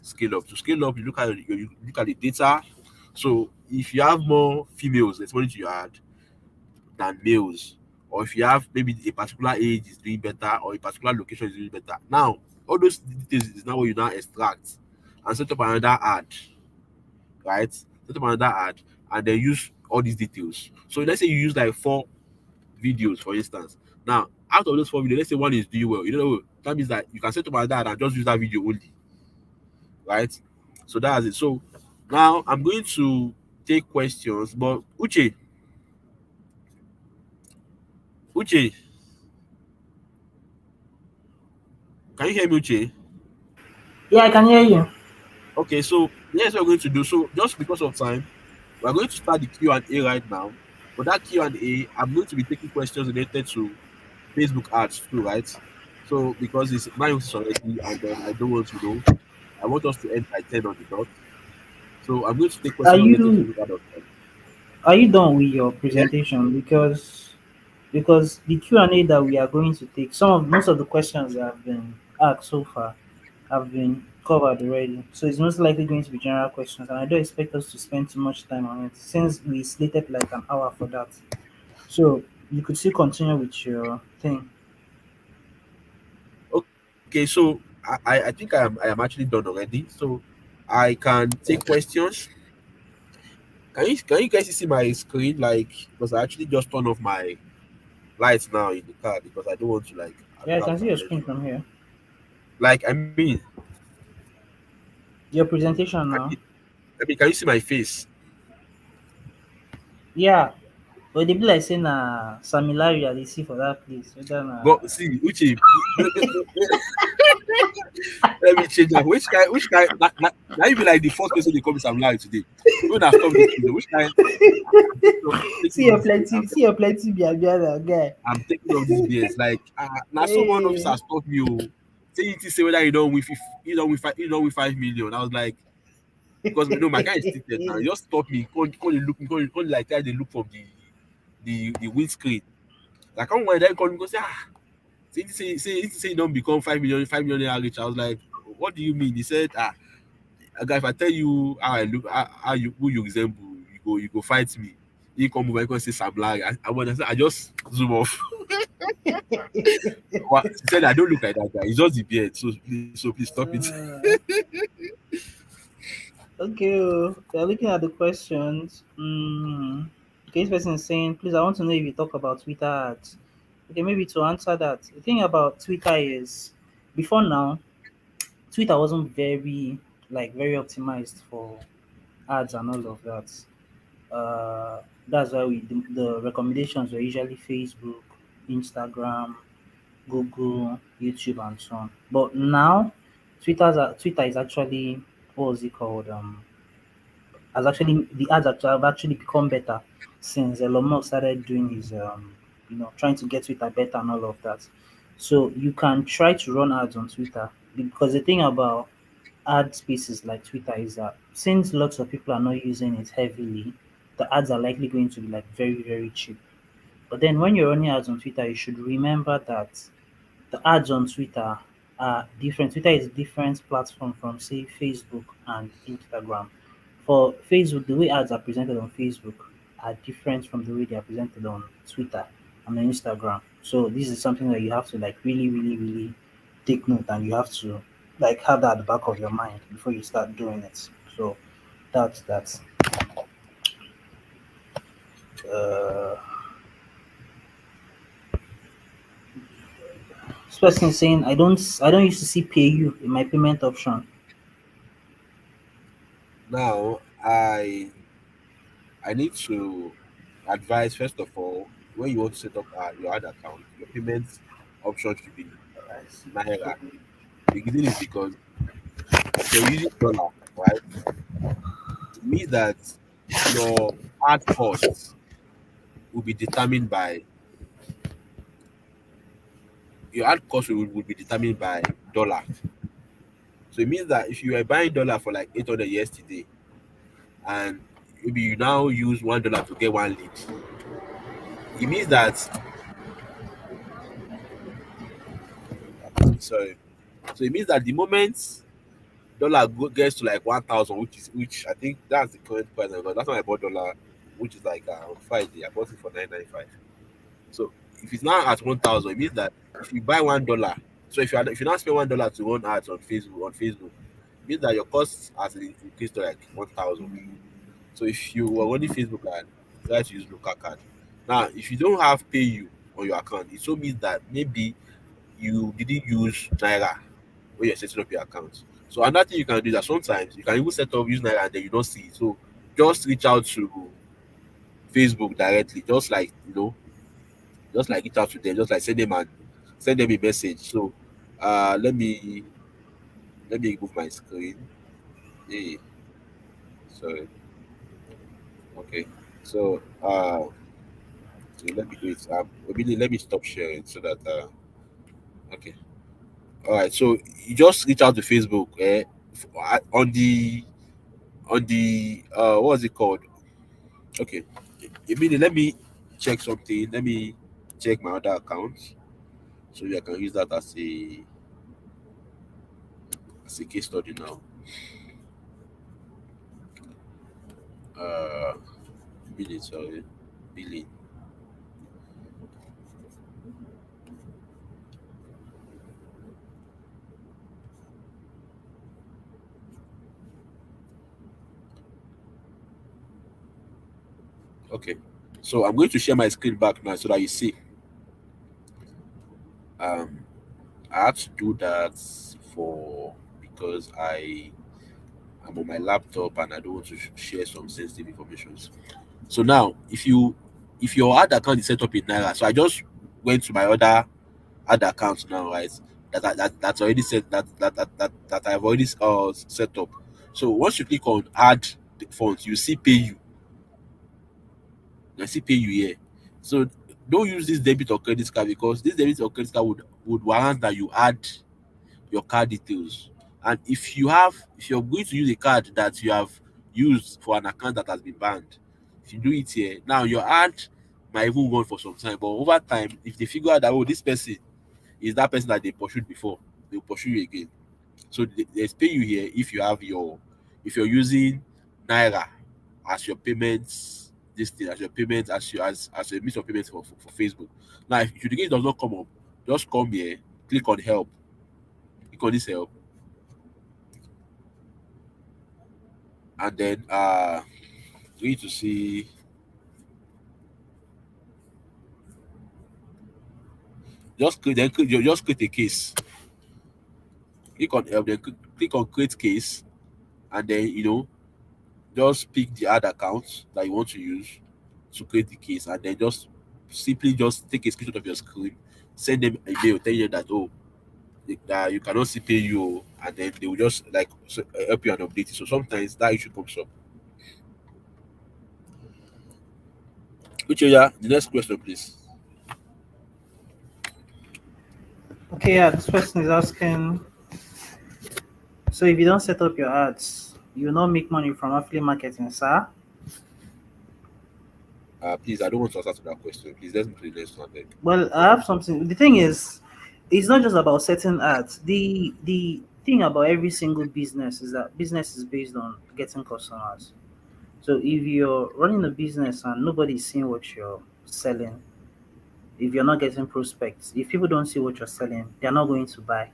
Speaker 4: scale up. To scale up, you look at the data. So if you have more females responding to your ad than males, or if you have maybe a particular age is doing better or a particular location is doing better, now all those details is now what you now extract and set up another ad, right? Set up another ad and then use all these details. So let's say you use like 4 videos, for instance. Now, out of those 4 videos, let's say one is doing well. That means that you can set up another ad and just use that video only, right? So that's it. So now I'm going to take questions, but Uche, can you hear me, Uche?
Speaker 1: Yeah, I can hear you.
Speaker 4: Okay, so here's what we're going to do. So just because of time, we're going to start the Q&A right now. For that Q&A, I'm going to be taking questions related to Facebook ads too, right? So because it's 9 already, and then I don't want to know. I want us to end by 10 on the dot. So I'm going to take
Speaker 1: Are
Speaker 4: questions related to
Speaker 1: you
Speaker 4: Facebook ads.
Speaker 1: are you done with your
Speaker 4: Yeah.
Speaker 1: presentation? Because the Q&A that we are going to take, most of the questions that have been asked so far have been covered already. So it's most likely going to be general questions, and I don't expect us to spend too much time on it since we slated like an hour for that. So you could still continue with your thing.
Speaker 4: Okay, so I think I am actually done already. So I can take questions. Can you guys see my screen? Like, because I actually just turned off my lights now in the car because I
Speaker 1: Yeah,
Speaker 4: don't
Speaker 1: I
Speaker 4: have
Speaker 1: can see your screen
Speaker 4: allergy.
Speaker 1: from here.
Speaker 4: Like, I mean,
Speaker 1: Your presentation
Speaker 4: I
Speaker 1: now.
Speaker 4: mean, can you see my face?
Speaker 1: Yeah, but they be like saying Samilari that they see for that place. Whether na
Speaker 4: But see, Uche, let me change that. Which kind? Now you be like the first person they call me Sam Larry today. When I stop this video, which kind?
Speaker 1: see
Speaker 4: Taking
Speaker 1: your
Speaker 4: of this,
Speaker 1: plenty, see your plenty biabia guy.
Speaker 4: I'm taking of this BS. Like, now someone
Speaker 1: Hey.
Speaker 4: officer stopped me. Oh, say it is say whether you don't win, you don't win 5 million. I was like, because my guy is seated now. He just stop me. Call the look. Call like try they look from the windscreen. Like, come when they call me, go say say you don't become 5 million, 5 million naira rich. I was like, what do you mean? He said, guy, if I tell you how I look, how you who you resemble, you go fight me. You come over, you can say Sam Larry. I just zoom off. Well, she said I don't look like that guy. It's just the beard. So please stop it.
Speaker 1: Uh, okay, we are looking at the questions. Okay, this person is saying, please, I want to know if you talk about Twitter ads. Okay, maybe to answer that, the thing about Twitter is, before now, Twitter wasn't very optimized for ads and all of that. That's why the recommendations were usually Facebook, Instagram, Google, YouTube, and so on. But now, Twitter is actually, what was it called? Has actually the ads have actually become better since Elon Musk started doing his trying to get Twitter better and all of that. So you can try to run ads on Twitter, because the thing about ad spaces like Twitter is that since lots of people are not using it heavily, the ads are likely going to be like very, very cheap. But then when you're running ads on Twitter, you should remember that the ads on Twitter are different. Twitter is a different platform from, say, Facebook and Instagram. For Facebook, the way ads are presented on Facebook are different from the way they are presented on Twitter and on Instagram. So this is something that you have to like really, really, really take note, and you have to like have that at the back of your mind before you start doing it. So that's uh this person is saying I don't used to see pay you in my payment option.
Speaker 4: Now I need to advise first of all, when you want to set up your ad account, your payment option should be Naira. The reason is because if you're using dollar, right, it means that your ad costs will be determined by will be determined by dollar. So it means that if you were buying dollar for like 800 yesterday, and maybe you now use $1 to get one lead, it means that sorry. So it means that the moment gets to like 1,000, which I think that's the current price. Because that's when I bought dollar, which is like on Friday. I bought it for 995. So if it's now at 1,000, it means that if you buy $1, so if you now spend $1 to run ads on Facebook, it means that your costs has increased to like 1,000. So if you were running Facebook ad, try to use local card. Now, if you don't have PayU on your account, it so means that maybe you didn't use Naira when you're setting up your account. So another thing you can do is that sometimes you can even set up use Naira and then you don't see it. So just reach out to Facebook directly, just like reach out to them, just like send them a message. So uh let me let me move my screen. Hey, sorry. Okay. So let me do it. Let me stop sharing so that okay. All right. So you just reach out to Facebook on the what's it called? Okay. Immediately, let me check something. Let me check my other accounts so I can use that as a case study now. Uh, billing, sorry, billing. Okay. So I'm going to share my screen back now so that you see. Um, I had to do that for because I'm on my laptop and I don't want to share some sensitive information. So now, if your ad account is set up in Naira, so I just went to my other ad account now, right? That's already set that I've already set up. So once you click on add the funds, you see pay you here. So don't use this debit or credit card because this debit or credit card would warrant that you add your card details. And if you're going to use a card that you have used for an account that has been banned, if you do it here, now your ad might even run for some time. But over time, if they figure out that this person is that person that they pursued before, they'll pursue you again. So there's pay you here if you're using Naira as your payments, this thing as your payments, as a means of payment for Facebook. Now, if the case does not come up, just come here, click on help, click on this help, and then you need to see, just create a case. Click on help, then click on create case, and then just pick the ad account that you want to use to create the case, and then just take a screenshot of your screen, send them a mail telling you that, oh, that you cannot see pay you, and then they will just like help you and update it. So sometimes that issue comes up. Which area? The next question, please.
Speaker 1: Okay, yeah, this person is asking. So if you don't set up your ads, you will not make money from affiliate marketing, sir.
Speaker 4: Please, I don't want to answer to that question. Please, let's move to the next one then.
Speaker 1: Well, I have something. The thing is, it's not just about setting ads. The thing about every single business is that business is based on getting customers. So if you're running a business and nobody's seeing what you're selling, if you're not getting prospects, if people don't see what you're selling, they're not going to buy.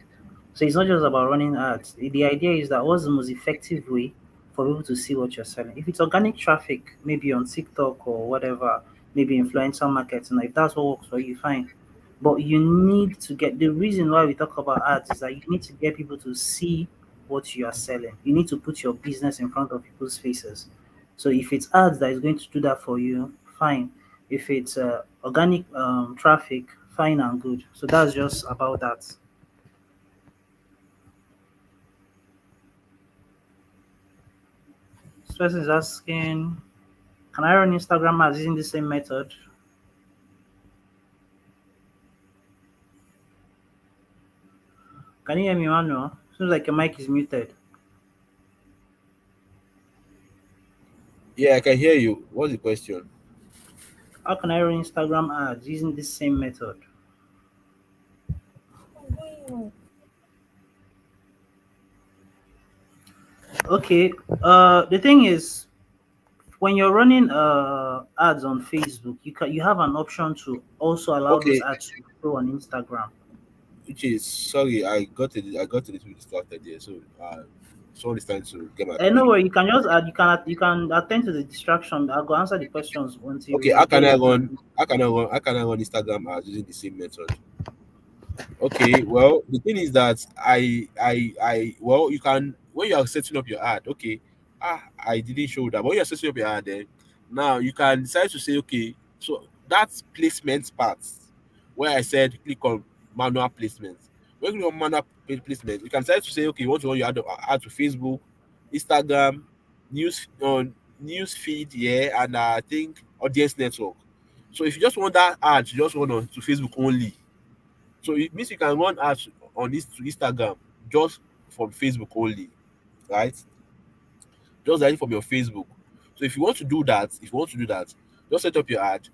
Speaker 1: So it's not just about running ads. The idea is that what's the most effective way for people to see what you're selling? If it's organic traffic, maybe on TikTok or whatever, maybe influencer marketing, if that's what works for you, fine. But you need to get the reason why we talk about ads is that you need to get people to see what you are selling. You need to put your business in front of people's faces. So if it's ads that is going to do that for you, fine. If it's organic traffic, fine and good. So that's just about that. This person is asking, can I run Instagram ads using the same method? Can you hear me, Manuel? Seems like your mic is muted.
Speaker 4: Yeah, I can hear you. What's the question?
Speaker 1: How can I run Instagram ads using the same method? Okay. The thing is, when you're running ads on Facebook, you have an option to also allow those
Speaker 4: Okay,
Speaker 1: ads to show on Instagram.
Speaker 4: which is sorry, I got a little bit distracted here. So someone is trying to get my
Speaker 1: No
Speaker 4: attention.
Speaker 1: worry, you can just add, you can attend to the distraction. I'll go answer the questions until
Speaker 4: Okay,
Speaker 1: we get your
Speaker 4: how can I run Instagram ads using the same method? Okay, well, the thing is that well, you can when you are setting up your ad. Okay, I didn't show that. But when you're setting up your ad, then now you can decide to say, okay, so that's placement part where I said click on manual placement. When you click on manual placement, you can decide to say, okay, you want to run your ad to Facebook, Instagram, news feed, yeah, and I think audience network. So if you just want that ad, you just want on to Facebook only, so it means you can run ads on this to Instagram just from Facebook only, right? Just directly from your Facebook. So if you want to do that, just set up your ad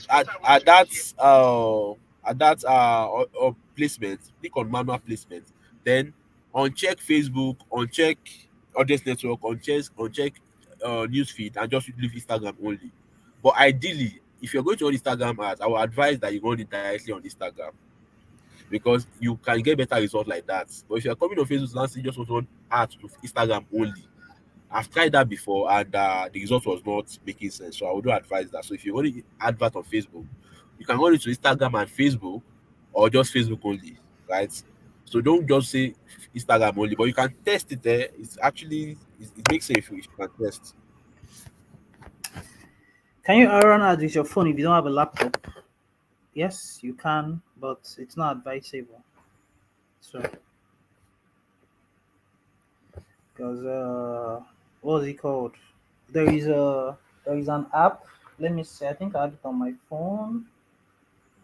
Speaker 4: at that placement, click on manual placement, then uncheck Facebook, uncheck audience network, uncheck newsfeed, and just leave Instagram only. But ideally, if you're going to run Instagram ads, I would advise that you run it directly on Instagram because you can get better results like that. But if you're coming on Facebook and you just want to run ads to Instagram only, I've tried that before and the result was not making sense. So I would not advise that. So if you want to advert on Facebook, you can run it to Instagram and Facebook or just Facebook only, right? So don't just say Instagram only, but you can test it there. It's actually it makes sense if you can test.
Speaker 1: Can you run ads with your phone if you don't have a laptop? Yes, you can, but it's not advisable. So, because what is it called? There is an app. Let me see. I think I have it on my phone.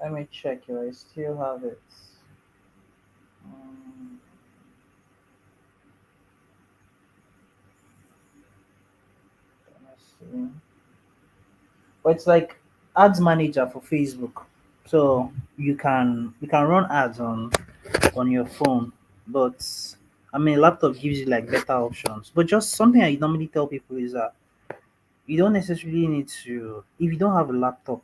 Speaker 1: Let me check if I still have it. Um, let's see. But it's like ads manager for Facebook. So you can run ads on your phone, but I mean laptop gives you like better options. But just something I normally tell people is that You don't necessarily need to, if you don't have a laptop,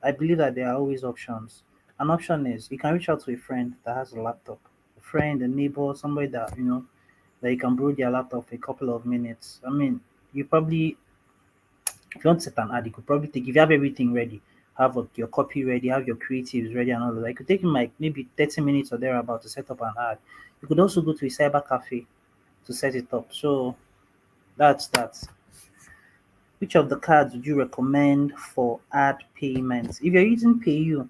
Speaker 1: I believe that there are always options. An option is you can reach out to a friend that has a laptop, a friend, a neighbor, somebody that that you can borrow their laptop for a couple of minutes. I mean, you probably, if you want to set an ad, you could probably take, if you have everything ready, have your copy ready, have your creatives ready, and all of that. It could take you like maybe 30 minutes or thereabout to set up an ad. You could also go to a cyber cafe to set it up. So that's that. Which of the cards would you recommend for ad payments? If you're using PayU,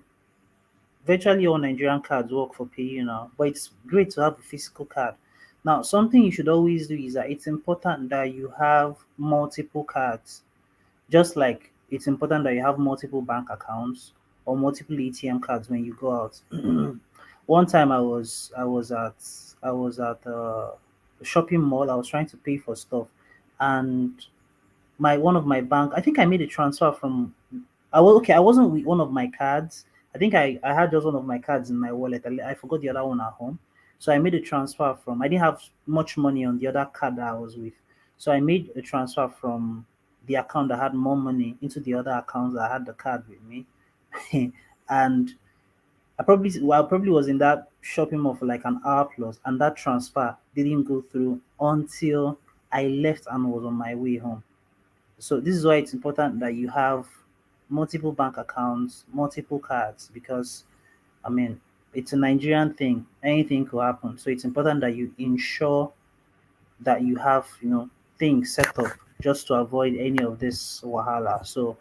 Speaker 1: virtually all Nigerian cards work for PayU now, but it's great to have a physical card. Now, something you should always do is that it's important that you have multiple cards. Just like it's important that you have multiple bank accounts or multiple ATM cards when you go out. One time I was at a shopping mall. I was trying to pay for stuff, and my one of my bank. I think I made a transfer from. I was okay. I wasn't with one of my cards. I think I had just one of my cards in my wallet. I forgot the other one at home, so I made a transfer from. I didn't have much money on the other card that I was with, so I made a transfer from the account that had more money into the other accounts that had the card with me, and I probably was in that shopping mall for like an hour plus, and that transfer didn't go through until I left and was on my way home. So this is why it's important that you have multiple bank accounts, multiple cards, because I mean it's a Nigerian thing. Anything could happen. So it's important that you ensure that you have things set up just to avoid any of this wahala. So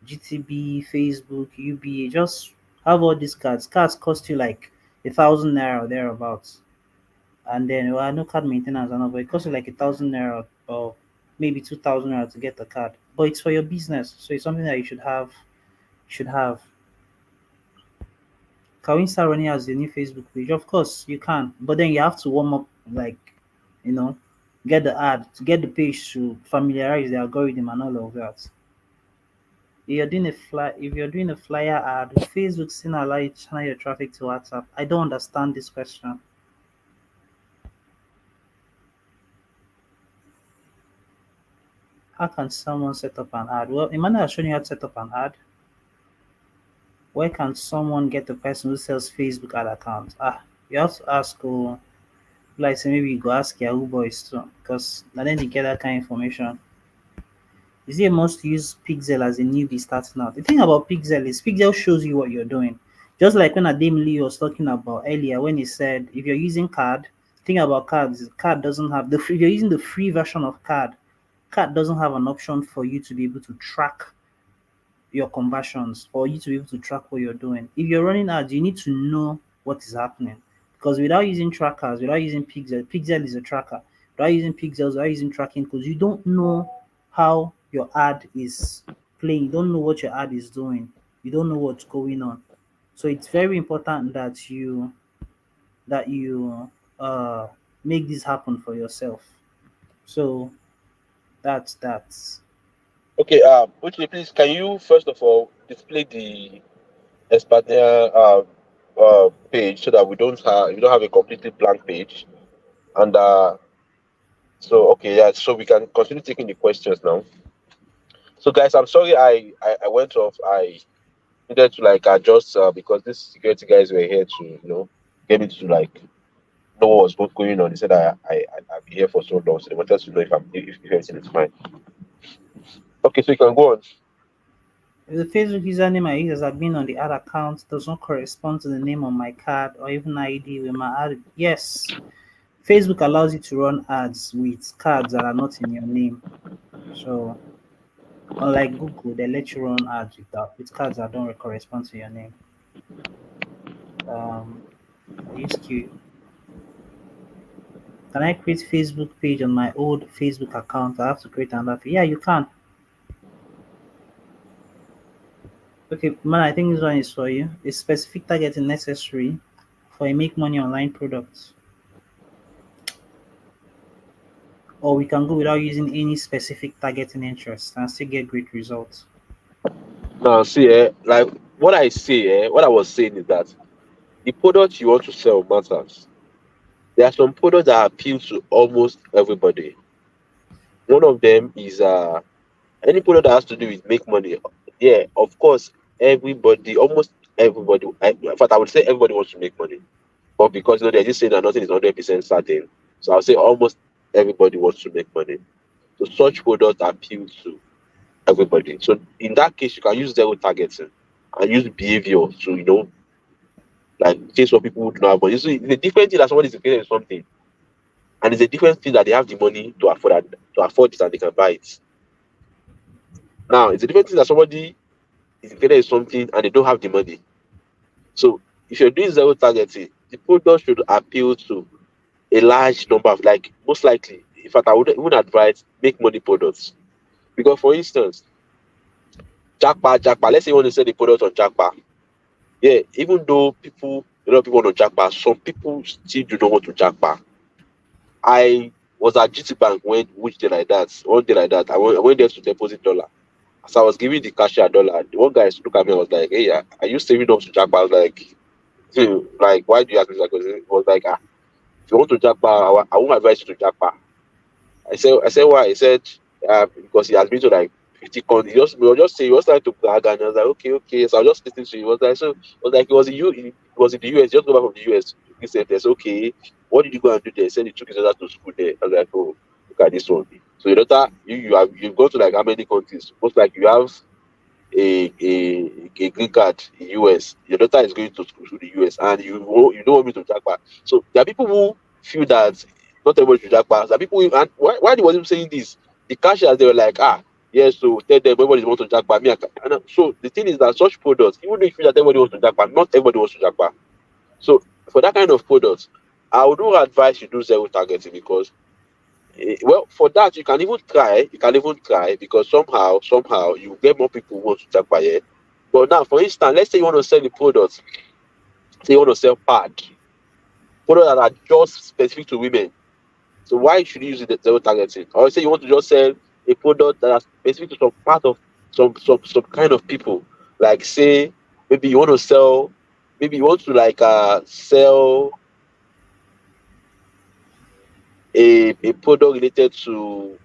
Speaker 1: GTB, Facebook, UBA, just have all these cards. Cards cost you like 1,000 naira or thereabouts. And then, well, I know card maintenance and all, but it costs you like 1,000 naira or maybe 2,000 naira to get the card. But it's for your business, so it's something that you should have. Should have. Can we start running as the new Facebook page? Of course, you can, but then you have to warm up, like, you know, get the ad to get the page to familiarize the algorithm and all of that. If you're doing a flyer ad, will Facebook still allow you to channel your traffic to WhatsApp? I don't understand this question. How can someone set up an ad? Well, Emmanuel has shown you how to set up an ad. Where can someone get the person who sells Facebook ad account? You have to ask, like say maybe you go ask Yahoo Boys too, because now then you get that kind of information. Is it a must to use Pixel as a newbie starting out? The thing about Pixel is Pixel shows you what you're doing. Just like when Adem Lee was talking about earlier when he said if you're using card, thing about cards is card doesn't have the free, if you're using the free version of card doesn't have an option for you to be able to track your conversions or you to be able to track what you're doing. If you're running ads, you need to know what is happening. Because without using trackers, without using Pixel is a tracker. Without using pixels, without using tracking codes, you don't know how your ad is playing. You don't know what your ad is doing. You don't know what's going on. So it's very important that you uh make this happen for yourself. So that's
Speaker 4: Okay, Uche, please, can you first of all display the España page so that we don't have a completely blank page, and so okay, yeah, so we can continue taking the questions now. So, guys, I'm sorry I went off. I needed to like adjust because these security guys were here to get me to like know what was both going on. They said I'd be here for so long, so they wanted to know if everything is fine. Okay, so you can go on.
Speaker 1: if the Facebook username I use as admin on the ad account does not correspond to the name on my card or even ID with my ad. Yes, Facebook allows you to run ads with cards that are not in your name. So unlike Google, they let you run ads with cards that don't correspond to your name. Um, I use Q. Can I create Facebook page on my old Facebook account? I have to create another. Yeah, you can. Okay, man, I think this one is for you. Is specific targeting necessary for a make money online product? Or we can go without using any specific targeting interest and still get great results.
Speaker 4: Now, see, like what I was saying is that the product you want to sell matters. There are some products that appeal to almost everybody. One of them is Any product that has to do with make money, yeah, of course, everybody, almost everybody, in fact, I would say everybody wants to make money. But because they're just saying that nothing is 100% certain, so I'll say almost everybody wants to make money. So such products appeal to everybody. So in that case, you can use zero targeting and use behavior to like chase what people do not have. But you see, it's a different thing that somebody is creating something, and it's a different thing that they have the money to afford it and they can buy it. Now it's a different thing that somebody is creating something and they don't have the money. So if you're doing zero targeting, the product should appeal to a large number of, like, most likely. In fact, I would even advise make money products. Because for instance, Jackpa, let's say you want to sell the product on Jackpa. Yeah, even though a lot of people want to Jackpa, some people still do not want to Jackpa. I was at GT Bank which day like that, one day like that. I went there to deposit dollar. As I was giving the cashier dollar, the one guy looked at me and was like, "Hey, are you saving up to Jackpa?" I was like, like, why do you ask me that? Because it was like, if you want to Jackpa, I won't advise you to Jackpa. I said why? He said because he has been to like 50 countries. We were just saying, he was trying to brag, and I was like, okay. So I was just listening to him. He was like, so it was like it was in the US, just go back from the US. He said, "That's okay. What did you go and do there?" He said he took his daughter to school there. I was like, "Oh, look at this one." So your daughter, you've gone to like how many countries? Most like you have a green card in US. Your daughter is going to school to the US, and you don't want me to jackpot. So there are people who feel that not everybody should jackpot. There are people and why was he saying this? The cashiers, they were like, yes, so tell them everybody wants to jackpot. So the thing is that such products, even if you feel that everybody wants to jackpot, not everybody wants to jackpot. So for that kind of products, I would advise you do zero targeting because well, for that you can even try. You can even try because somehow you get more people who want to jackpot. Yeah. But now, for instance, let's say you want to sell the products. Say you want to sell pad products that are just specific to women. So why should you use the zero targeting? Or say you want to just sell a product that is specific to some part of some kind of people. Like say maybe you want to sell, maybe you want to like sell a product related to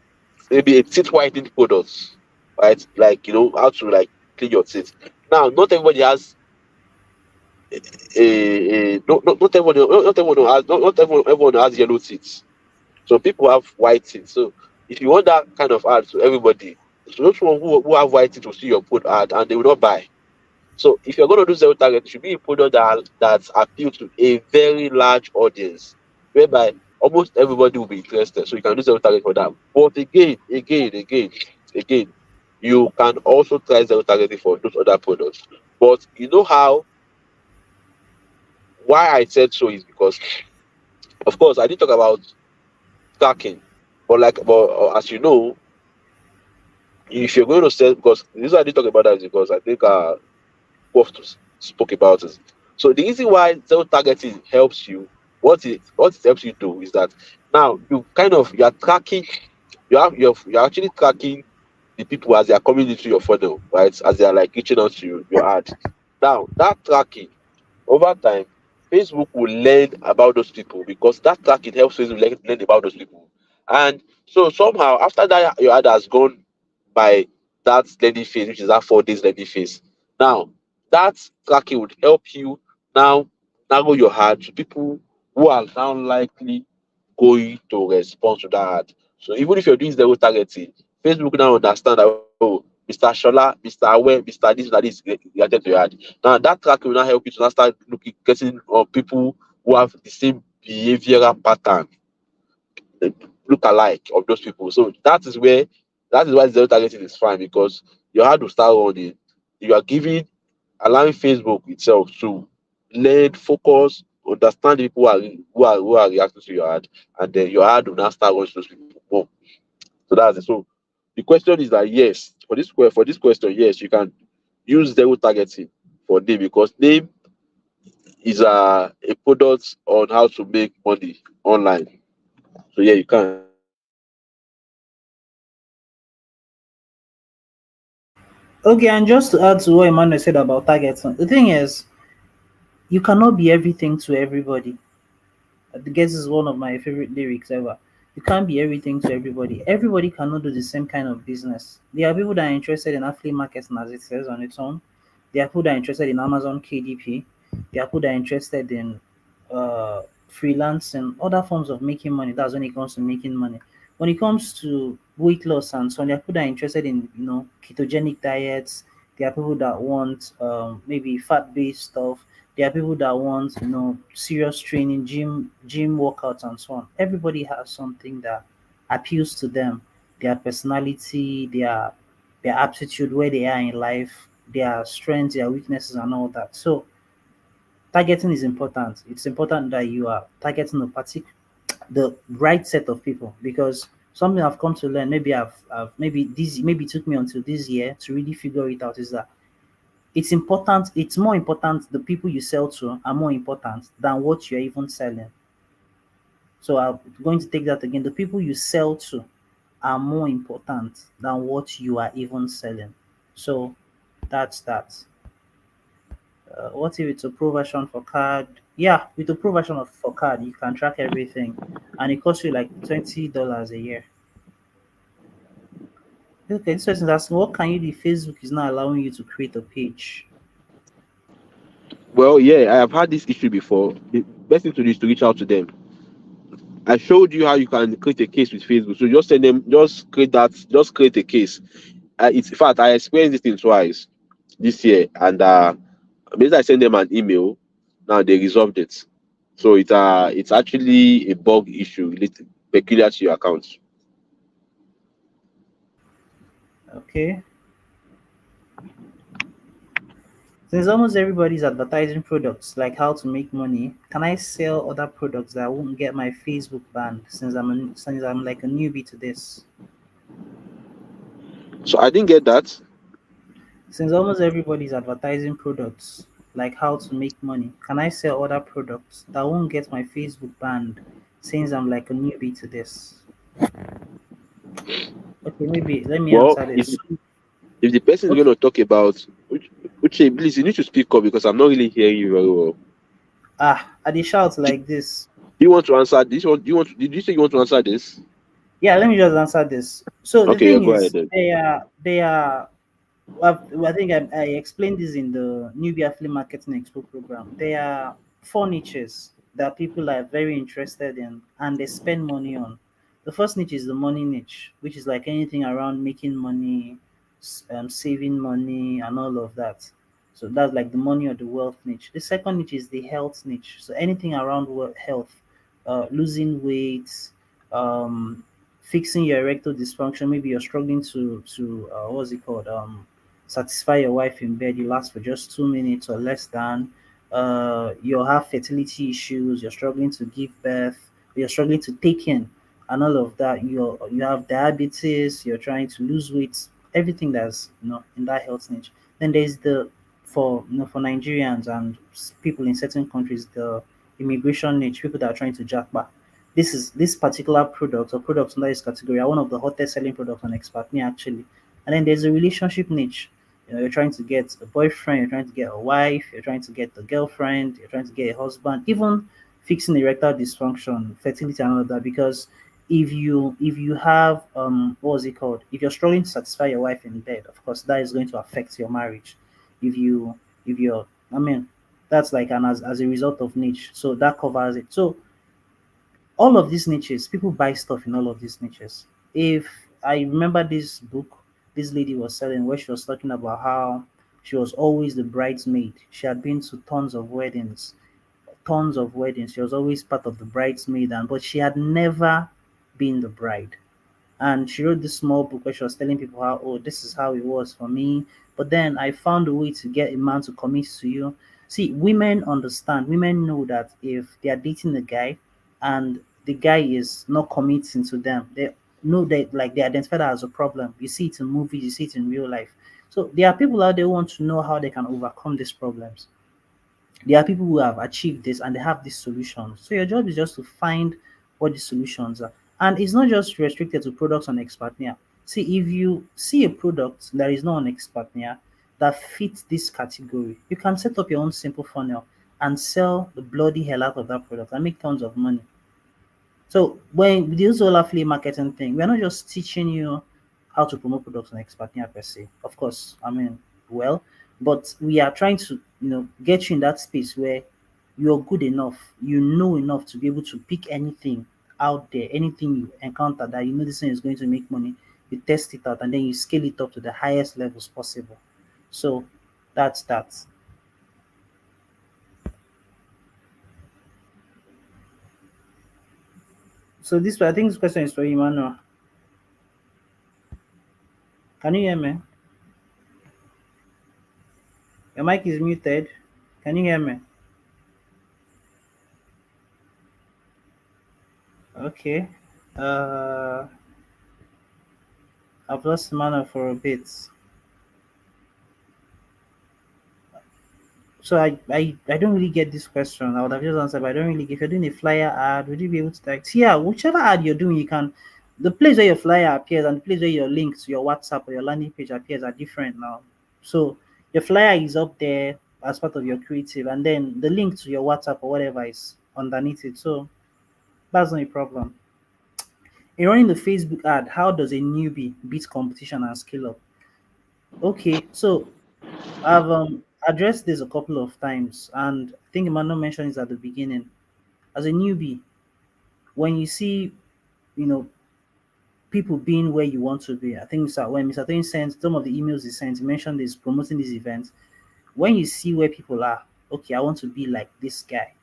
Speaker 4: maybe a teeth whitening product, right? Like how to like clean your teeth. Now, not everybody has not everyone has yellow teeth. Some people have white teeth. So if you want that kind of ad to everybody, so those one who have white teeth will see your food ad and they will not buy. So if you're going to do zero target, it should be a product that appeal to a very large audience, whereby almost everybody will be interested. So you can do zero target for that. But again, you can also try zero targeting for those other products. But you know how why I said so is because, of course, I did talk about tracking, but as you know, if you're going to sell, because the reason I did talk about that is because I think Prof spoke about it. So the reason why zero targeting helps you, what it helps you do is that now you are tracking, you're actually tracking the people as they are coming into your funnel, right? As they are like reaching out to your ad. Now that tracking over time, Facebook will learn about those people because that tracking helps Facebook learn about those people. And so somehow after that your ad has gone by that learning phase, which is that 4 days learning phase. Now that tracking would help you now narrow your ad to people who are now likely going to respond to that ad. So even if you're doing zero targeting, Facebook now understand that, Mr. Shola, Mr. Aware, Mr. This related to your ad. Now that tracking will now help you to now start getting people who have the same behavioral pattern, the look alike of those people. So that is why zero targeting is fine because your ad will start running. You are allowing Facebook itself to learn, focus, understand the people who are reacting to your ad, and then your ad will now start running to those people more. So that's it. So the question is that yes, for this question, yes, you can use zero targeting for name because name is a product on how to make money online. So yeah, you can.
Speaker 1: Okay, and just to add to what Emmanuel said about targeting, the thing is, you cannot be everything to everybody. I guess is one of my favorite lyrics ever. You can't be everything to everybody. Everybody cannot do the same kind of business. There are people that are interested in affiliate marketing as it says on its own. There are people that are interested in Amazon KDP. There are people that are interested in freelance and other forms of making money. That's when it comes to making money. When it comes to weight loss and so on, there are people that are interested in ketogenic diets. There are people that want maybe fat-based stuff. There are people that want serious training, gym workouts and so on. Everybody has something that appeals to them, their personality, their aptitude, where they are in life, their strengths, their weaknesses, and all that. So targeting is important. It's important that you are targeting the right set of people, because something I've come to learn, I've maybe it took me until this year to really figure it out, is that it's more important, the people you sell to are more important than what you're even selling. So I'm going to take that again. The people you sell to are more important than what you are even selling. So that's that. What if it's a pro version for card? Yeah, with a pro version of for card, you can track everything, and it costs you like $20 a year. Okay, this person is asking, what can you do if Facebook is not allowing you to create a page?
Speaker 4: Well, yeah, I have had this issue before. The best thing to do is to reach out to them. I showed you how you can create a case with Facebook. So just send them, just create a case. It's in fact, I experienced this thing twice this year, and basically I sent them an email. Now they resolved it. So it's actually a bug issue related peculiar to your account.
Speaker 1: Okay. Since almost everybody's advertising products like how to make money, can I sell other products that won't get my Facebook banned, since I'm like a newbie to this?
Speaker 4: So I didn't get that.
Speaker 1: Since almost everybody's advertising products like how to make money, can I sell other products that won't get my Facebook banned, since I'm like a newbie to this? Okay, maybe let me
Speaker 4: Well,
Speaker 1: answer this.
Speaker 4: if the person is
Speaker 1: Okay.
Speaker 4: going to talk about, Uche, please, you need to speak up because I'm not really hearing you very well.
Speaker 1: I did shout like this.
Speaker 4: Do you want to answer this one? Did you say you want to answer this?
Speaker 1: Yeah, let me just answer this. So the
Speaker 4: Okay, yeah,
Speaker 1: thing
Speaker 4: go ahead
Speaker 1: is,
Speaker 4: then.
Speaker 1: they are. I think I explained this in the Newbie Affiliate Marketing Expo program. There are four niches that people are very interested in and they spend money on. The first niche is the money niche, which is like anything around making money, saving money, and all of that. So that's like the money or the wealth niche. The second niche is the health niche. So anything around health, losing weight, um, fixing your erectile dysfunction. Maybe you're struggling to what's it called? Satisfy your wife in bed. You last for just 2 minutes or less than. You'll have fertility issues. You're struggling to give birth. You're struggling to take in, and all of that. You have diabetes. You're trying to lose weight. Everything that's in that health niche. Then there's the for Nigerians and people in certain countries, the immigration niche. People that are trying to jack back. This particular product or products under this category are one of the hottest selling products on Expertme actually. And then there's a relationship niche. You're trying to get a boyfriend, you're trying to get a wife, you're trying to get a girlfriend, you're trying to get a husband, even fixing erectile dysfunction, fertility, and all of that. Because if you have what was it called? If you're struggling to satisfy your wife in bed, of course that is going to affect your marriage. If you if you're I mean that's like an as a result of niche. So that covers it. So all of these niches, people buy stuff in all of these niches. If I remember this book this lady was selling, where she was talking about how she was always the bridesmaid. She had been to tons of weddings, tons of weddings. She was always part of the bridesmaid, but she had never been the bride. And she wrote this small book where she was telling people how, oh, this is how it was for me. But then I found a way to get a man to commit to you. See, women understand. Women know that if they are dating a guy and the guy is not committing to them, they know that, like, they identify that as a problem. You see it in movies, you see it in real life. So there are people out there who want to know how they can overcome these problems. There are people who have achieved this and they have these solutions. So your job is just to find what the solutions are. And it's not just restricted to products on Expertnia. See, if you see a product that is not on Expertnia that fits this category, you can set up your own simple funnel and sell the bloody hell out of that product and make tons of money. So when we do this whole affiliate marketing thing, we're not just teaching you how to promote products on Expatia per se. Of course, I mean, well, but we are trying to, get you in that space where you're good enough, you know enough to be able to pick anything out there, anything you encounter that you know this thing is going to make money, you test it out and then you scale it up to the highest levels possible. So that's that. So this, I think this question is for you, Emmanuel. Can you hear me? Your mic is muted. Can you hear me? Okay. Uh, I've lost Emmanuel for a bit. So I don't really get this question. I would have just answered, but I don't really get. If you're doing a flyer ad, would you be able to like, yeah, whichever ad you're doing, you can. The place where your flyer appears and the place where your link to your WhatsApp or your landing page appears are different now. So your flyer is up there as part of your creative, and then the link to your WhatsApp or whatever is underneath it. So that's not a problem. In running the Facebook ad, how does a newbie beat competition and scale up? Okay, so I've addressed this a couple of times, and I think Emmanuel mentioned this at the beginning. As a newbie, when you see, you know, people being where you want to be, I think when Mr. Twain sent some of the emails he sent, he mentioned this promoting these events. When you see where people are, okay, I want to be like this guy.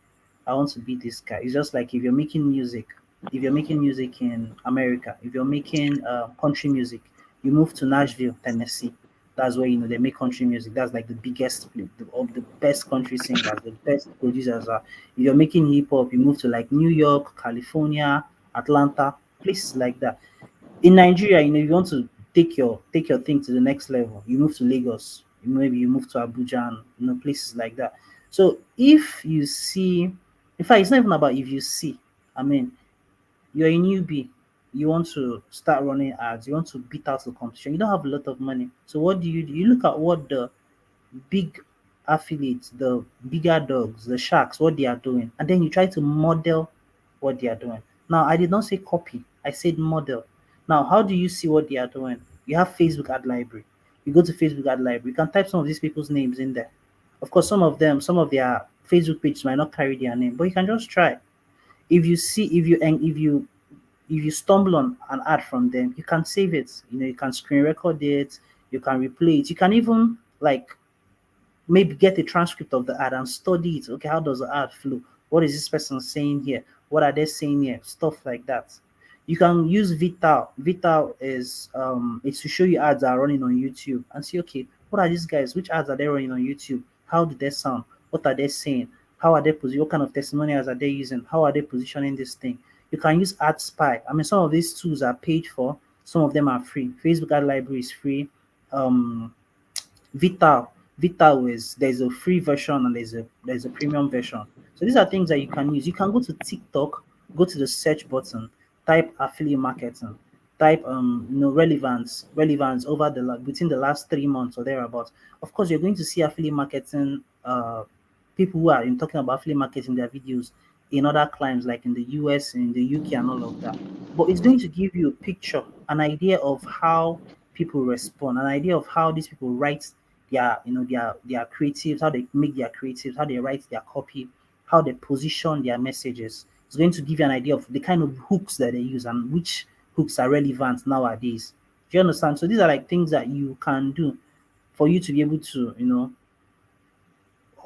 Speaker 1: I want to be this guy. It's just like if you're making music in America, if you're making country music, you move to Nashville, Tennessee. That's where they make country music. That's like the biggest, of the best country singers, the best producers are. If you're making hip hop, you move to like New York, California, Atlanta, places like that. In Nigeria, if you want to take your thing to the next level, you move to Lagos, maybe you move to Abuja and places like that. So if you see, in fact, it's not even about if you see. I mean, you're a newbie, you want to start running ads, you want to beat out the competition, you don't have a lot of money. So what do? You look at what the big affiliates, the bigger dogs, the sharks, what they are doing, and then you try to model what they are doing. Now, I did not say copy, I said model. Now, how do you see what they are doing? You have Facebook ad library. You go to Facebook ad library, you can type some of these people's names in there. Of course, some of their Facebook pages might not carry their name, but you can just try. If you see, if you stumble on an ad from them, you can save it. You can screen record it, you can replay it, you can even like maybe get a transcript of the ad and study it. Okay, how does the ad flow? What is this person saying here? What are they saying here? Stuff like that. You can use Vital. Vital is it's to show you ads that are running on YouTube and see, okay, what are these guys? Which ads are they running on YouTube? How do they sound? What are they saying? How are they positioning? What kind of testimonials are they using? How are they positioning this thing? You can use Ad Spy. I mean, some of these tools are paid for, some of them are free. Facebook Ad Library is free. Um, Vital. Vital is there's a free version and there's a premium version. So these are things that you can use. You can go to TikTok, go to the search button, type affiliate marketing, type relevance over within the last 3 months or thereabouts. Of course, you're going to see affiliate marketing people who are in talking about affiliate marketing their videos in other climes like in the US, in the UK, and all of that. But it's going to give you a picture, an idea of how people respond, an idea of how these people write their creatives, how they make their creatives, how they write their copy, how they position their messages. It's going to give you an idea of the kind of hooks that they use and which hooks are relevant nowadays. Do you understand? So these are like things that you can do for you to be able to,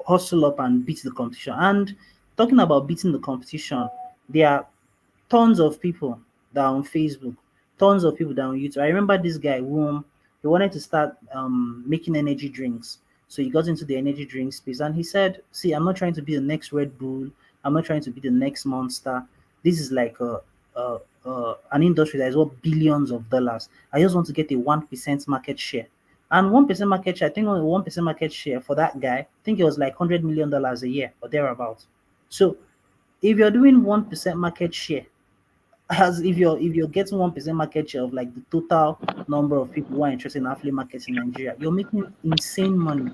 Speaker 1: hustle up and beat the competition. And talking about beating the competition, there are tons of people that are on Facebook, tons of people that are on YouTube. I remember this guy who he wanted to start making energy drinks. So he got into the energy drink space and he said, see, I'm not trying to be the next Red Bull. I'm not trying to be the next Monster. This is like an industry that is worth billions of dollars. I just want to get a 1% market share. And 1% market share, I think only 1% market share for that guy, I think it was like $100 million a year or thereabouts. So if you're doing 1% market share, as if you're getting 1% market share of like the total number of people who are interested in affiliate markets in Nigeria, you're making insane money.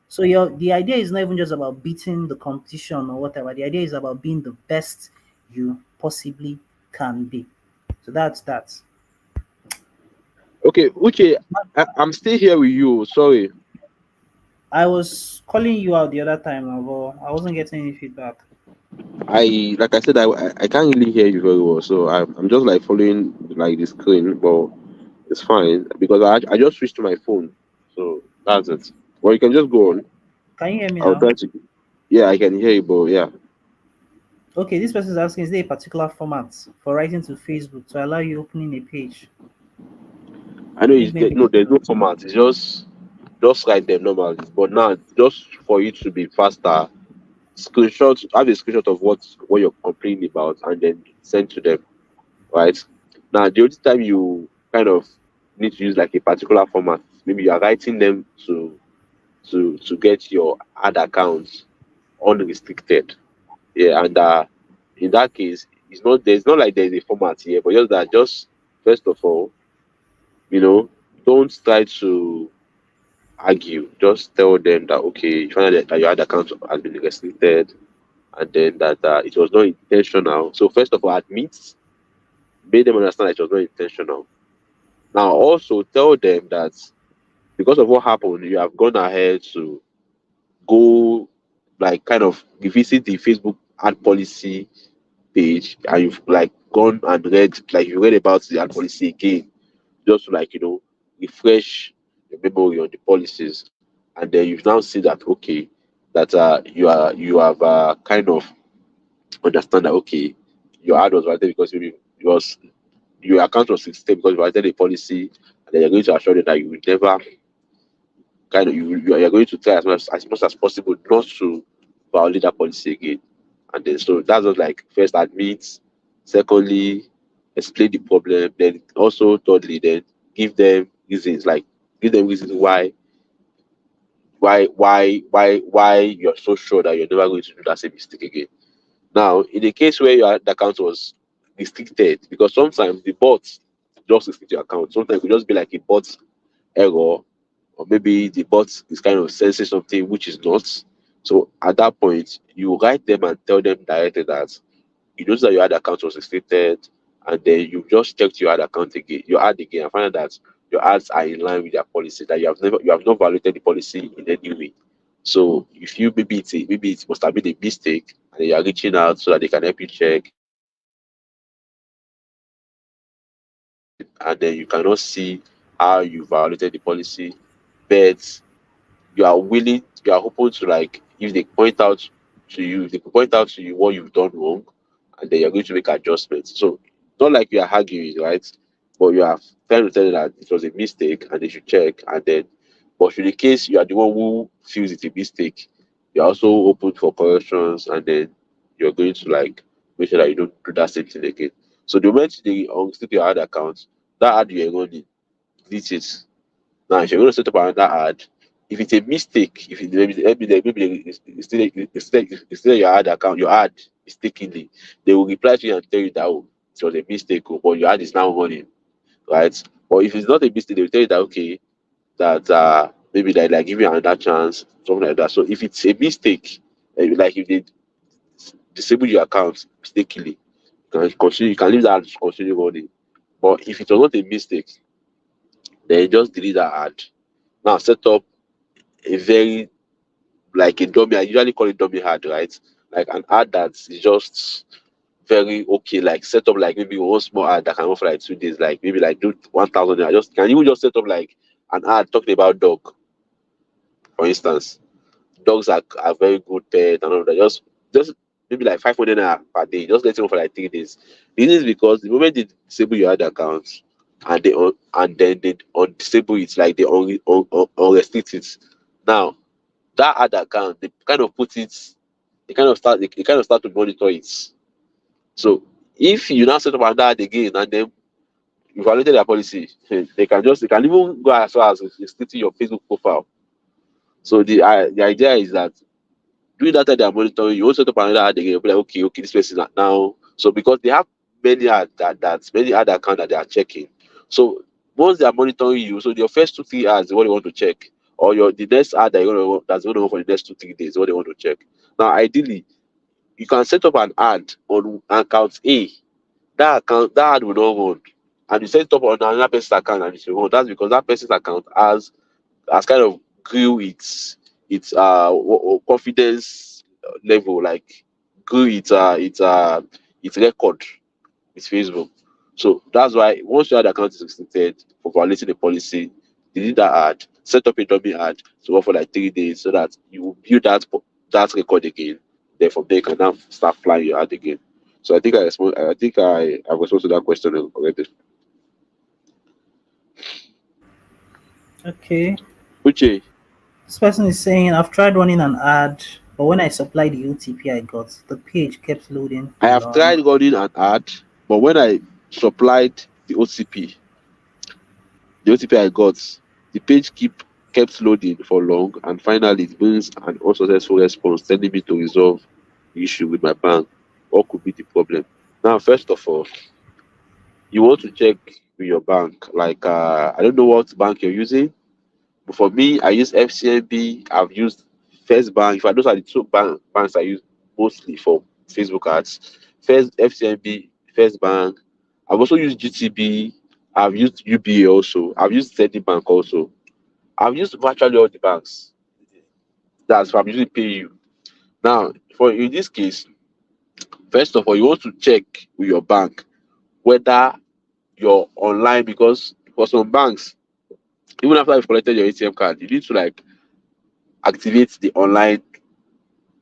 Speaker 1: So the idea is not even just about beating the competition or whatever. The idea is about being the best you possibly can be. So that's that.
Speaker 4: Okay, Uche, I'm still here with you. Sorry.
Speaker 1: I was calling you out the other time, but I wasn't getting any feedback.
Speaker 4: Like I said, I can't really hear you very well, so I'm just like following like the screen, but it's fine because I just switched to my phone, so that's it. Well, you can just go on.
Speaker 1: Can you hear me
Speaker 4: I'll
Speaker 1: now?
Speaker 4: try to. Yeah, I can hear you, but yeah,
Speaker 1: Okay, this person is asking, is there a particular format for writing to Facebook to allow you opening a page?
Speaker 4: I know
Speaker 1: I think maybe
Speaker 4: no, there's no format. It's just write them normally, but now just for you to be faster, have a screenshot of what you're complaining about, and then send to them. Right now, the only time you kind of need to use like a particular format, maybe you are writing them to get your ad account unrestricted. Yeah, and in that case, there's not like there's a format here, but just that just first of all, you know, don't try to argue. Just tell them that okay, you find out that your ad account has been restricted, and then that it was not intentional. So first of all, made them understand that it was not intentional. Now also tell them that because of what happened, you have gone ahead to go like kind of revisit the Facebook ad policy page, and you've like gone and you read about the ad policy again, just to like refresh your memory on the policies, and then you now see that okay, that you have kind of understand that okay, your ad was violated because maybe it was your account was restricted because you violated a policy, and then you're going to assure them that you will never you're going to try as much as possible not to violate that policy again. And then so that's just like first admit, secondly explain the problem, then also thirdly then give them reasons like give them reasons why you're so sure that you're never going to do that same mistake again. Now, in the case where your account was restricted, because sometimes the bot just restrict your account. Sometimes it could just be like a bot error, or maybe the bot is kind of sensing something which is not. So at that point, you write them and tell them directly that you notice that your ad account was restricted, and then you just checked your ad account again, your ad again, and find out that your ads are in line with their policy, that you have not violated the policy in any way. So if you maybe it must have been a mistake, and you are reaching out so that they can help you check, and then you cannot see how you violated the policy, but you are open to like if they point out to you what you've done wrong, and then you're going to make adjustments. So not like you are arguing, right? But you are trying to tell them that it was a mistake and they should check, and then but in the case you are the one who feels it's a mistake, you're also open for corrections, and then you're going to like make sure that you don't do that same thing again. So the moment they unstick your ad account, that ad you're running, delete it. Now, if you're going to set up another ad, if it's a mistake, if it, maybe it's still your ad account, your ad mistakenly, they will reply to you and tell you that oh, it was a mistake, oh, but your ad is now running, right? But if it's not a mistake, they will tell you that okay, that maybe they like give you another chance, something like that. So if it's a mistake, like if they disable your account mistakenly, you can leave that ad to continue running. But if it was not a mistake, then just delete that ad. Now set up a very like a dummy. I usually call it dummy ad, right? Like an ad that is just very okay. Like set up like maybe one small ad that can run for like 2 days. Like maybe like do 1,000. I just can you just set up like an ad talking about dog, for instance. Dogs are very good pet and all of that. Just maybe like 500 naira per day. Just let it run for like 3 days. This is because the moment they disable your ad account and then they disable it, like they unrestrict it. Now that ad account, they kind of put it, they kind of start to monitor it. So if you now set up another ad again and then you violated their policy, they can even go as far as restricting your Facebook profile. So the idea is that during that time they are monitoring, you also set up another ad again, you'll be like, okay, this person is now. So because they have many ad that many ad accounts that they are checking. So once they are monitoring you, so your first 2 3 ads is what they want to check. Or the next ad that's going to go for the next 2 3 days is what they want to check. Now ideally, you can set up an ad on account A that ad will not run. And you set it up on another person's account and it will run. That's because that person's account has kind of grew its confidence level, like grew its record with Facebook. So that's why once your ad account is restricted for violating the policy, delete that ad, set up a dummy ad to work for like 3 days so that you will build that record again. Then from there you can now start flying your ad again. So I think I responded to that question already.
Speaker 1: Okay.
Speaker 4: Uche,
Speaker 1: This person is saying, I've tried running an ad, but when I supplied the OTP I got, the page kept loading
Speaker 4: I
Speaker 1: for
Speaker 4: have
Speaker 1: long.
Speaker 4: tried running an ad, but when I supplied the OTP I got, the page kept loading for long, and finally it brings an unsuccessful response telling me to resolve the issue with my bank. What could be the problem? Now, first of all, you want to check with your bank. Like, I don't know what bank you're using, but for me, I use FCMB. I've used First Bank. In fact, those are the two banks I use mostly for Facebook ads. First FCMB, First Bank. I've also used GTB. I've used UBA also. I've used Steady Bank also. I've used virtually all the banks. That's if I'm using PayU. Now, for in this case, first of all, you want to check with your bank whether you're online, because for some banks, even after you've collected your ATM card, you need to like activate the online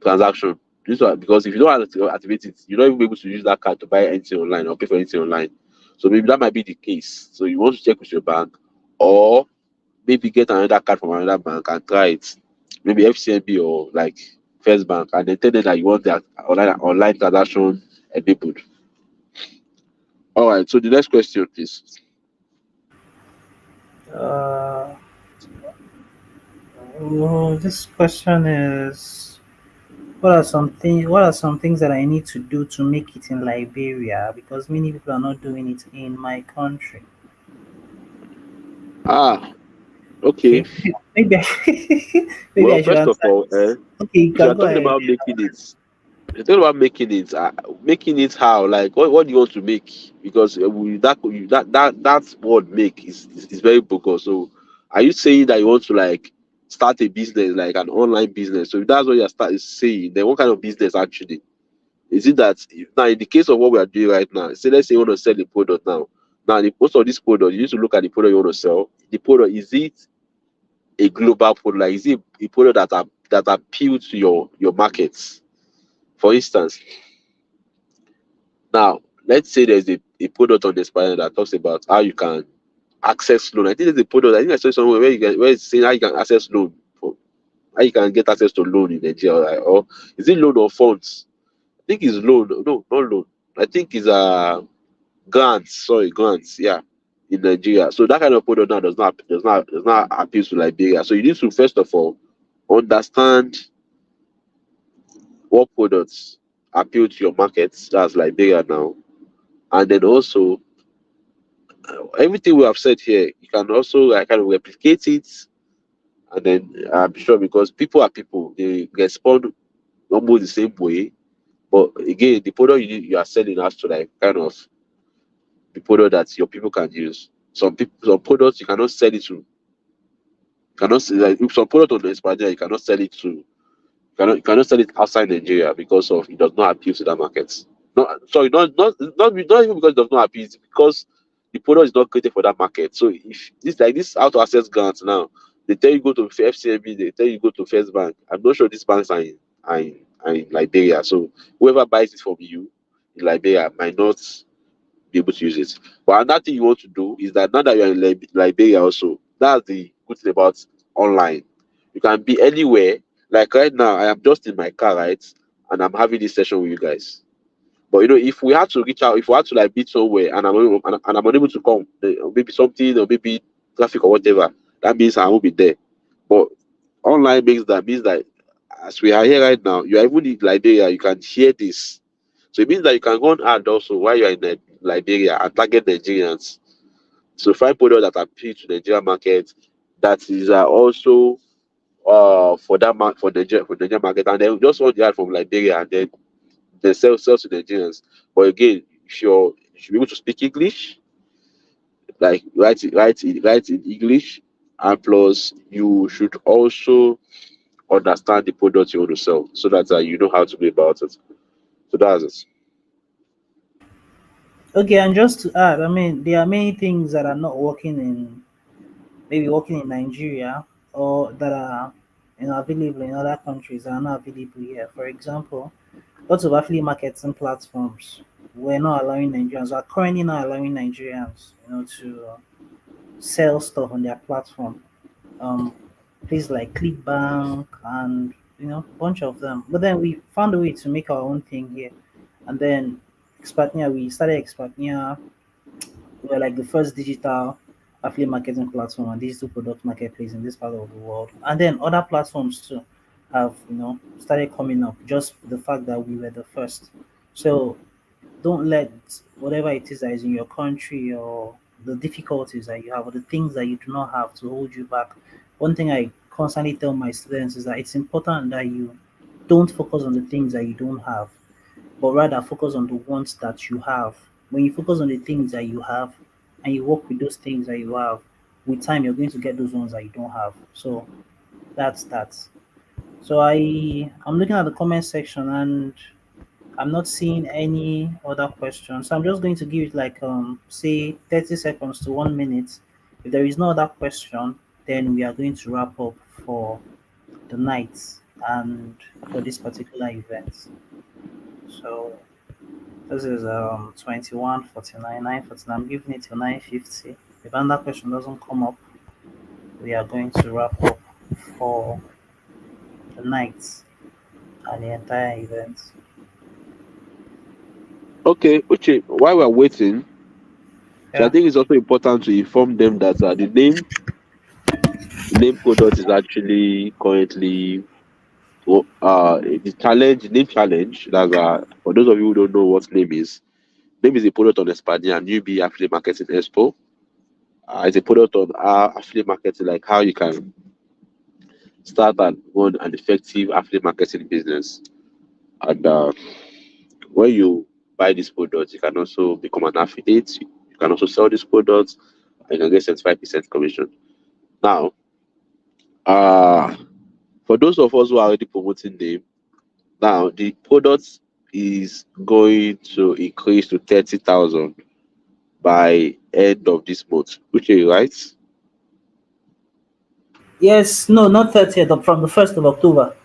Speaker 4: transaction. Because if you don't activate it, you're not even able to use that card to buy anything online or pay for anything online. So maybe that might be the case. So you want to check with your bank, or maybe get another card from another bank and try it. Maybe FCMB or like First Bank, and then tell them that you want that online transaction enabled. All right. So the next question, please.
Speaker 1: Uh, this question is, what are some things that I need to do to make it in Liberia? Because many people are not doing it in my country.
Speaker 4: Ah, okay.
Speaker 1: Okay, maybe maybe
Speaker 4: Well,
Speaker 1: I should
Speaker 4: first of
Speaker 1: answer
Speaker 4: all,
Speaker 1: this. Okay, you
Speaker 4: if you
Speaker 1: can
Speaker 4: are
Speaker 1: go
Speaker 4: talking
Speaker 1: ahead.
Speaker 4: about making it, you're talking about making it how? Like, what do you want to make? Because that word make is very bogus. So, are you saying that you want to like start a business, like an online business? So, if that's what you're saying, then what kind of business actually? Is it that now in the case of what we are doing right now, say let's say you want to sell a product now. Now, most of this product, you need to look at the product you want to sell. The product, is it a global product? Like, is it a product that appeal to your markets? For instance, now let's say there's a product on the spider that talks about how you can access loan. I think there's a product. I think I saw somewhere where it's saying how you can access loan, for how you can get access to loan in Nigeria, right? Or is it loan or funds? I think it's loan. No, not loan. I think it's grants. Sorry, grants. Yeah, in Nigeria. So that kind of product now does not appeal to Liberia. So you need to first of all understand what products appeal to your markets. That's Liberia now, and then also everything we have said here, you can also like kind of replicate it, and then I'm sure because people are people, they respond almost the same way. But again, the product you are selling has to like kind of the product that your people can use. Some products you cannot sell it to. Cannot like some product on the expander you cannot sell it to. You cannot sell it outside Nigeria because of it does not appeal to that market. No, sorry, not even because it does not appeal, it's because the product is not created for that market. So if this how to access grants now, they tell you go to FCMB, they tell you go to First Bank. I'm not sure these banks are in Liberia. So whoever buys it from you in Liberia might not be able to use it. But another thing you want to do is that now that you're in Liberia also, that's the good thing about online. You can be anywhere. Like right now, I am just in my car, right? And I'm having this session with you guys. But if we had to reach out, if we had to like meet somewhere and I'm unable to come, or maybe something, or maybe traffic or whatever, that means I won't be there. But online means that as we are here right now, you are even in Liberia, you can hear this. So it means that you can go on ad also while you are in Liberia and target Nigerians. So find products that appeal to Nigerian market, that is also for that for Nigerian market, and then just want the ad from Liberia, and then they sell to Nigerians. But again, if should be able to speak English, like write in English, and plus you should also understand the product you want to sell, so that you know how to go about it. So that's it.
Speaker 1: Okay, and just to add, I mean, there are many things that are not working in maybe working in Nigeria or that are available in other countries that are not available here. For example, lots of affiliate marketing platforms we're not allowing Nigerians, are currently not allowing Nigerians, to sell stuff on their platform. Um, Places like ClickBank and a bunch of them. But then we found a way to make our own thing here, and then we started Expatnia. We're like the first digital affiliate marketing platform and digital product marketplace in this part of the world. And then other platforms too have, started coming up just for the fact that we were the first. So don't let whatever it is that is in your country or the difficulties that you have or the things that you do not have to hold you back. One thing I constantly tell my students is that it's important that you don't focus on the things that you don't have, but rather focus on the ones that you have. When you focus on the things that you have and you work with those things that you have, with time you're going to get those ones that you don't have. So that's that. So I'm looking at the comment section and I'm not seeing any other questions. So I'm just going to give it like say 30 seconds to 1 minute. If there is no other question, then we are going to wrap up for the night and for this particular event. So this is 21:49, 9:49. I'm giving it to 9:50. If another question doesn't come up, we are going to wrap up for the night and the entire event.
Speaker 4: Okay, Uche, while we're waiting, so I
Speaker 1: Yeah.
Speaker 4: think it's also important to inform them that the name product is actually currently the name challenge. That's for those of you who don't know what name is. Name is a product on Espadi and UB Affiliate Marketing Expo. It's a product on affiliate marketing, like how you can start and run an effective affiliate marketing business. And when you buy this product, you can also become an affiliate. You can also sell this product and you can get 75% commission. Now, uh, for those of us who are already promoting them, now the product is going to increase to 30,000 by end of this month, which is right.
Speaker 1: Yes, no, not 30th, but from the 1st of October.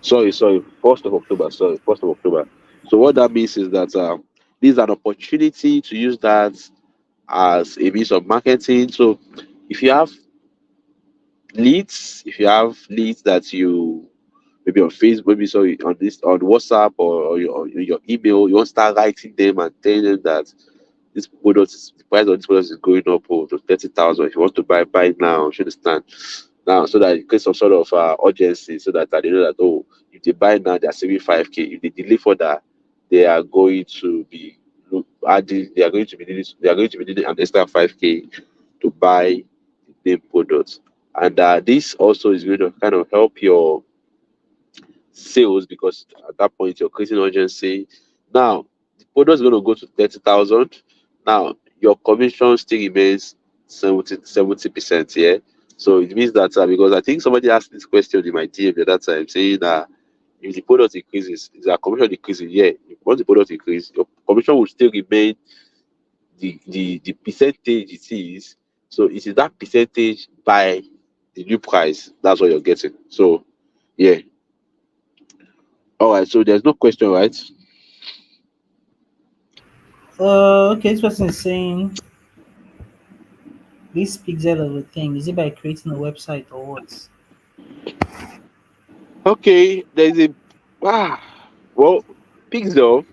Speaker 4: Sorry, 1st of October. Sorry, 1st of October. So what that means is that this is an opportunity to use that as a means of marketing. So if you have if you have leads that you maybe on Facebook, maybe sorry on this on WhatsApp or your email, you want to start writing them and telling them that the price of this product is going up to 30,000. If you want to buy it now, you understand now, so that in case of sort of urgency, so that they know that, oh, if they buy now, they are saving 5k. If they delay for that, they are going to be adding. They are going to be needing an extra 5k to buy the same product, and this also is going to kind of help your sales, because at that point you're creating urgency. Now the product is going to go to 30,000. Now your commission still remains 70%. Yeah. So it means that because I think somebody asked this question in my DM the other time, saying that if the product increases, is our commission increasing? Yeah. If once the product increase, your commission will still remain the percentage it is. So it is that percentage by the new price. That's what you're getting. So yeah. All right. So there's no question, right?
Speaker 1: Okay, this person is saying this pixel of a thing. Is it by creating a website or what?
Speaker 4: Okay. There's a ah well, Pixel.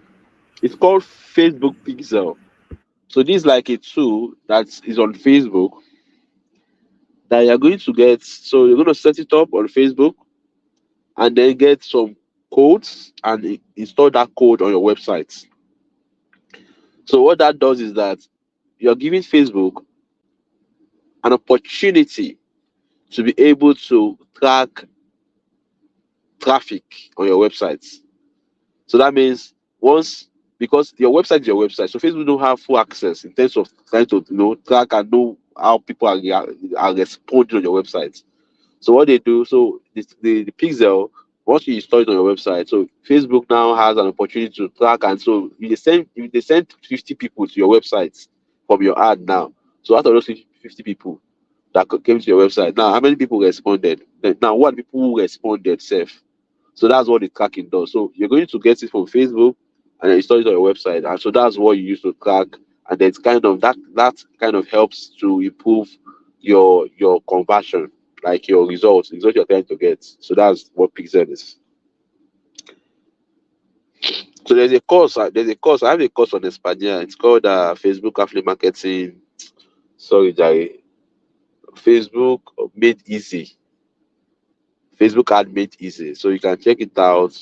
Speaker 4: It's called Facebook Pixel. So this is like a tool that is on Facebook that you're going to get. So you're going to set it up on Facebook and then get some codes and install that code on your website. So what that does is that you're giving Facebook an opportunity to be able to track traffic on your website. So that means once because your website is your website. So Facebook don't have full access in terms of trying to track and know how people are responding on your website. So what they do, so the pixel, once you install it on your website, so Facebook now has an opportunity to track, and so if they send 50 people to your website from your ad now. So out of those 50 people that came to your website, now how many people responded? Now what people who responded safe? So that's what the tracking does. So you're going to get it from Facebook and then install it on your website. And so that's what you use to track. And then it's kind of that kind of helps to improve your conversion, like your results, what you're trying to get. So that's what Pixel is. So there's a course, I have a course on Espana. It's called Facebook Affiliate Marketing. Sorry, Jai. Facebook made easy. Facebook ad made easy. So you can check it out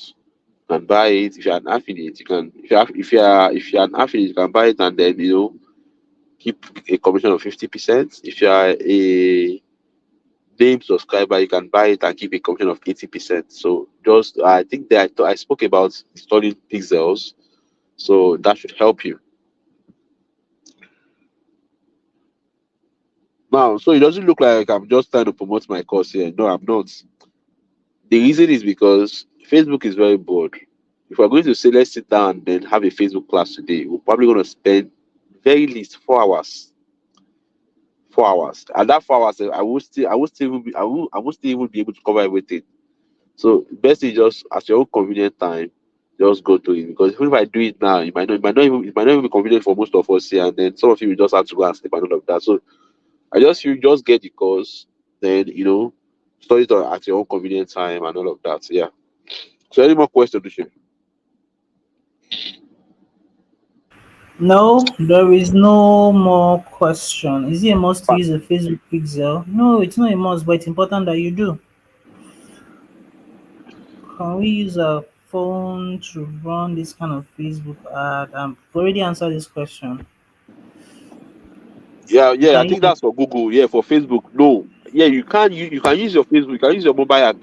Speaker 4: and buy it. If you're an affiliate, you can if you're an affiliate, you can buy it and then keep a commission of 50%. If you are a name subscriber, you can buy it and keep a commission of 80%. So just I think that I spoke about installing pixels, so that should help you. Now, so it doesn't look like I'm just trying to promote my course here. No, I'm not. The reason is because Facebook is very bored. If we're going to say let's sit down and then have a Facebook class today, we're probably going to spend very least 4 hours. 4 hours, and that 4 hours, I will still even be, I will still even be able to cover everything. So best is just at your own convenient time, just go to it. Because even if I do it now, it might not even be convenient for most of us here, and then some of you will just have to go and sleep and all of that. So I just you just get the course, then study it at your own convenient time and all of that. Yeah. So any more questions, Dushin?
Speaker 1: No, there is no more question. Is it a must to
Speaker 4: But
Speaker 1: use a Facebook pixel? No, it's not a must, but it's important that you do. Can we use a phone to run this kind of Facebook ad? I've already answered this question.
Speaker 4: yeah,
Speaker 1: You
Speaker 4: I
Speaker 1: can
Speaker 4: think
Speaker 1: use it.
Speaker 4: that's for Google. Yeah, for Facebook, no. Yeah, you can use your Facebook, you can use your mobile app,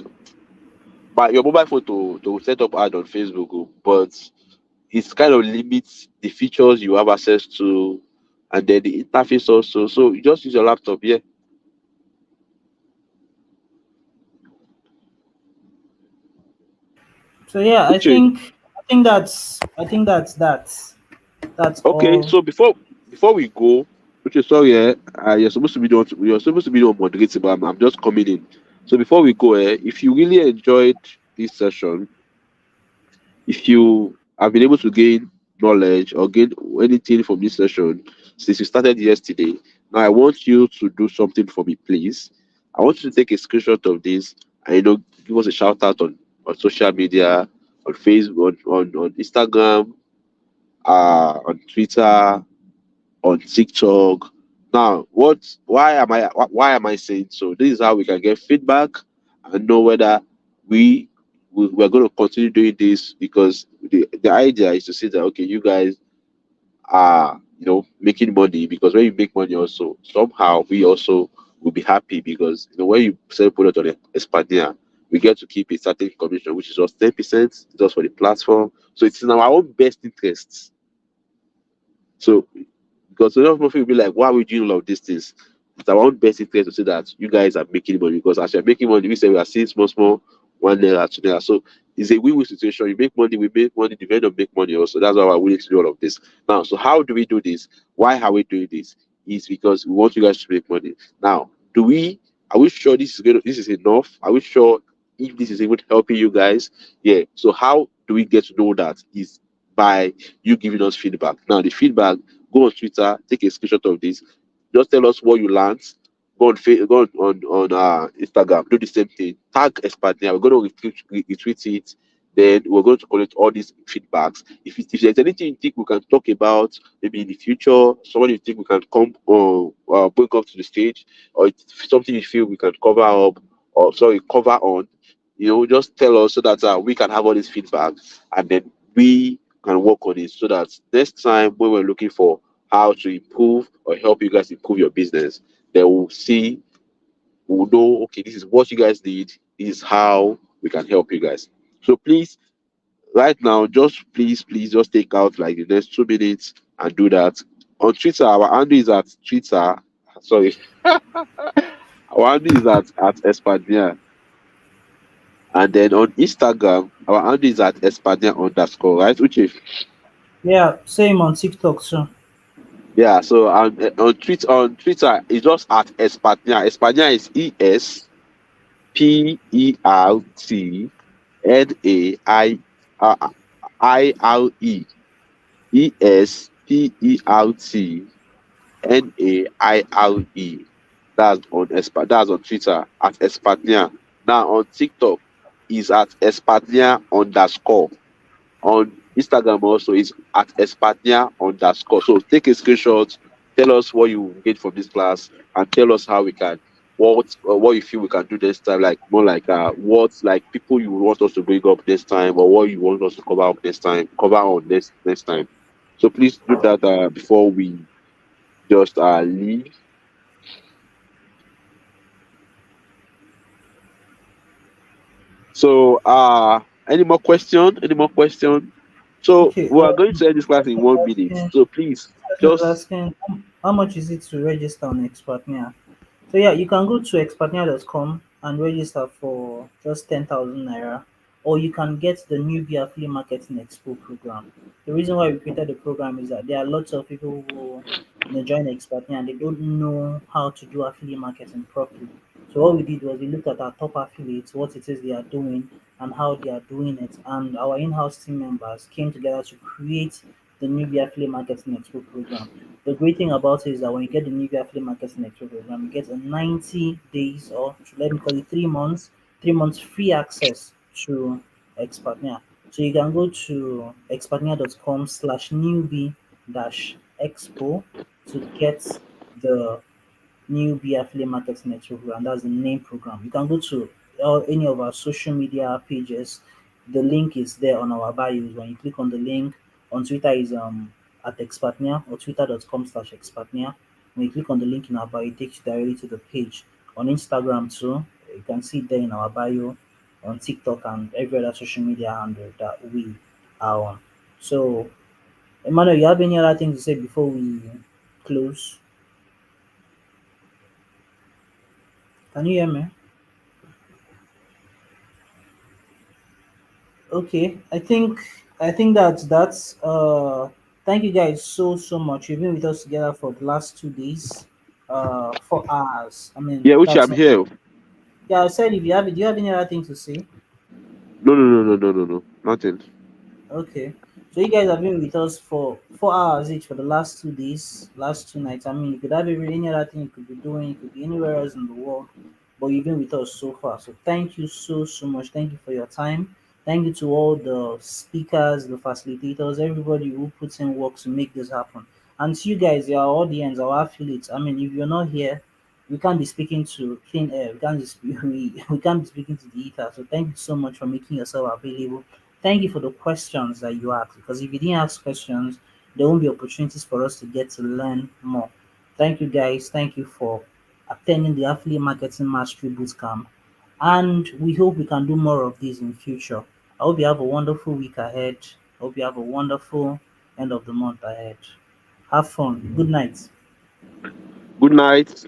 Speaker 4: but your mobile phone to set up ad on Facebook, but it kind of limits the features you have access to and then the interface also. So you just use your laptop, yeah.
Speaker 1: So yeah,
Speaker 4: Okay.
Speaker 1: I think that's
Speaker 4: Okay.
Speaker 1: all.
Speaker 4: So before we go, okay, sorry, you're supposed to be the one moderating, but I'm just coming in. So before we go, if you really enjoyed this session, if you have been able to gain knowledge or gain anything from this session since you started yesterday, now I want you to do something for me, please. I want you to take a screenshot of this and give us a shout out on social media, on Facebook, on Instagram, on Twitter, on TikTok. Now, why am I saying so? This is how we can get feedback and know whether we we're going to continue doing this, because the idea is to say that okay, you guys are making money, because when you make money also somehow we also will be happy, because when you sell product on Espana, we get to keep a certain commission, which is just 10% just for the platform. So it's in our own best interests. So because a lot of people will be like, why are we doing all of these things? It's our own best interest to say that you guys are making money, because as you're making money, we say we are seeing small, 1 naira, 2 naira. So it's a win-win situation. You make money, we make money, the vendor make money also. That's why we're willing to do all of this. Now, so how do we do this? Why are we doing this? It's because we want you guys to make money. Now, are we sure this is enough? Are we sure if this is even helping you guys? Yeah. So how do we get to know that? Is by you giving us feedback. Now, the feedback, go on Twitter, take a screenshot of this, just tell us what you learned. Go on Instagram, do the same thing. Tag Espania. We're going to retweet it. Then we're going to collect all these feedbacks. If there's anything you think we can talk about, maybe in the future, someone you think we can come or bring up to the stage, or it's something you feel we can cover up, or sorry, cover on, just tell us so that we can have all this feedback, and then we can work on it, so that next time when we're looking for how to improve or help you guys improve your business, then we'll know, okay, this is what you guys need, this is how we can help you guys. So please, right now, just please just take out like the next 2 minutes and do that. On Twitter, our handle is at Twitter. Sorry, our handle is at Espadnia. And then on Instagram, our handle is at Espadnia underscore, right? Which is
Speaker 1: Yeah, same on TikTok, so
Speaker 4: yeah. So on Twitter, it's just at Espadnia. Espadnia is ESPERTNAIRE. ESPERTNAIRE. That's on Twitter at Espatnia. Now on TikTok is at Espatnia underscore. On Instagram also is at Espatnia underscore. So take a screenshot, tell us what you get from this class, and tell us how we can what you feel we can do this time, like more like what like people you want us to bring up this time, or what you want us to cover on next time. So please do that before we just leave. So any more question? Any more question? So
Speaker 1: okay.
Speaker 4: we are going to end this class in 1 minute.
Speaker 1: Asking,
Speaker 4: So please just
Speaker 1: asking how much is it to register on Expertnia? So yeah, you can go to expertnia.com and register for just 10,000 naira, or you can get the Nubia Flea Marketing Expo program. The reason why we created the program is that there are lots of people who join Expertnia and they don't know how to do affiliate marketing properly. So what we did was we looked at our top affiliates, what it is they are doing, and how they are doing it, and our in-house team members came together to create the Nubia Affiliate Marketing Expo program. The great thing about it is that when you get the Nivea Flea Marketing Expo program, you get a 90 days, or let me call it 3 months, 3 months free access to Expertnia. So you can go to expertnia.com/newbie dash expo to get the new Be Affiliate Marketing Network program. That's the name program. You can go to any of our social media pages. The link is there on our bios. When you click on the link, on Twitter is at Expertnia or twitter.com/Expertnia. When you click on the link in our bio, it takes you directly to the page. On Instagram too, you can see it there in our bio, on TikTok and every other social media handle that we are on. So, Emmanuel, you have any other things to say before we close? Can you hear me? Okay, I think that's thank you guys so much. You've been with us together for the last 2 days, 4 hours. I mean
Speaker 4: yeah, which
Speaker 1: that's
Speaker 4: I'm
Speaker 1: not
Speaker 4: here.
Speaker 1: yeah, I said if you have do you have any other thing to say?
Speaker 4: No, nothing.
Speaker 1: Okay. So you guys have been with us for 4 hours each for the last 2 days, last 2 nights. I mean, you could have any other thing you could be doing, you could be anywhere else in the world, but you've been with us so far. So thank you so much. Thank you for your time. Thank you to all the speakers, the facilitators, everybody who puts in work to make this happen. And to you guys, our audience, our affiliates. I mean, if you're not here, we can't be speaking to clean air. We can't just be, we can't be speaking to the ether. So thank you so much for making yourself available. Thank you for the questions that you asked, because if you didn't ask questions, there won't be opportunities for us to get to learn more. Thank you guys. Thank you for attending the Affiliate Marketing Mastery Bootcamp. And we hope we can do more of these in future. I hope you have a wonderful week ahead. I hope you have a wonderful end of the month ahead. Have fun. Good night.
Speaker 4: Good night.